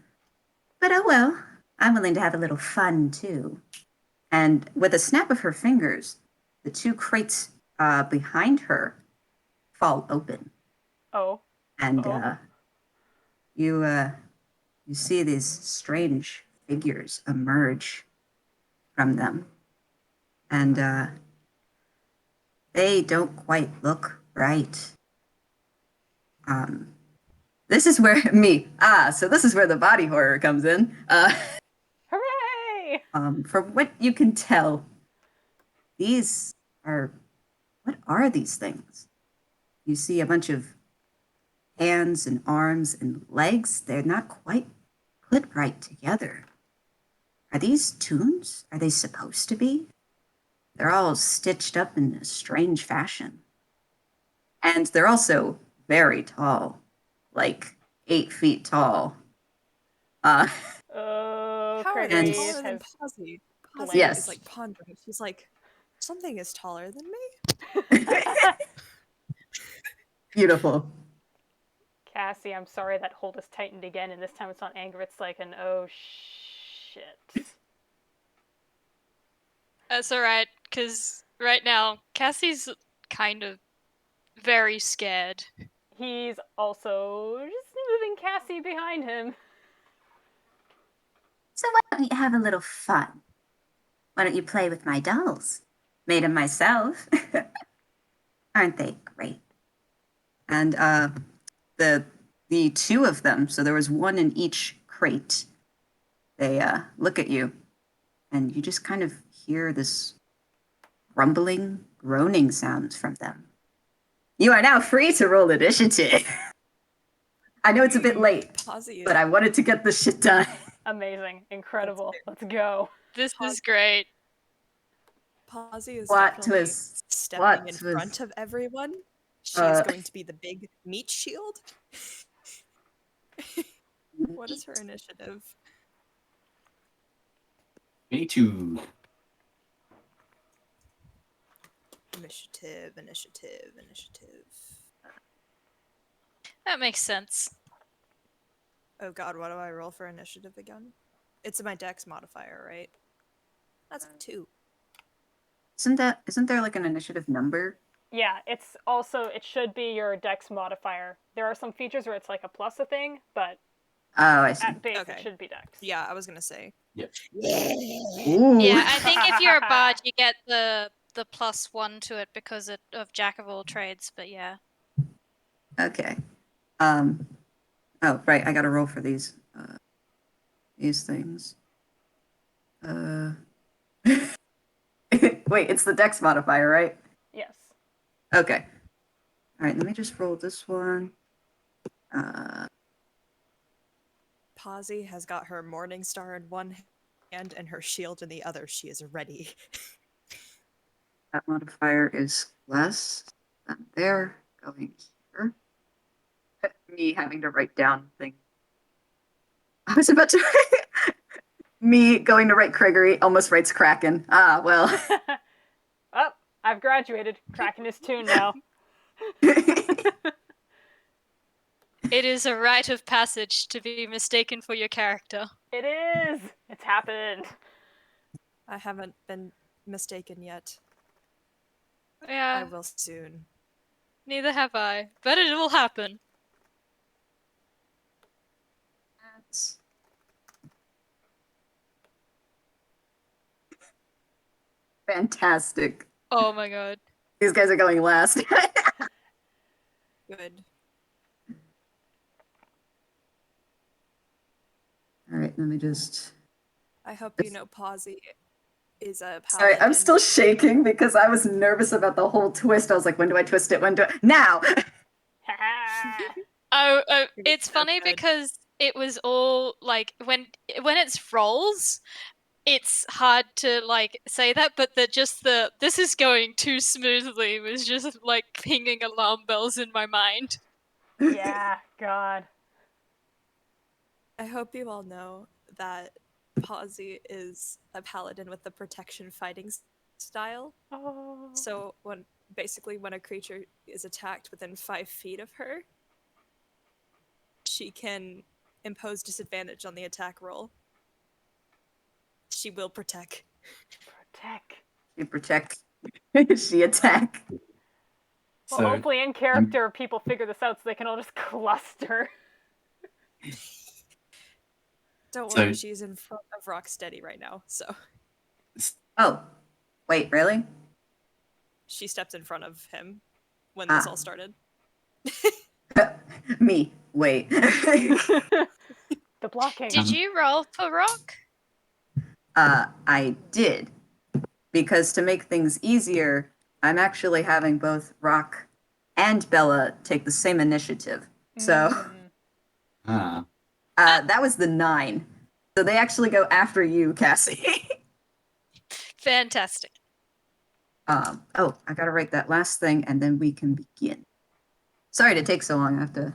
But oh well, I'm willing to have a little fun too. And with a snap of her fingers, the two crates behind her fall open. Oh. And Oh. you see these strange figures emerge from them. And they don't quite look right. This is where so this is where the body horror comes in. Hooray! From what you can tell, what are these things? You see a bunch of hands and arms and legs. They're not quite put right together. Are these tunes? Are they supposed to be? They're all stitched up in a strange fashion. And they're also very tall, like 8 feet tall. Oh, How are they And- Craigory taller than has Pawsy? Blank. Pawsy Yes. is like pondering. She's like, something is taller than me. Beautiful. Cassie, I'm sorry that hold is tightened again, and this time it's not anger, it's like an oh shit. That's alright, because right now, Cassie's kind of very scared. He's also just moving Cassie behind him. So why don't you have a little fun? Why don't you play with my dolls? Made them myself. Aren't they great? And the two of them, so there was one in each crate. They look at you, and you just kind of hear this rumbling, groaning sound from them. You are now free to roll initiative. I know it's a bit late, Pawsy is but I wanted to get this shit done. Amazing. Incredible. Let's go. This is great. Pawsy is Plot definitely twist. stepping Plot in twist. front of everyone. She Uh, is going to be the big meat shield. What is her initiative? 22. Initiative. That makes sense. Oh god, what do I roll for initiative again? It's my dex modifier, right? That's 2. Isn't there like an initiative number? Yeah, it's also, it should be your dex modifier. There are some features where it's like a plus a thing, but Oh, I see. at base Okay. it should be dex. Yeah, I was gonna say. Yep. Ooh. Yeah, I think if you're a bard, you get the +1 to it because of Jack of all trades, but yeah. Okay. Oh, right. I got to roll for these things. Wait, it's the dex modifier, right? Yes. Okay. All right. Let me just roll this one. Pawsy has got her morning star in one hand and her shield in the other. She is ready. That modifier is less than there. Going here. Me having to write down things. I was about to. Me going to write Craigory almost writes Kraken. Ah, well. Oh, I've graduated. Kraken is tuned now. It is a rite of passage to be mistaken for your character. It is! It's happened. I haven't been mistaken yet. I Yeah, will soon. neither have I, but it will happen. That's fantastic. Oh my god. These guys are going last. Good. All right, let me just. I hope you know Pawsy is a paladin. Sorry, I'm still shaking because I was nervous about the whole twist. I was like, when do I twist it? When do I. Now! Oh, it's so funny good. because it was all like when it's rolls, it's hard to like say that, but the this is going too smoothly was just like pinging alarm bells in my mind. Yeah, God. I hope you all know that Pawsy is a paladin with the protection fighting style. Oh. So when a creature is attacked within 5 feet of her, she can impose disadvantage on the attack roll. She will protect. Protect. She protect. She attack. Well, So, hopefully in character people figure this out so they can all just cluster. Don't So- worry, she's in front of Rocksteady right now. So Oh, Wait, really? She stepped in front of him when this Ah. all started. Me. Wait. The blocking. Did you roll for rock? I did. Because to make things easier, I'm actually having both Rock and Bella take the same initiative. So Mm. that was the 9. So they actually go after you, Cassie. Fantastic. Oh, I gotta write that last thing and then we can begin. Sorry to take so long. I have to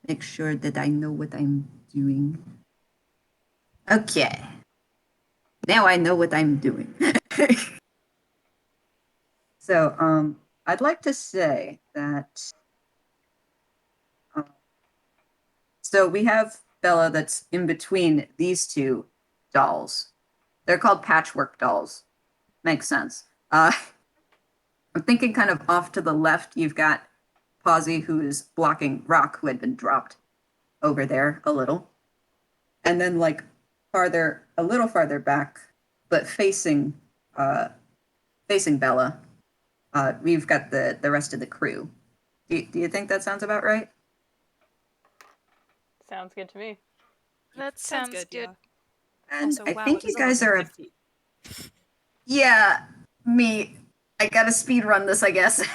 make sure that I know what I'm doing. Okay. Now I know what I'm doing. So, I'd like to say that so we have Bella that's in between these two dolls. They're called patchwork dolls. Makes sense. I'm thinking kind of off to the left, you've got Pawsy, who is blocking Rock, who had been dropped over there a little. And then like a little farther back, but facing Bella, we've got the rest of the crew. Do you think that sounds about right? Sounds good to me. That sounds good. Yeah. And Also, I wow, think it you is guys are 11:50. yeah, me. I gotta speed run this, I guess.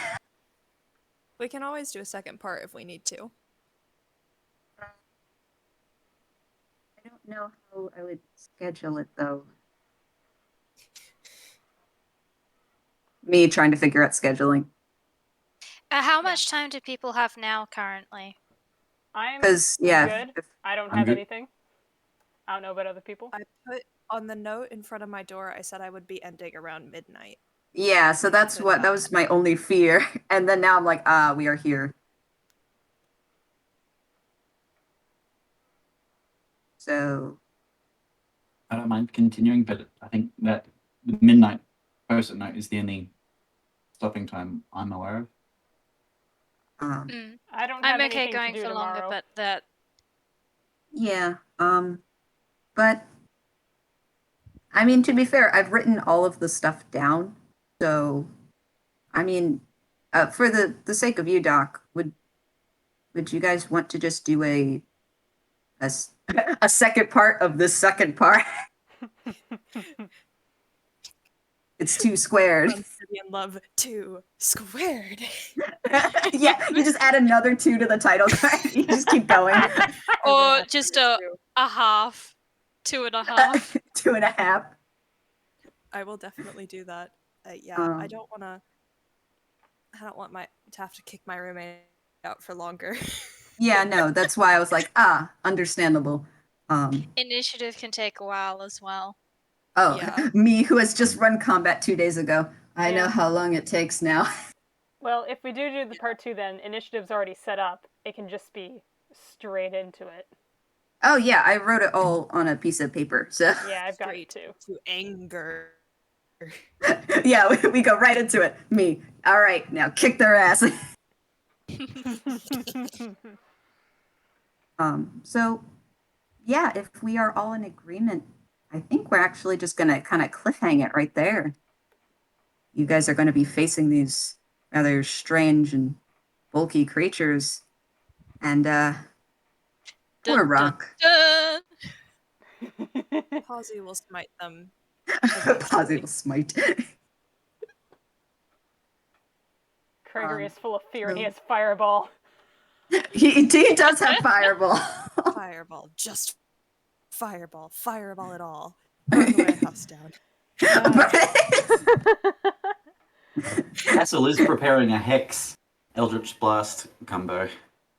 We can always do a second part if we need to. I don't know how I would schedule it though. Me trying to figure out scheduling. How much time do people have now currently? I'm Because yeah, good. I don't I'm have good. anything. I don't know about other people. I put on the note in front of my door, I said I would be ending around midnight. yeah. So that was my only fear. And then now I'm like, we are here. So I don't mind continuing, but I think that the midnight post-it note is the only stopping time I'm aware of. Mm. I don't I'm have okay anything going to do for tomorrow. longer, but that yeah. But I mean, to be fair, I've written all of the stuff down. So I mean, for the sake of you, Doc, would you guys want to just do a second part of the second part? It's 2 squared. Unsteady in Love 2 squared. Yeah, you just add another 2 to the title card. You just keep going. or just a half, 2.5. 2.5. I will definitely do that. Yeah, I don't want to have to kick my roommate out for longer. Yeah, no, that's why I was like, understandable. Initiative can take a while as well. Oh, Yeah. me who has just run combat 2 days ago. I know Yeah. how long it takes now. Well, if we do the part 2, then initiative's already set up. It can just be straight into it. Oh yeah, I wrote it all on a piece of paper. So Yeah, I've got it Straight too. to anger. yeah, we go right into it. Me. All right, now kick their ass. So yeah, if we are all in agreement, I think we're actually just gonna kind of cliffhang it right there. You guys are gonna be facing these rather strange and bulky creatures, and poor Dun, Rock. dun. Pawsy will smite them. Positive smite. Craigory is full of fear and he so- has fireball. he does have fireball. Fireball. Just fireball. Fireball it all. Burn the warehouse down. Cassel is preparing a Hex Eldritch Blast combo.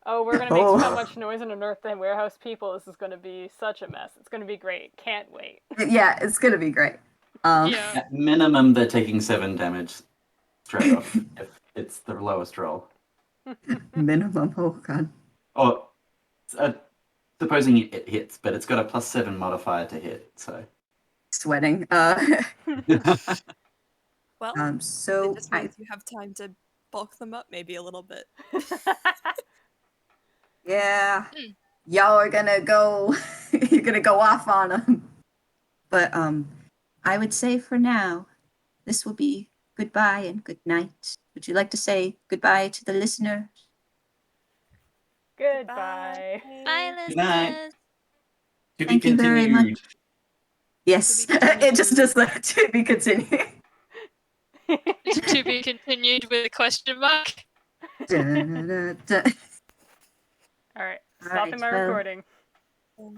Oh, we're gonna make Oh. so much noise in an Earth Day warehouse, people. This is gonna be such a mess. It's gonna be great. Can't wait. Yeah, it's gonna be great. Yeah. At minimum, they're taking 7 damage straight off if it's the lowest roll. Minimum. Oh god. Or supposing it hits, but it's got a +7 modifier to hit. So Sweating. Well, So it just means you have time to bulk them up maybe a little bit. yeah, y'all are gonna go. You're gonna go off on them. But I would say for now, this will be goodbye and good night. Would you like to say goodbye to the listener? Goodbye. Bye, Good night. listeners. To be Thank you very continued. much. Yes, To be it just continued. does like to be continued. To be continued with a question mark. Da-da-da-da. All right, All stopping right, my well, recording. Oh.